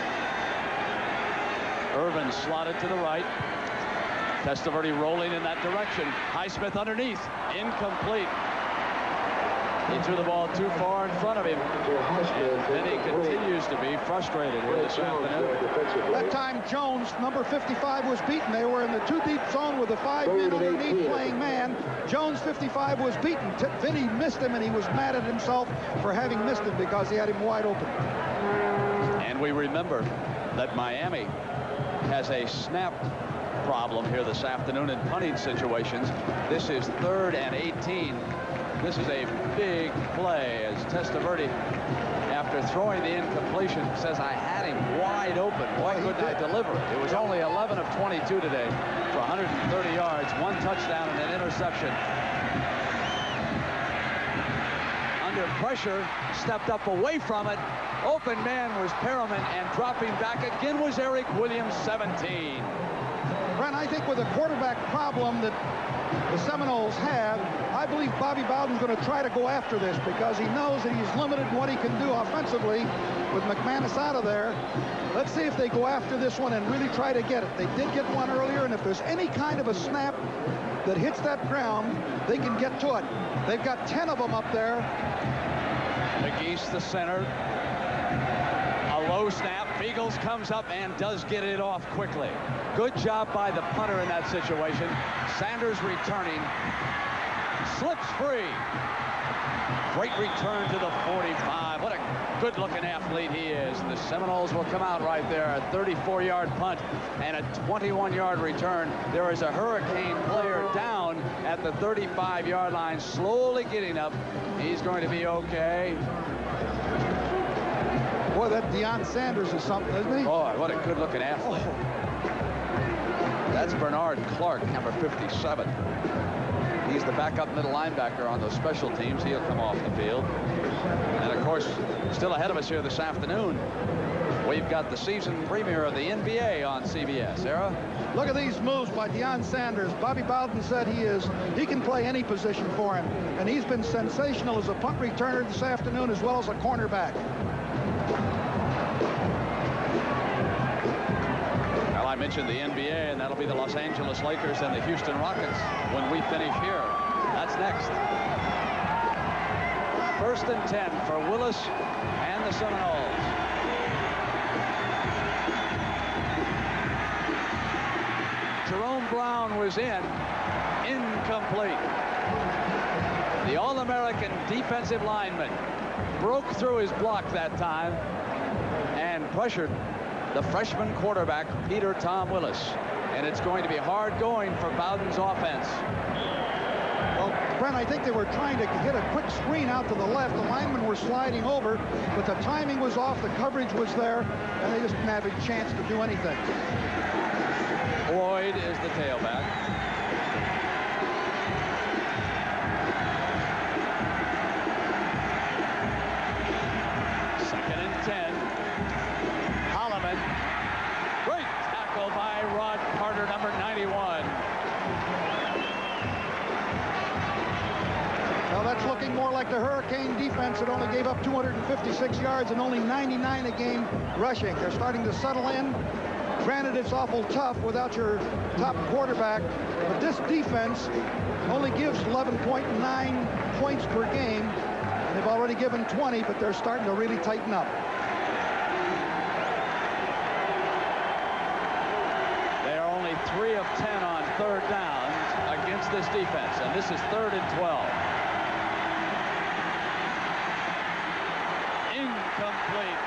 Irvin slotted to the right. Testaverde rolling in that direction. Highsmith underneath. Incomplete. He threw the ball too far in front of him. And he continues to be frustrated here this afternoon. That time Jones, number 55, was beaten. They were in the two deep zone with the 5 men underneath playing man. Jones, 55, was beaten. Vinny missed him, and he was mad at himself for having missed him because he had him wide open. And we remember that Miami has a snap problem here this afternoon in punting situations. This is 3rd and 18. This is a big play as Testaverde, after throwing the incompletion, says, I had him wide open. Why couldn't I deliver it? It was only 11 of 22 today for 130 yards, 1 touchdown and an interception. Under pressure, stepped up away from it. Open man was Perriman, and dropping back again was Eric Williams, 17. Brent, I think with the quarterback problem that the Seminoles have, I believe Bobby Bowden's going to try to go after this because he knows that he's limited in what he can do offensively with McManus out of there. Let's see if they go after this one and really try to get it. They did get one earlier, and if there's any kind of a snap that hits that ground, they can get to it. They've got 10 of them up there. McGeese, the center. A low snap. Beagles comes up and does get it off quickly. Good job by the punter in that situation. Sanders returning. Slips free. Great return to the 45. What a good-looking athlete he is. The Seminoles will come out right there. A 34-yard punt and a 21-yard return. There is a Hurricane player down at the 35-yard line, slowly getting up. He's going to be okay. Boy, that Deion Sanders is something, isn't he? Boy, what a good-looking athlete. That's Bernard Clark, number 57. He's the backup middle linebacker on those special teams. He'll come off the field. And, of course, still ahead of us here this afternoon, we've got the season premiere of the NBA on CBS. Era? Look at these moves by Deion Sanders. Bobby Bowden said he can play any position for him. And he's been sensational as a punt returner this afternoon as well as a cornerback. Well, I mentioned the NBA, and that'll be the Los Angeles Lakers and the Houston Rockets when we finish here. That's next. 1st and 10 for Willis and the Seminoles. Jerome Brown was incomplete. The All-American defensive lineman broke through his block that time and pressured the freshman quarterback, Peter Tom Willis. And it's going to be hard going for Bowden's offense. Well, Brent, I think they were trying to hit a quick screen out to the left. The linemen were sliding over, but the timing was off, the coverage was there, and they just didn't have a chance to do anything. Boyd is the tailback. Second and 10. Holloman. Great tackle by Rod Carter, number 91. Now that's looking more like the Hurricane defense that only gave up 256 yards and only 99 a game rushing. They're starting to settle in. Granted, it's awful tough without your top quarterback, but this defense only gives 11.9 points per game. And they've already given 20, but they're starting to really tighten up. They are only 3 of 10 on 3rd downs against this defense, and this is 3rd and 12. Incomplete.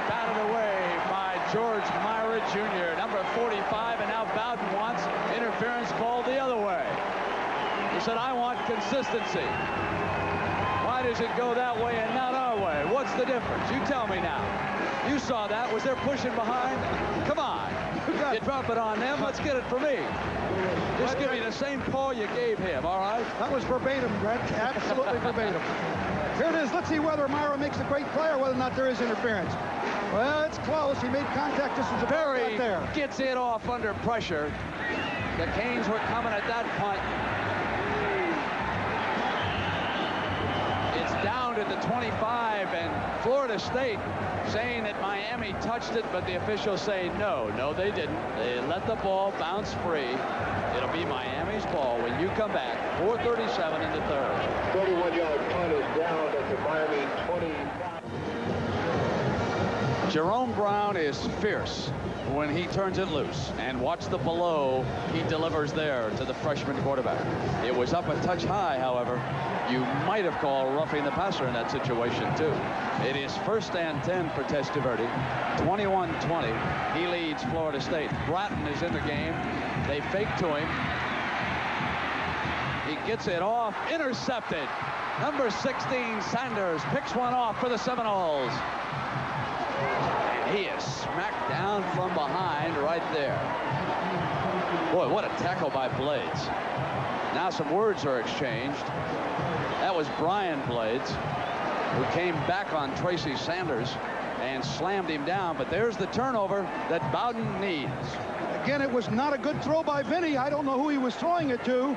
Batted away by George Myra Jr., number 45, and now Bowden wants interference called the other way. He said, I want consistency. Why does it go that way and not our way? What's the difference? You tell me now. You saw that. Was there pushing behind? Come on. You drop it on them. Let's get it for me. Just give me the same call you gave him, all right? That was verbatim, Brett. Absolutely verbatim. Here it is. Let's see whether Myra makes a great play or whether or not there is interference. Well, it's close. He made contact just as the ball got there. Gets it off under pressure. The Canes were coming at that punt. It's down to the 25, and Florida State saying that Miami touched it, but the officials say no, they didn't. They let the ball bounce free. It'll be Miami's ball when you come back. 4:37 in the 3rd. 31-yard punt is down at the Miami 25. Jerome Brown is fierce when he turns it loose, and watch the below he delivers there to the freshman quarterback. It was up a touch high, however. You might have called roughing the passer in that situation too. It is 1st and 10 for Testaverde. 21-20. He leads Florida State. Bratton is in the game. They fake to him. He gets it off. Intercepted. Number 16, Sanders, picks one off for the Seminoles. And he is smacked down from behind right there. Boy, what a tackle by Blades. Now some words are exchanged. That was Brian Blades, who came back on Tracy Sanders and slammed him down. But there's the turnover that Bowden needs. Again, it was not a good throw by Vinny. I don't know who he was throwing it to.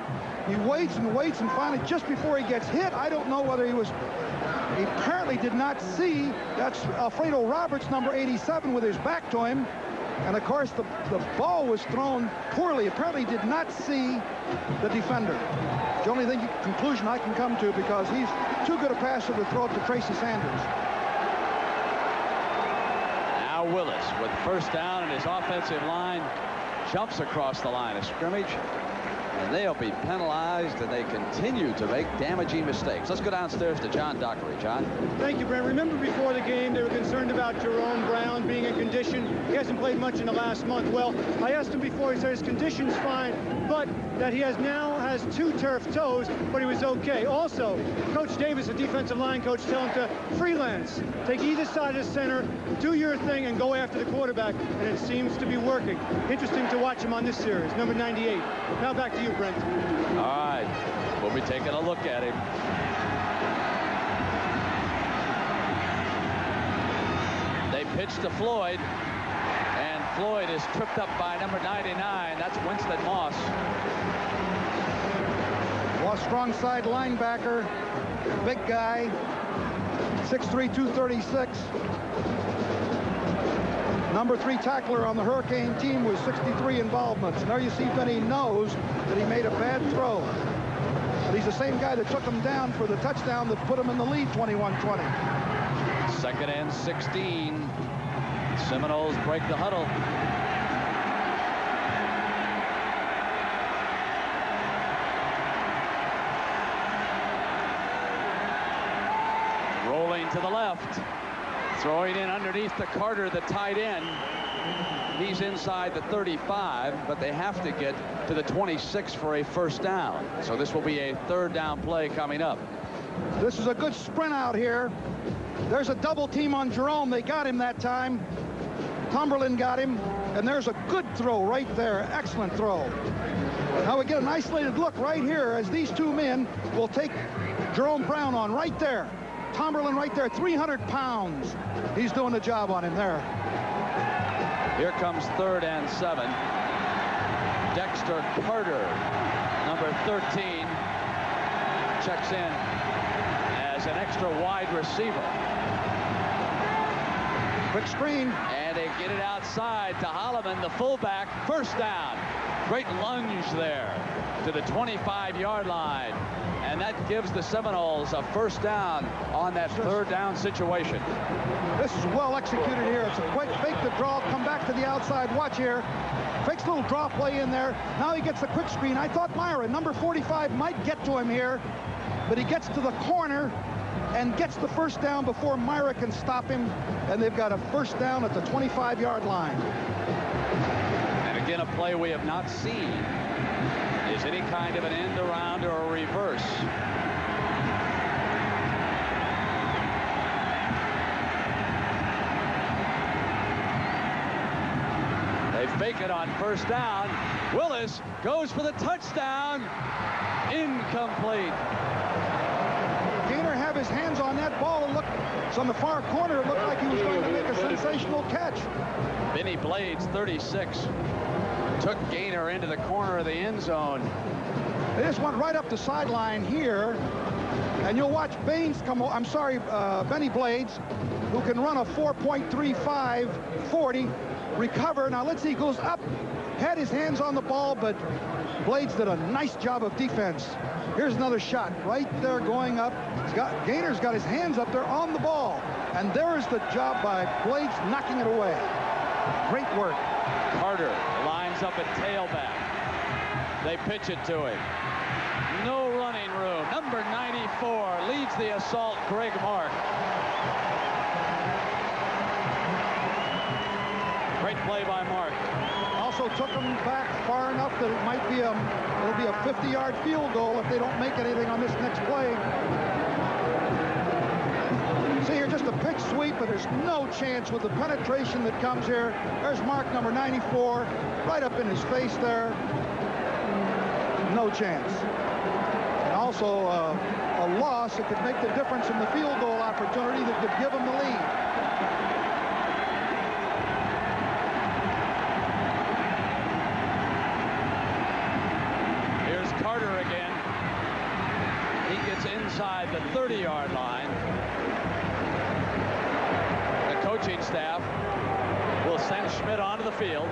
He waits and waits, and finally, just before he gets hit, I don't know whether he apparently did not see. That's Alfredo Roberts, number 87, with his back to him. And, of course, the ball was thrown poorly. Apparently did not see the defender. The only conclusion I can come to, because he's too good a passer to throw it to Tracy Sanders. Now Willis with 1st down, and his offensive line jumps across the line of scrimmage. And they'll be penalized, and they continue to make damaging mistakes. Let's go downstairs to John Dockery. John? Thank you, Brent. Remember before the game, they were concerned about Jerome Brown. being in condition. He hasn't played much in the last month. Well, I asked him before. He said his condition's fine, but that he now has 2 turf toes, but he was okay. Also, Coach Davis, the defensive line coach, tell him to freelance. Take either side of the center, do your thing, and go after the quarterback, and it seems to be working. Interesting to watch him on this series, number 98. Now back to you, Brent. All right, we'll be taking a look at him. They pitch to Floyd, and Floyd is tripped up by number 99. That's Winston Moss. Well, strong side linebacker, big guy, 6'3", 236. Number 3 tackler on the Hurricane team with 63 involvements. And there you see Benny knows that he made a bad throw. But he's the same guy that took him down for the touchdown that put him in the lead 21-20. 2nd and 16. Seminoles break the huddle. Rolling to the left. Throwing in underneath to Carter, the tight end. He's inside the 35, but they have to get to the 26 for a first down. So this will be a 3rd down play coming up. This is a good sprint out here. There's a double team on Jerome. They got him that time. Cumberland got him, and there's a good throw right there. Excellent throw. Now we get an isolated look right here as these 2 men will take Jerome Brown on right there. Tomberlin right there, 300 pounds. He's doing the job on him there. Here comes 3rd and 7. Dexter Carter, number 13, checks in as an extra wide receiver. Quick screen. And they get it outside to Holloman, the fullback. First down. Great lunge there to the 25-yard line. And that gives the Seminoles a first down on that 3rd down situation. This is well executed here. It's a quick fake the draw, come back to the outside. Watch here. Fakes a little draw play in there. Now he gets the quick screen. I thought Myra, number 45, might get to him here, but he gets to the corner and gets the first down before Myra can stop him, and they've got a first down at the 25-yard line. And again, a play we have not seen is any kind of an end around or a reverse. They fake it on first down. Willis goes for the touchdown. Incomplete. Gainer have his hands on that ball, and look, it's on the far corner. It looked like he was going to make a sensational catch. Benny Blades, 36, took Gainer into the corner of the end zone. They just went right up the sideline here, and you'll watch Benny Blades, who can run a 4.35 40, recover. Now let's see, he goes up, had his hands on the ball, but Blades did a nice job of defense. Here's another shot right there going up. Gainer's got his hands up there on the ball, and there is the job by Blades knocking it away. Great work. Carter lines up at tailback. They pitch it to him. No running room. Number 94 leads the assault, Greg Mark. Great play by Mark. Also took him back far enough that it might be it'll be a 50-yard field goal if they don't make anything on this next play. See here, just a pitch sweep, but there's no chance with the penetration that comes here. There's Mark, number 94, right up in his face there. No chance. And also a loss that could make the difference in the field goal opportunity that could give him the lead. Here's Carter again. He gets inside the 30-yard line. The coaching staff will send Schmidt onto the field.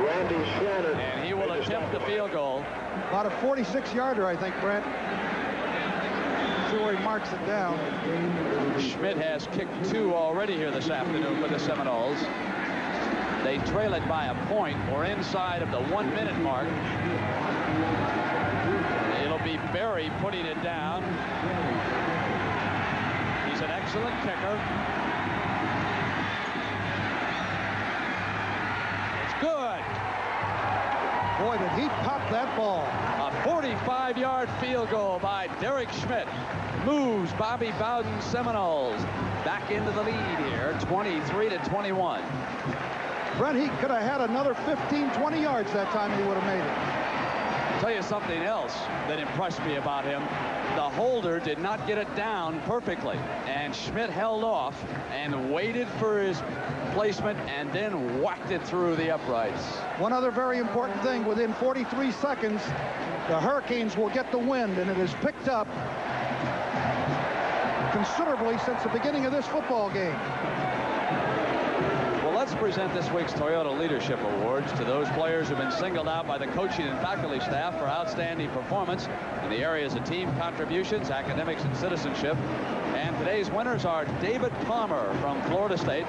Randy Shannon. And he will attempt the field goal. About a 46-yarder, I think, Brent. See where he marks it down. Schmidt has kicked 2 already here this afternoon for the Seminoles. They trail it by a point. We're inside of the 1-minute mark. It'll be Berry putting it down. He's an excellent kicker. Boy, did he pop that ball. A 45-yard field goal by Derek Schmidt moves Bobby Bowden's Seminoles back into the lead here, 23-21. Brent, he could have had another 15, 20 yards that time, and he would have made it. I'll tell you something else that impressed me about him. The holder did not get it down perfectly, and Schmidt held off and waited for his placement and then whacked it through the uprights. One other very important thing, within 43 seconds, the Hurricanes will get the wind, and it has picked up considerably since the beginning of this football game. Well, let's present this week's Toyota Leadership Awards to those players who have been singled out by the coaching and faculty staff for outstanding performance in the areas of team contributions, academics, and citizenship. And today's winners are David Palmer from Florida State.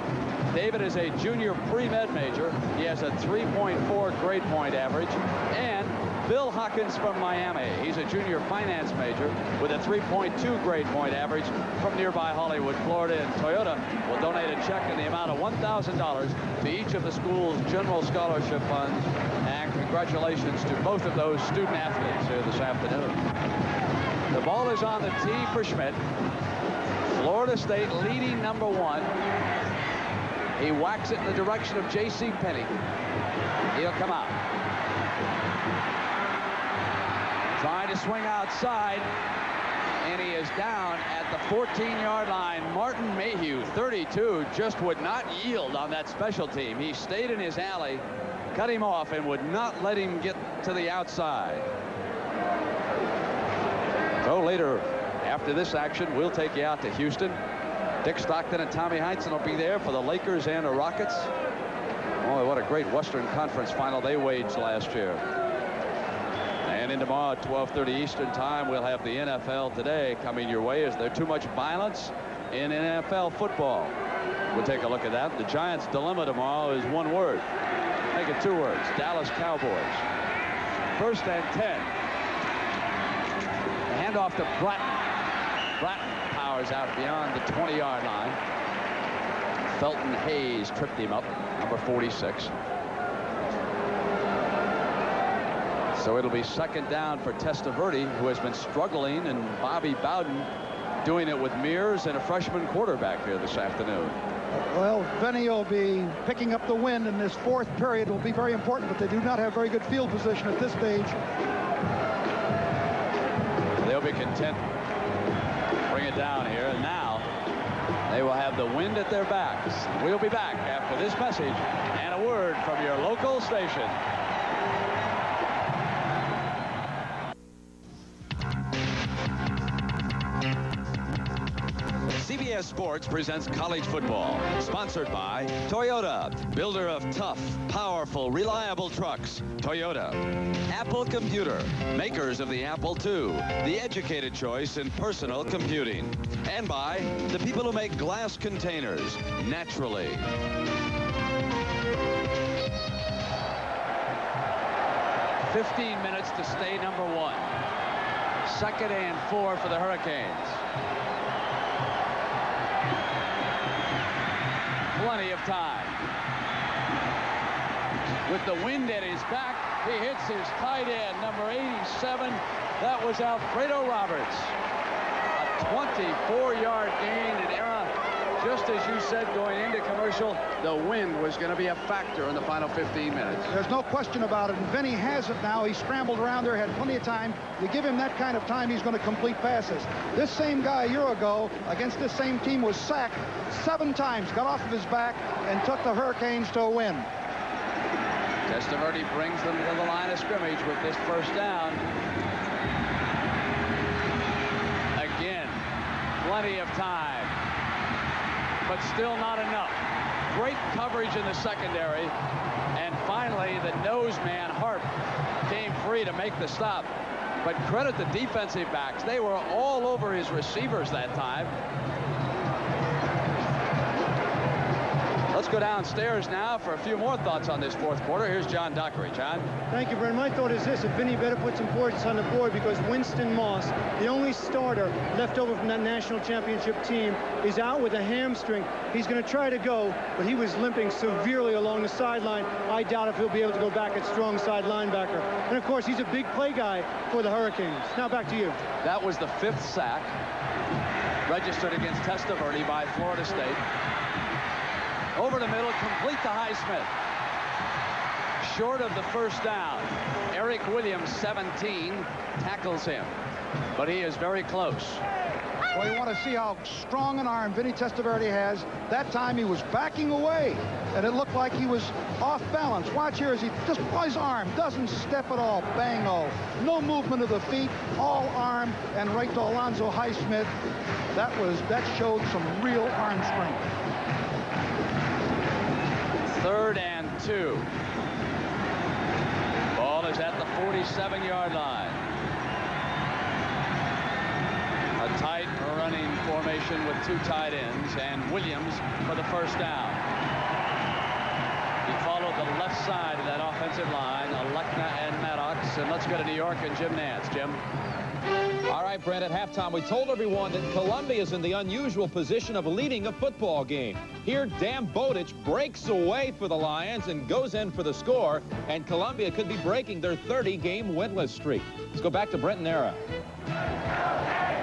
David is a junior pre-med major. He has a 3.4 grade point average. And Bill Hawkins from Miami. He's a junior finance major with a 3.2 grade point average from nearby Hollywood, Florida. And Toyota will donate a check in the amount of $1,000 to each of the school's general scholarship funds. And congratulations to both of those student athletes here this afternoon. The ball is on the tee for Schmidt. Florida State leading number 1. He whacks it in the direction of J.C. Penney. He'll come out. Trying to swing outside, and he is down at the 14-yard line. Martin Mayhew, 32, just would not yield on that special team. He stayed in his alley, cut him off, and would not let him get to the outside. So later, after this action, we'll take you out to Houston. Dick Stockton and Tommy Heinsohn will be there for the Lakers and the Rockets. Boy, what a great Western Conference final they waged last year. And in tomorrow at 12:30 Eastern Time, we'll have the NFL Today coming your way. Is there too much violence in NFL football? We'll take a look at that. The Giants' dilemma tomorrow is one word. Make it 2 words. Dallas Cowboys. 1st and 10. The handoff to Bratton. Bratton powers out beyond the 20-yard line. Felton Hayes tripped him up, number 46. So it'll be 2nd down for Testaverde, who has been struggling, and Bobby Bowden doing it with Mears and a freshman quarterback here this afternoon. Well, Benny will be picking up the wind in this 4th period. Will be very important, but they do not have very good field position at this stage. They'll be content. Bring it down here, and now they will have the wind at their backs. We'll be back after this message and a word from your local station. CBS Sports presents college football, sponsored by Toyota, builder of tough, powerful, reliable trucks. Toyota. Apple Computer, makers of the Apple II, the educated choice in personal computing. And by the people who make glass containers, Naturally. "15 minutes to stay number 1. 2nd and 4 for the Hurricanes. Plenty of time. With the wind at his back, he hits his tight end, number 87. That was Alfredo Roberts. A 24-yard gain in error. Just as you said going into commercial, the wind was going to be a factor in the final 15 minutes. There's no question about it, and Vinny has it now. He scrambled around there, had plenty of time. You give him that kind of time, he's going to complete passes. This same guy a year ago against this same team was sacked 7 times, got off of his back, and took the Hurricanes to a win. Testaverde brings them to the line of scrimmage with this 1st down. Again, plenty of time, but still not enough. Great coverage in the secondary, and finally the nose man Harp came free to make the stop. But credit the defensive backs. They were all over his receivers that time. Let's go downstairs now for a few more thoughts on this fourth quarter. Here's John Dockery. John? Thank you, Brent. My thought is this: if Vinny better put some points on the board, because Winston Moss, the only starter left over from that national championship team, is out with a hamstring. He's going to try to go, but he was limping severely along the sideline. I doubt if he'll be able to go back at strong side linebacker. And of course, he's a big play guy for the Hurricanes. Now back to you. That was the 5th sack registered against Testaverde by Florida State. Over the middle, complete to Highsmith. Short of the first down. Eric Williams, 17, tackles him. But he is very close. Well, you want to see how strong an arm Vinny Testaverde has. That time he was backing away, and it looked like he was off balance. Watch here as he just, his arm doesn't step at all. Bang-o. No movement of the feet, all arm, and right to Alonzo Highsmith. That showed some real arm strength. 3rd and 2. Ball is at the 47-yard line. A tight running formation with 2 tight ends, and Williams for the first down. He followed the left side of that offensive line, Alekna and Maddox. And let's go to New York and Jim Nance. Jim? All right, Brent, at halftime, we told everyone that Columbia is in the unusual position of leading a football game. Here, Dan Bowditch breaks away for the Lions and goes in for the score, and Columbia could be breaking their 30-game winless streak. Let's go back to Brent Nera.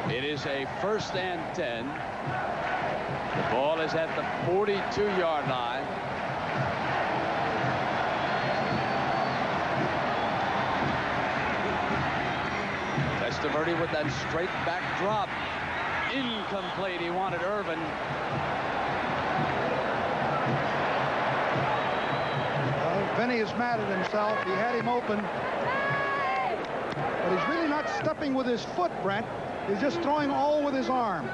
It is a 1st and 10. The ball is at the 42-yard line. Testaverde with that straight back drop. Incomplete. He wanted Irvin. Well, Vinny is mad at himself. He had him open. But he's really not stepping with his foot, Brent. He's just throwing all with his arm.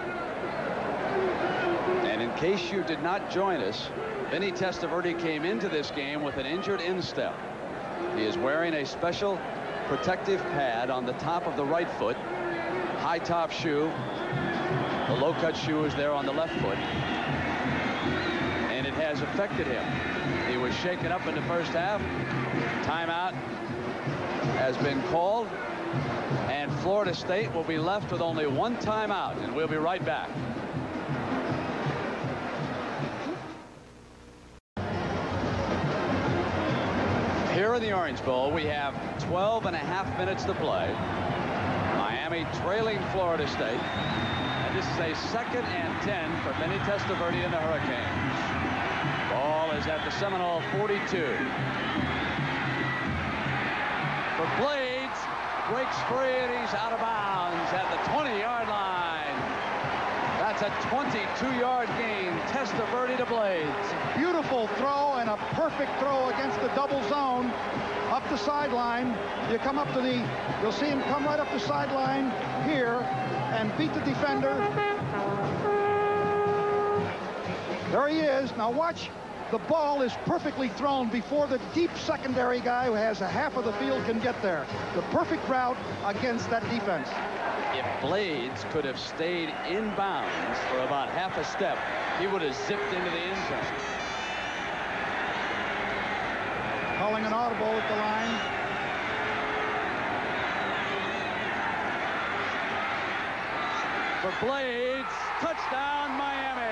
And in case you did not join us, Vinny Testaverde came into this game with an injured instep. He is wearing a special protective pad on the top of the right foot, high top shoe. The low cut shoe is there on the left foot, and it has affected him. He was shaken up in the first half. Timeout has been called, and Florida State will be left with only 1 timeout, and we'll be right back. Here in the Orange Bowl, we have 12.5 minutes to play. Miami trailing Florida State. And this is a 2nd and 10 for Vinny Testaverde and the Hurricanes. Ball is at the Seminole 42. For Blades, breaks free and he's out of bounds at the 20-yard line. That's a 22-yard gain. Testaverde to Blades. Beautiful throw and a perfect throw against the double zone. Up the sideline. You come up to the, you'll see him come right up the sideline here and beat the defender. There he is. Now watch. The ball is perfectly thrown before the deep secondary guy who has a half of the field can get there. The perfect route against that defense. If Blades could have stayed in bounds for about half a step, he would have zipped into the end zone. Calling an audible at the line. For Blades, touchdown Miami.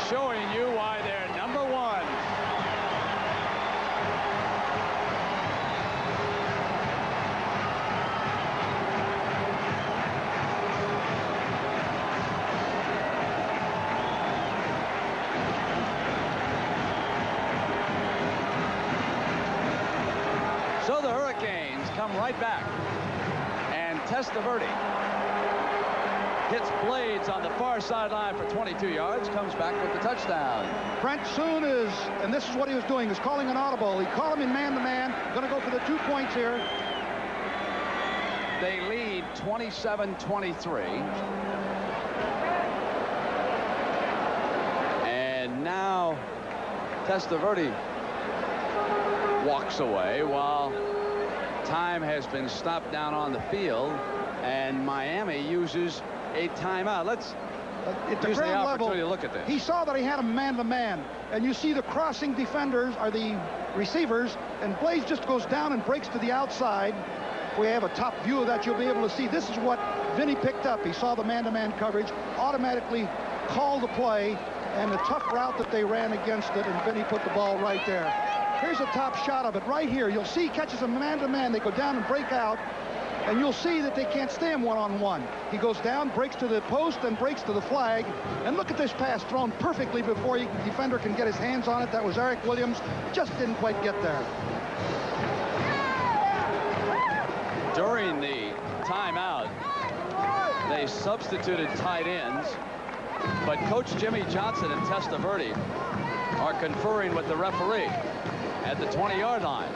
Showing you why they're number 1. So the Hurricanes come right back, and Testaverde hits Blades on the far sideline for 22 yards, comes back with the touchdown. Brent soon is, and this is what he was doing, is calling an audible. He called him in man-to-man. Going to go for the 2 points here. They lead 27-23. And now Testaverde walks away while time has been stopped down on the field, and Miami uses a timeout. Let's use the opportunity to look at this. He saw that he had a man-to-man, and you see the crossing defenders are the receivers, and Blades just goes down and breaks to the outside. If we have a top view of that, you'll be able to see this is what Vinny picked up. He saw the man-to-man coverage, automatically called the play, and the tough route that they ran against it, and Vinny put the ball right there. Here's a top shot of it right here. You'll see he catches a man-to-man. They go down and break out, and you'll see that they can't stay him one-on-one. He goes down, breaks to the post, and breaks to the flag. And look at this pass thrown perfectly before the defender can get his hands on it. That was Eric Williams. Just didn't quite get there. During the timeout, they substituted tight ends, but Coach Jimmy Johnson and Testaverde are conferring with the referee at the 20-yard line.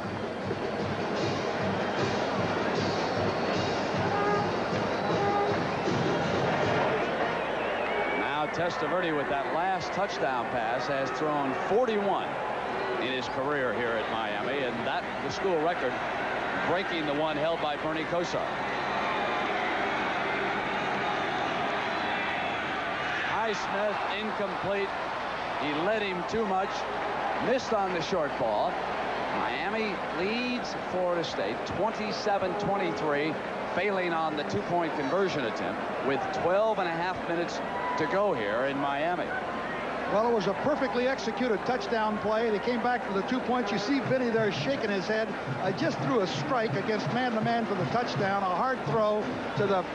Now Testaverde, with that last touchdown pass, has thrown 41 in his career here at Miami, and that the school record, breaking the one held by Bernie Kosar. Highsmith incomplete. He led him too much. Missed on the short ball. Miami leads Florida State 27-23, failing on the two-point conversion attempt with 12.5 minutes to go here in Miami. Well, it was a perfectly executed touchdown play. They came back for the 2 points. You see Vinny there shaking his head. I just threw a strike against man-to-man for the touchdown. A hard throw to the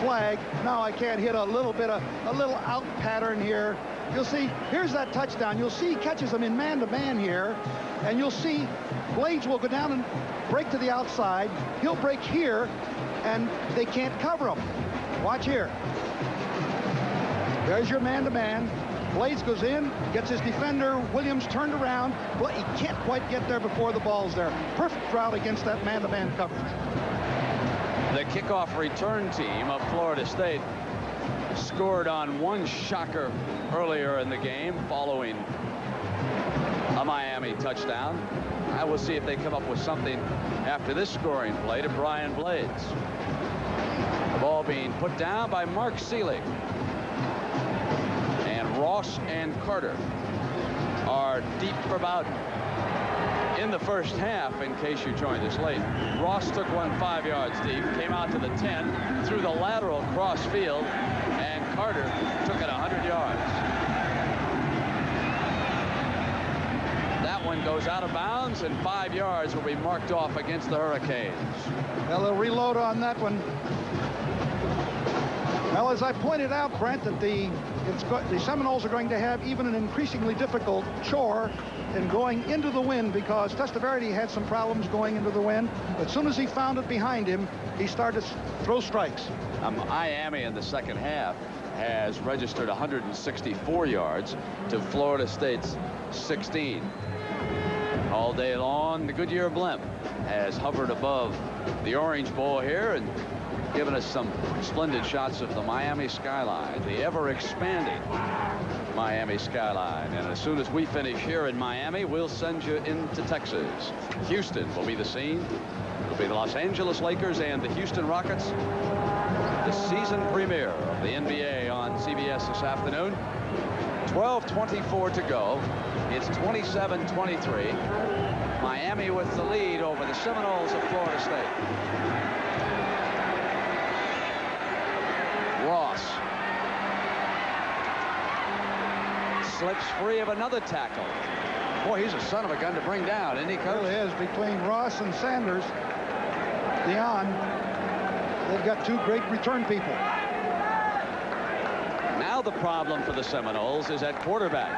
flag. Now I can't hit a little out pattern here. You'll see, here's that touchdown. You'll see he catches him in man-to-man here. And you'll see Blades will go down and break to the outside. He'll break here, and they can't cover him. Watch here. There's your man-to-man. Blades goes in, gets his defender, Williams turned around, but he can't quite get there before the ball's there. Perfect route against that man-to-man coverage. The kickoff return team of Florida State scored on one shocker earlier in the game following a Miami touchdown. I will see if they come up with something after this scoring play to Brian Blades. The ball being put down by Mark Seelig. Ross and Carter are deep for about in the first half, in case you joined us late. Ross took one 5 yards deep, came out to the 10, threw the lateral cross field, and Carter took it 100 yards. That one goes out of bounds, and 5 yards will be marked off against the Hurricanes. Well, they'll reload on that one. Well, as I pointed out, Brent, that the Seminoles are going to have even an increasingly difficult chore in going into the wind, because Testaverde had some problems going into the wind. As soon as he found it behind him, he started to throw strikes. Miami in the second half has registered 164 yards to Florida State's 16. All day long, the Goodyear blimp has hovered above the Orange Bowl here and given us some splendid shots of the Miami skyline, the ever-expanding Miami skyline. And as soon as we finish here in Miami, we'll send you into Texas. Houston will be the scene. It'll be the Los Angeles Lakers and the Houston Rockets. The season premiere of the NBA on CBS this afternoon. 12:24 to go. It's 27-23. Miami with the lead over the Seminoles of Florida State. Ross slips free of another tackle. Boy, he's a son of a gun to bring down, isn't he, Coach? He really is. Between Ross and Sanders, Dion, they've got two great return people. Now the problem for the Seminoles is at quarterback.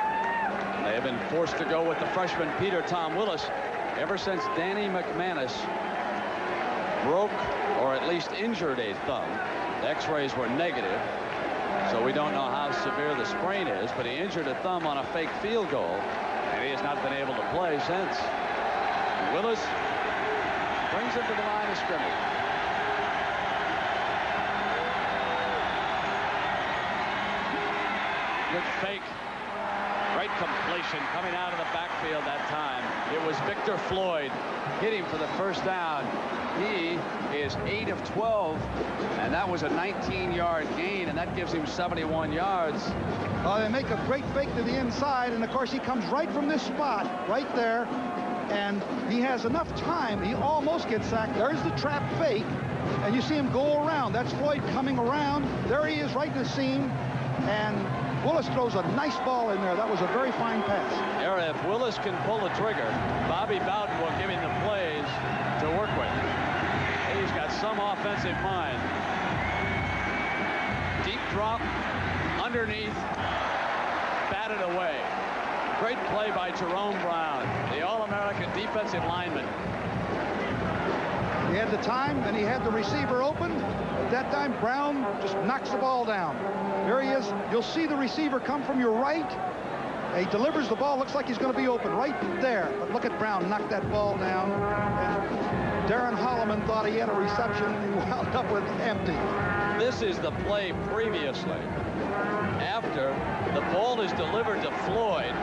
They have been forced to go with the freshman Peter Tom Willis ever since Danny McManus broke or at least injured a thumb. The x-rays were negative, so we don't know how severe the sprain is, but he injured a thumb on a fake field goal, and he has not been able to play since. Willis brings him to the line of scrimmage. Good fake. Right completion coming out of the backfield that time. It was Victor Floyd hitting for the first down. He is 8 of 12, and that was a 19-yard gain, and that gives him 71 yards. They make a great fake to the inside, and of course he comes right from this spot right there, and he has enough time. He almost gets sacked. There's the trap fake, and you see him go around. That's Floyd coming around. There he is right in the seam, and Willis throws a nice ball in there. That was a very fine pass. If Willis can pull the trigger, Bobby Bowden will give him the plays to work with. He's got some offensive mind. Deep drop, underneath, batted away. Great play by Jerome Brown, the All-American defensive lineman. He had the time, and he had the receiver open. At that time, Brown just knocks the ball down. There he is. You'll see the receiver come from your right. He delivers the ball. Looks like he's going to be open right there. But look at Brown knock that ball down. And Darren Holloman thought he had a reception and wound up with empty. This is the play previously. After the ball is delivered to Floyd,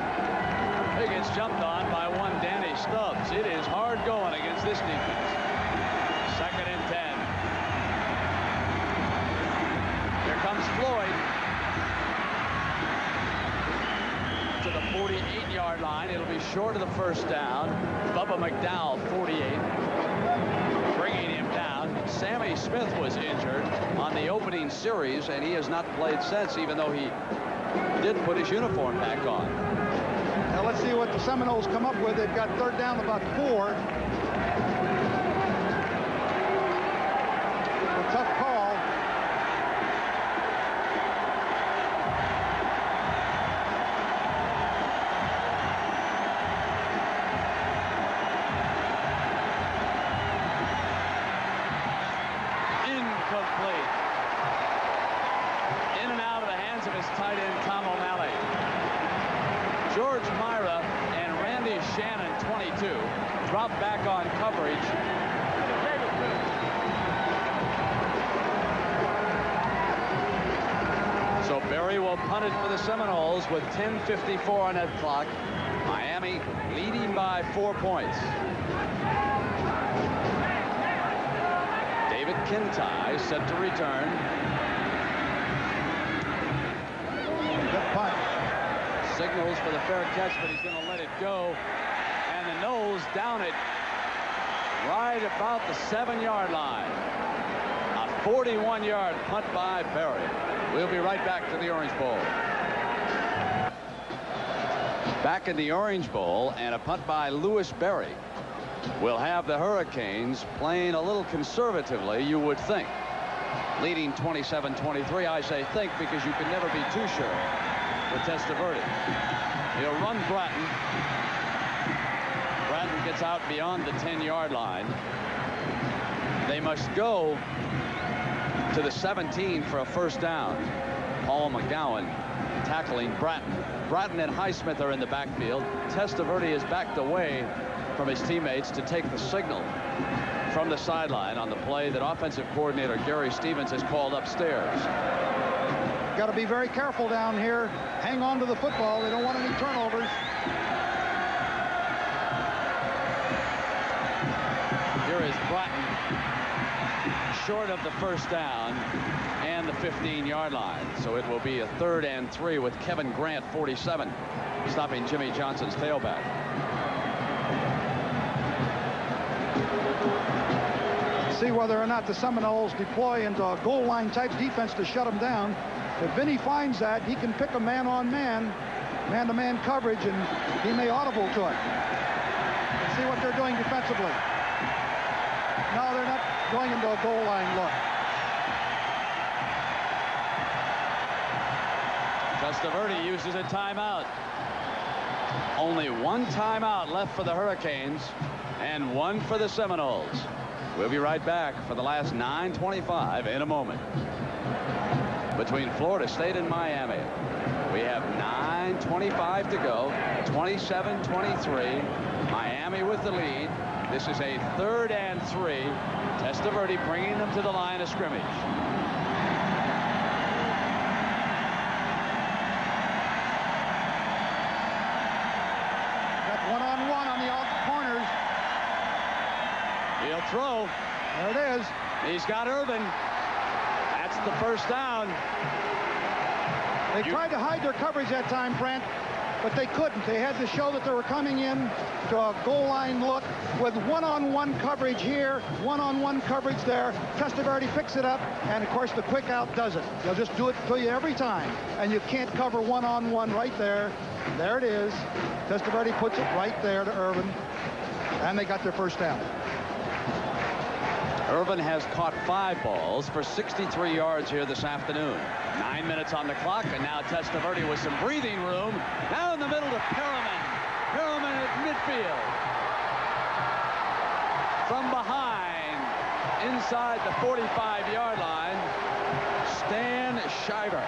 he gets jumped on by one Danny Stubbs. It is hard going against this defense. 2nd and 10. Here comes Floyd to the 48-yard line. It'll be short of the first down. Bubba McDowell, 48, bringing him down. Sammy Smith was injured on the opening series, and he has not played since, even though he did put his uniform back on. Now let's see what the Seminoles come up with. They've got 3rd down about 4. A tough call. Incomplete. In and out of the hands of his tight end, Tom O'Malley. George Myra and Randy Shannon, 22, drop back on coverage. So Berry will punt it for the Seminoles with 10:54 on that clock. Miami leading by 4 points. David Kintai set to return. Good punt. Signals for the fair catch, but he's going to let it go. And the Noles down it right about the 7-yard line. A 41-yard punt by Berry. We'll be right back to the Orange Bowl. Back in the Orange Bowl, and a punt by Lewis Berry. We'll have the Hurricanes playing a little conservatively, you would think. Leading 27-23, I say think because you can never be too sure with Testaverde. He'll run Bratton. Bratton gets out beyond the 10-yard line. They must go to the 17 for a first down. Paul McGowan tackling Bratton. Bratton and Highsmith are in the backfield. Testaverde is backed away from his teammates to take the signal from the sideline on the play that offensive coordinator Gary Stevens has called upstairs. Got to be very careful down here. Hang on to the football. They don't want any turnovers. Here is Bratton, short of the first down and the 15-yard line. So it will be a 3rd and 3 with Kevin Grant, 47, stopping Jimmy Johnson's tailback. See whether or not the Seminoles deploy into a goal line type defense to shut them down. If Vinny finds that, he can pick a man-on-man, man-to-man coverage, and he may audible to it. Let's see what they're doing defensively. No, they're not going into a goal line look. Testaverde uses a timeout. Only one timeout left for the Hurricanes and one for the Seminoles. We'll be right back for the last 9:25 in a moment. Between Florida State and Miami, we have 9:25 to go. 27-23. Miami with the lead. This is a 3rd and 3. Testaverde bringing them to the line of scrimmage. He'll throw. There it is. He's got Irvin. That's the first down. They tried to hide their coverage that time, Brent, but they couldn't. They had to show that they were coming in to a goal line look with one-on-one coverage here, one-on-one coverage there. Testaverde picks it up, and of course the quick out does it. They'll just do it to you every time, and you can't cover one-on-one right there. There it is. Testaverde puts it right there to Irvin, and they got their first down. Irvin has caught 5 balls for 63 yards here this afternoon. 9 minutes on the clock, and now Testaverde with some breathing room. Down the middle to Perriman. Perriman at midfield. From behind, inside the 45-yard line, Stan Shiver.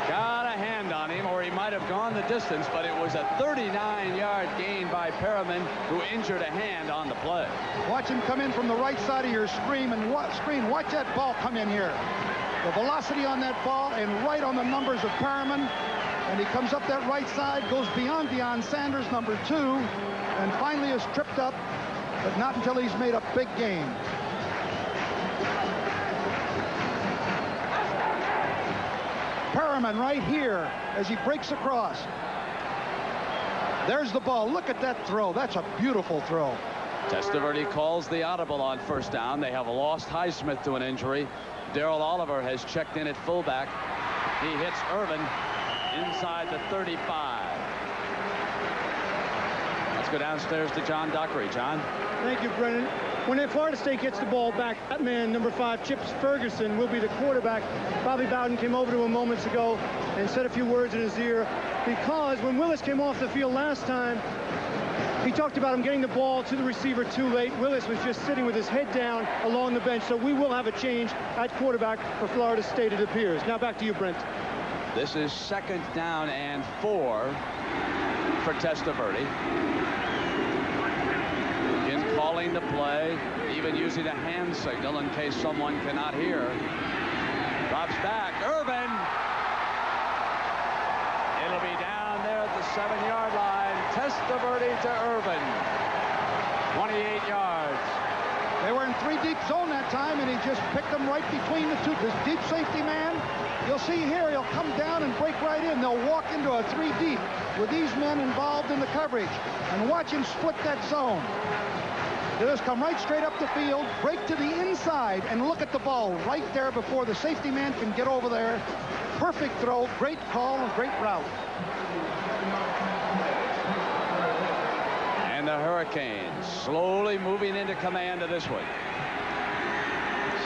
Got a hand on him, or he might have gone the distance, but it was a 39-yard gain by Perriman, who injured a hand on the play. Watch him come in from the right side of your screen, and watch that ball come in here. The velocity on that ball and right on the numbers of Perriman, and he comes up that right side, goes beyond Deion Sanders, number 2, and finally is tripped up, but not until he's made a big gain. Perriman right here as he breaks across. There's the ball. Look at that throw. That's a beautiful throw. Testaverde calls the audible on first down. They have lost Highsmith to an injury. Darrell Oliver has checked in at fullback. He hits Irvin inside the 35. Let's go downstairs to John Dockery. John. Thank you, Brennan. When Florida State gets the ball back, that man, number 5, Chips Ferguson, will be the quarterback. Bobby Bowden came over to him moments ago and said a few words in his ear, because when Willis came off the field last time, he talked about him getting the ball to the receiver too late. Willis was just sitting with his head down along the bench, so we will have a change at quarterback for Florida State, it appears. Now back to you, Brent. This is 2nd down and 4 for Testaverde. Calling the play, even using a hand signal in case someone cannot hear. Drops back. Irvin. It'll be down there at the 7-yard line. Testaverde to Irvin. 28 yards. They were in 3 deep zone that time, and he just picked them right between the two. This deep safety man, you'll see here, he'll come down and break right in. They'll walk into a 3 deep with these men involved in the coverage. And watch him split that zone. They'll just come right straight up the field, break to the inside, and look at the ball right there before the safety man can get over there. Perfect throw, great call, and great route. And the Hurricanes slowly moving into command of this one.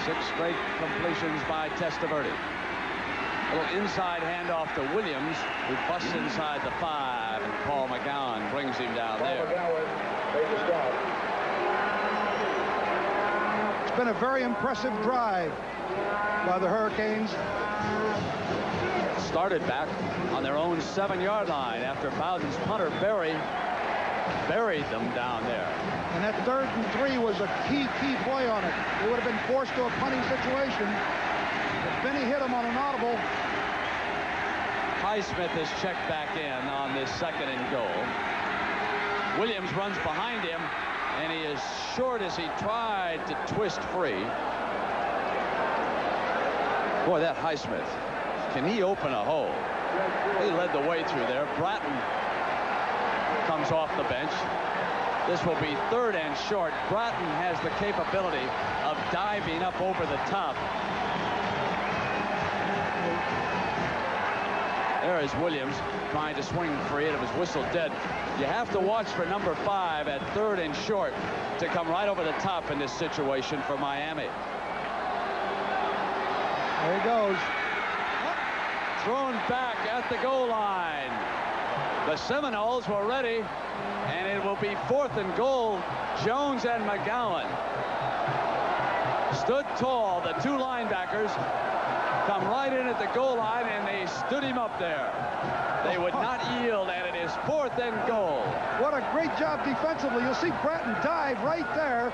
6 straight completions by Testaverde. A little inside handoff to Williams, who busts inside the 5, and Paul McGowan brings him down there. It's been a very impressive drive by the Hurricanes. Started back on their own 7-yard line after Bowden's punter buried them down there. And that 3rd and 3 was a key play on it. They would have been forced to a punting situation. But Benny hit him on an audible. Highsmith is checked back in on this 2nd and goal. Williams runs behind him, and he is short as he tried to twist free. Boy, that Highsmith, can he open a hole? He led the way through there. Bratton comes off the bench. This will be 3rd and short. Bratton has the capability of diving up over the top. There is Williams trying to swing free, and it was whistled dead. You have to watch for number 5 at 3rd and short to come right over the top in this situation for Miami. There he goes. Thrown back at the goal line. The Seminoles were ready, and it will be 4th and goal. Jones and McGowan stood tall. The 2 linebackers come right in at the goal line, and they stood him up there. They would not yield, and it is 4th and goal. What a great job defensively. You'll see Bratton dive right there,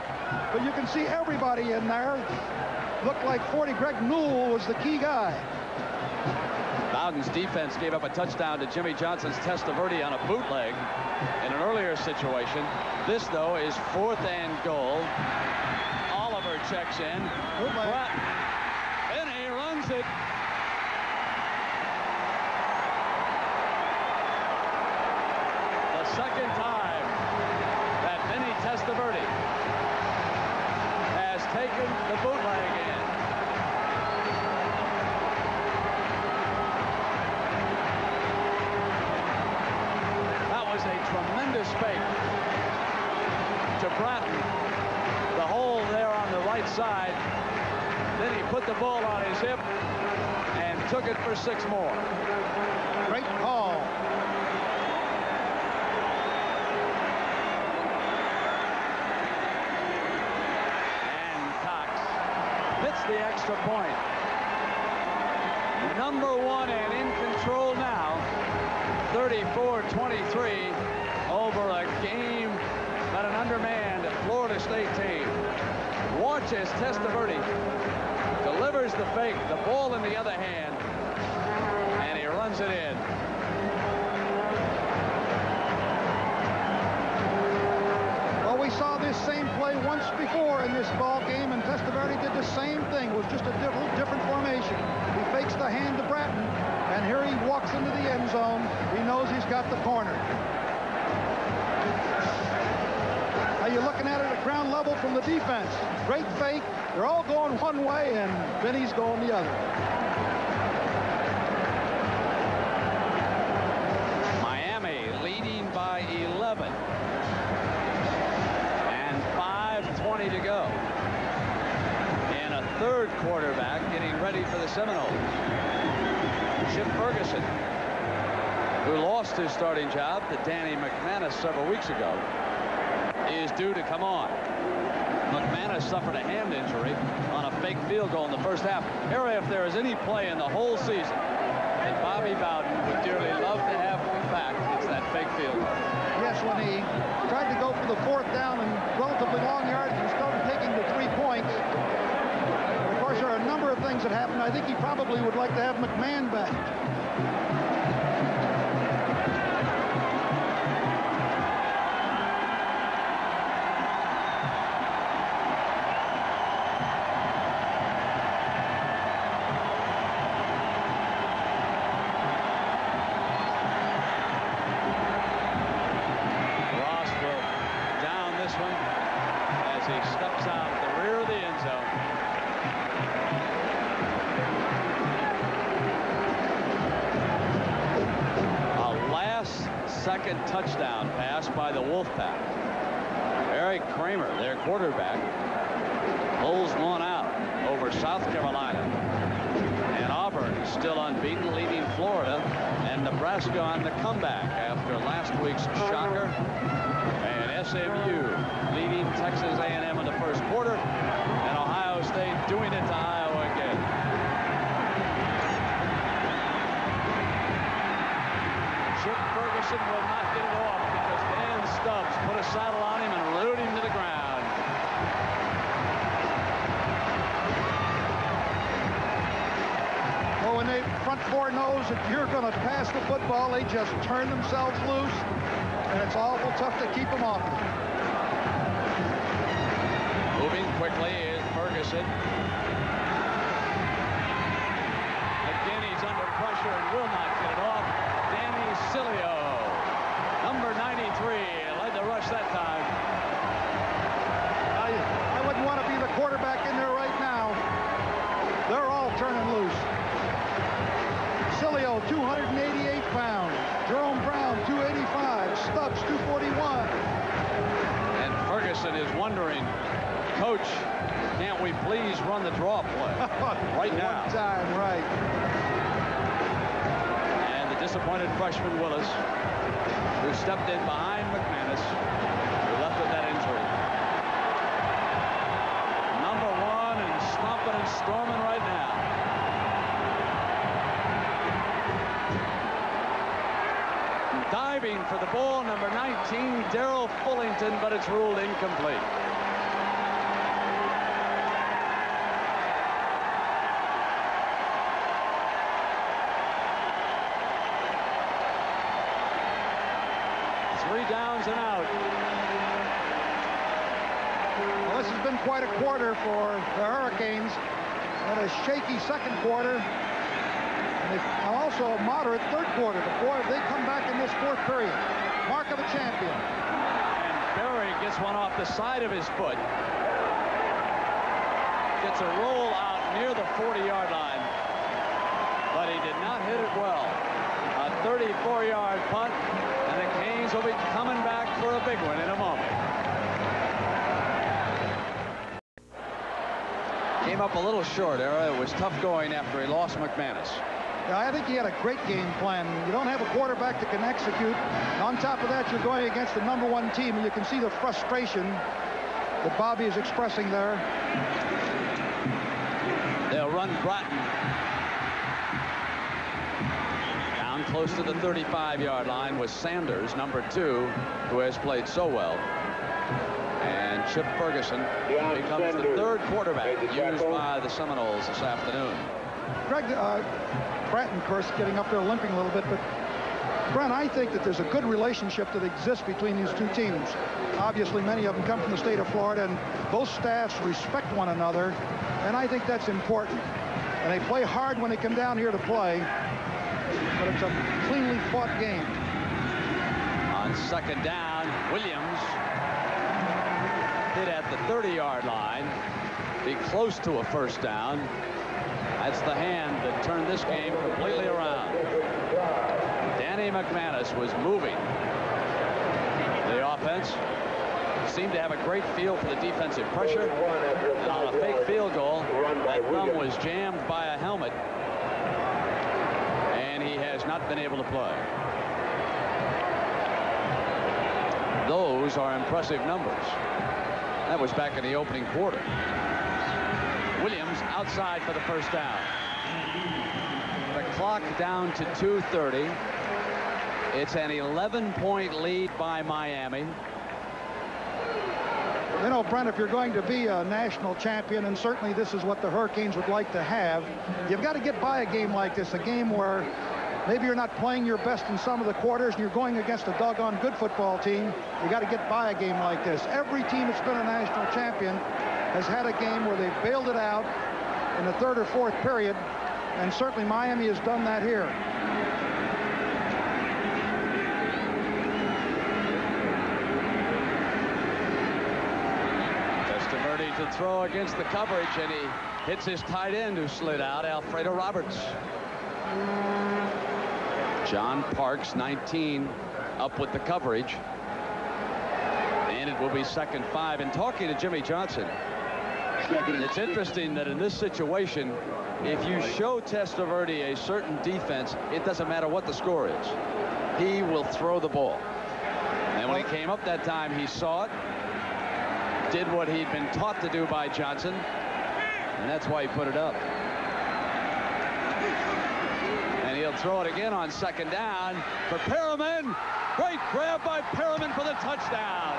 but you can see everybody in there. Looked like 40 Greg Newell was the key guy. Bowden's defense gave up a touchdown to Jimmy Johnson's Testaverde on a bootleg in an earlier situation. This, though, is 4th and goal. Oliver checks in. Then he runs it. The second time that Vinny Testaverde has taken the bootleg in. That was a tremendous fake to Bratton. The hole there on the right side. Then he put the ball on his hip and took it for 6 more. Great call. Hits the extra point. Number 1 and in control now. 34-23 over a game that an undermanned Florida State team. Watch as Testaverde delivers the fake, the ball in the other hand, and he runs it in. We saw this same play once before in this ball game, and Testaverde did the same thing. It was just a different formation. He fakes the hand to Bratton, and here he walks into the end zone. He knows he's got the corner. Now you're looking at it at ground level from the defense. Great fake. They're all going one way, and Vinny's going the other. Miami leading by 11. 5:20 to go. And a third quarterback getting ready for the Seminoles. Chip Ferguson, who lost his starting job to Danny McManus several weeks ago, is due to come on. McManus suffered a hand injury on a fake field goal in the first half. Here, if there is any play in the whole season that Bobby Bowden would dearly love to have back, it's that fake field goal. Yes, when he tried to go for the 4th down and relatively long yards and started taking the 3 points. And of course, there are a number of things that happened. I think he probably would like to have McMahon back. Second touchdown pass by the Wolfpack. Eric Kramer, their quarterback, pulls one out over South Carolina. And Auburn still unbeaten, leading Florida, and Nebraska on the comeback after last week's shocker. And SMU leading Texas A&M in the first quarter, and Ohio State doing it to Iowa again. Chip Ferguson will not get it off because Dan Stubbs put a saddle on him and rode him to the ground. Well, when the front four knows that you're going to pass the football, they just turn themselves loose, and it's awful tough to keep them off. Moving quickly is Ferguson. Again, he's under pressure and will not get it off. Danny Sileo, number 93, led the rush that time. I wouldn't want to be the quarterback in there right now. They're all turning loose. Sileo, 288 pounds. Jerome Brown, 285. Stubbs, 241. And Ferguson is wondering, Coach, can't we please run the draw play right now? One time, right. Disappointed freshman Willis, who stepped in behind McManus, who left with that injury. Number 1 and stomping and storming right now. Diving for the ball, number 19, Darrell Fullington, but it's ruled incomplete. 3 downs and out. Well, this has been quite a quarter for the Hurricanes. And a shaky second quarter. And also a moderate third quarter. But boy, if they come back in this fourth period, mark of a champion. And Barry gets one off the side of his foot. Gets a roll out near the 40-yard line. But he did not hit it well. A 34-yard punt. And the Canes will be coming back for a big one in a moment. Came up a little short, Era. It was tough going after he lost McManus. Yeah, I think he had a great game plan. You don't have a quarterback that can execute. And on top of that, you're going against the #1 team, and you can see the frustration that Bobby is expressing there. They'll run Bratton down close to the 35-yard line with Sanders, #2, who has played so well. And Chip Ferguson becomes the third quarterback used by the Seminoles this afternoon. Greg, Bratton, of course, getting up there limping a little bit, but Brent, I think that there's a good relationship that exists between these two teams. Obviously, many of them come from the state of Florida, and both staffs respect one another, and I think that's important. And they play hard when they come down here to play, but it's a cleanly fought game. On second down, Williams hit at the 30-yard line. Be close to a first down. That's the hand that turned this game completely around. Danny McManus was moving the offense. Seemed to have a great feel for the defensive pressure. And on a fake field goal, that thumb was jammed by a helmet. And he has not been able to play. Those are impressive numbers. That was back in the opening quarter. Williams outside for the first down. The clock down to 2:30. It's an 11-point lead by Miami. You know, Brent, if you're going to be a national champion, and certainly this is what the Hurricanes would like to have, you've got to get by a game like this, a game where maybe you're not playing your best in some of the quarters and you're going against a doggone good football team. You got to get by a game like this. Every team that's been a national champion has had a game where they've bailed it out in the third or fourth period, and certainly Miami has done that here. Testaverde to throw against the coverage, and he hits his tight end who slid out, Alfredo Roberts. John Parks, 19, up with the coverage. And it will be 2nd 5. And talking to Jimmy Johnson, it's interesting that in this situation, if you show Testaverde a certain defense, it doesn't matter what the score is. He will throw the ball. And when he came up that time, he saw it, did what he'd been taught to do by Johnson, and that's why he put it up. And he'll throw it again on 2nd down for Perriman. Great grab by Perriman for the touchdown.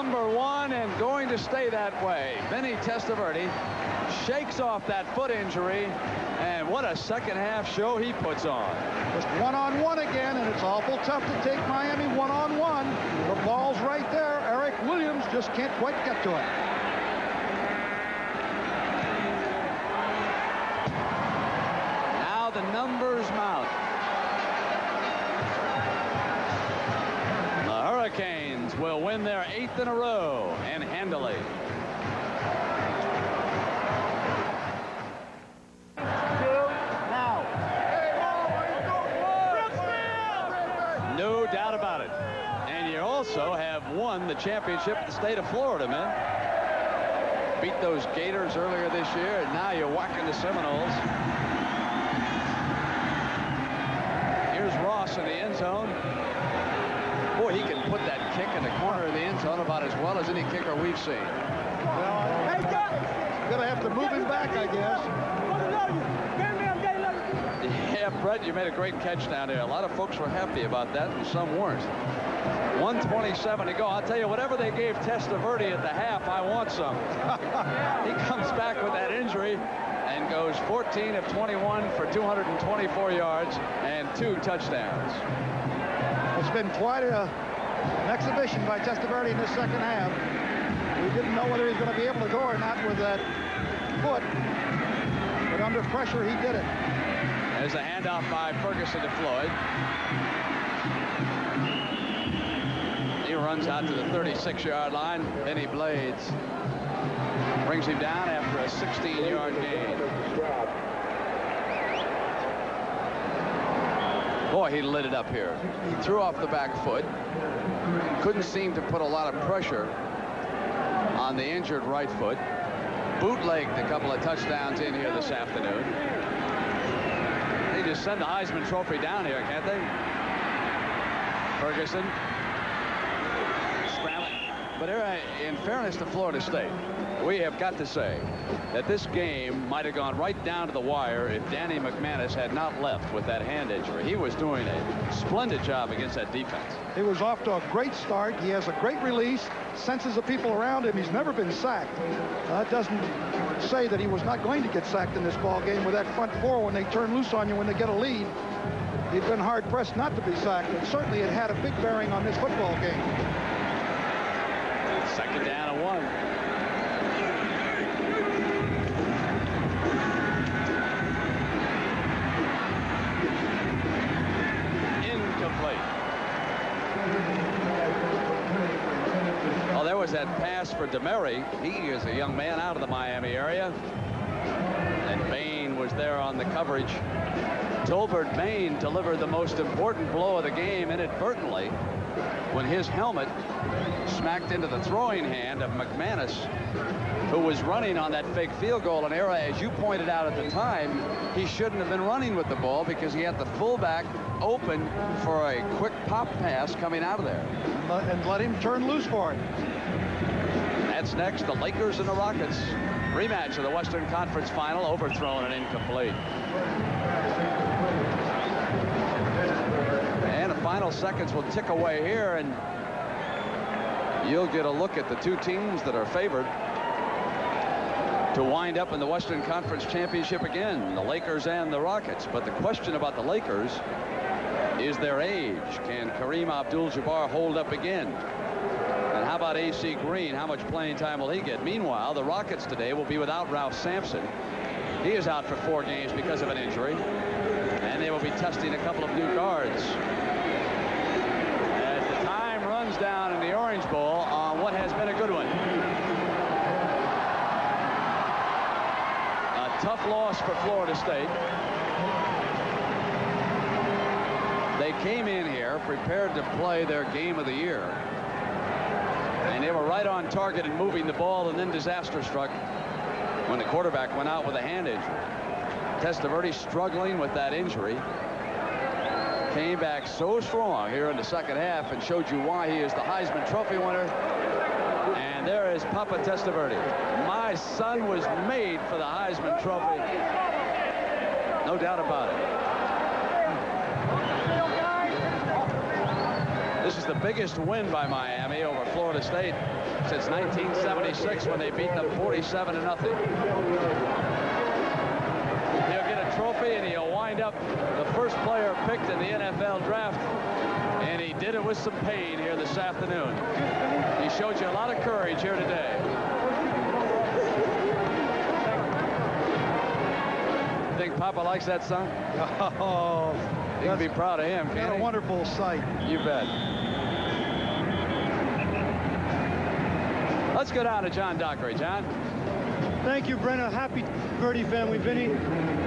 #1 and going to stay that way. Vinny Testaverde shakes off that foot injury, and what a second half show he puts on. Just one-on-one again, and it's awful tough to take Miami one-on-one. The ball's right there. Eric Williams just can't quite get to it. Now the numbers mount. The Hurricanes will win their 8th in a row, and handily. No doubt about it. And you also have won the championship in the state of Florida, man. Beat those Gators earlier this year, and now you're whacking the Seminoles. Here's Ross in the end zone. Boy, he can put that kick in the corner of the end zone about as well as any kicker we've seen. Well, going to have to move him back, I guess. Brett, you made a great catch down there. A lot of folks were happy about that, and some weren't. 1:27 to go. I'll tell you, whatever they gave Testaverde at the half, I want some. He comes back with that injury and goes 14 of 21 for 224 yards and 2 touchdowns. It's been quite an exhibition by Testaverde in this second half. We didn't know whether he was going to be able to go or not with that foot, but under pressure he did it. There's a handoff by Ferguson to Floyd. He runs out to the 36-yard line. Benny Blades brings him down after a 16-yard gain. Boy, he lit it up here. He threw off the back foot. Couldn't seem to put a lot of pressure on the injured right foot. Bootlegged a couple of touchdowns in here this afternoon. They just send the Heisman Trophy down here, can't they? Ferguson. Scrambling. But in fairness to Florida State, we have got to say that this game might have gone right down to the wire if Danny McManus had not left with that hand injury. He was doing a splendid job against that defense. He was off to a great start. He has a great release, senses the people around him. He's never been sacked. That doesn't say that he was not going to get sacked in this ball game with that front four when they turn loose on you when they get a lead. He'd been hard-pressed not to be sacked, but certainly it had a big bearing on this football game. Second down and 1. Oh, there was that pass for DeMary. He is a young man out of the Miami area. And Bain was there on the coverage. Tolbert Bain delivered the most important blow of the game inadvertently when his helmet smacked into the throwing hand of McManus, who was running on that fake field goal, an era, as you pointed out at the time, he shouldn't have been running with the ball because he had the fullback open for a quick pop pass coming out of there. And let him turn loose for it. That's next, the Lakers and the Rockets. Rematch of the Western Conference Final, overthrown and incomplete. And the final seconds will tick away here, and you'll get a look at the two teams that are favored to wind up in the Western Conference Championship again, the Lakers and the Rockets. But the question about the Lakers is their age. Can Kareem Abdul-Jabbar hold up again? And how about A.C. Green? How much playing time will he get? Meanwhile, the Rockets today will be without Ralph Sampson. He is out for 4 games because of an injury. And they will be testing a couple of new guards. As the time runs down in the Orange Bowl on what has been a good one. A tough loss for Florida State. They came in here prepared to play their game of the year. And they were right on target and moving the ball, and then disaster struck when the quarterback went out with a hand injury. Testaverde struggling with that injury. Came back so strong here in the second half and showed you why he is the Heisman Trophy winner. And there is Papa Testaverde. My son was made for the Heisman Trophy. No doubt about it. This is the biggest win by Miami over Florida State since 1976 when they beat them 47-0. He'll get a trophy and he'll wind up the first player picked in the NFL draft. And he did it with some pain here this afternoon. He showed you a lot of courage here today. Think Papa likes that son? Oh, you can be proud of him, can't what a he? wonderful sight. You bet. Let's go down to John Dockery. John? Thank you, Brenna. Happy Birdie family. Vinny,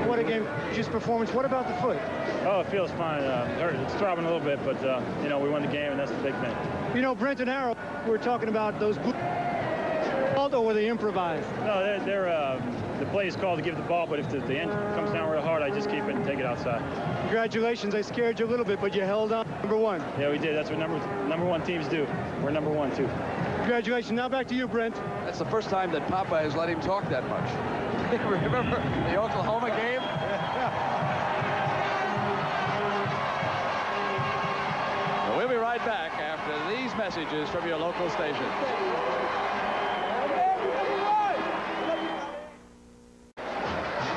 what a game. Just performance. What about the foot? Oh, it feels fine. It's throbbing a little bit, but, you know, we won the game, and that's the big thing. You know, Brent and Arrow, we were talking about those called or were they improvised? No, the play is called to give the ball, but if the end comes down real hard, I just keep it and take it outside. Congratulations. I scared you a little bit, but you held on. Number one. Yeah, we did. That's what number one teams do. We're number one, too. Congratulations. Now back to you, Brent. That's the first time that Papa has let him talk that much. Remember the Oklahoma game? right back after these messages from your local station.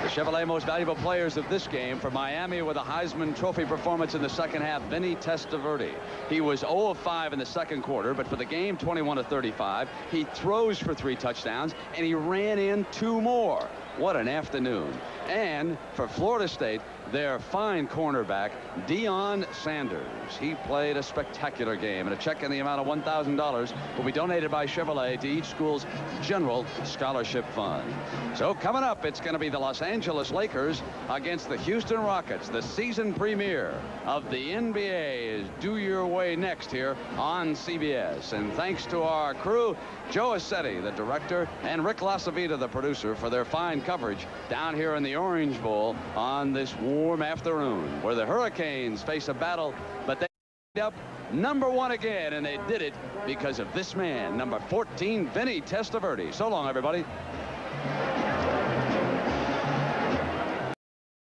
The Chevrolet most valuable players of this game for Miami with a Heisman Trophy performance in the second half, Vinny Testaverde. He was 0 of 5 in the second quarter, but for the game, 21 of 35. He throws for 3 touchdowns, and he ran in 2 more. What an afternoon. And for Florida State, their fine cornerback, Deion Sanders. He played a spectacular game, and a check in the amount of $1,000 will be donated by Chevrolet to each school's general scholarship fund. So coming up, it's going to be the Los Angeles Lakers against the Houston Rockets. The season premiere of the NBA is due your way next here on CBS. And thanks to our crew, Joe Assetti, the director, and Rick Lasavita, the producer, for their fine coverage down here in the Orange Bowl on this warm afternoon, where the Hurricanes face a battle, but they ended up #1 again, and they did it because of this man, number 14, Vinny Testaverde. So long, everybody.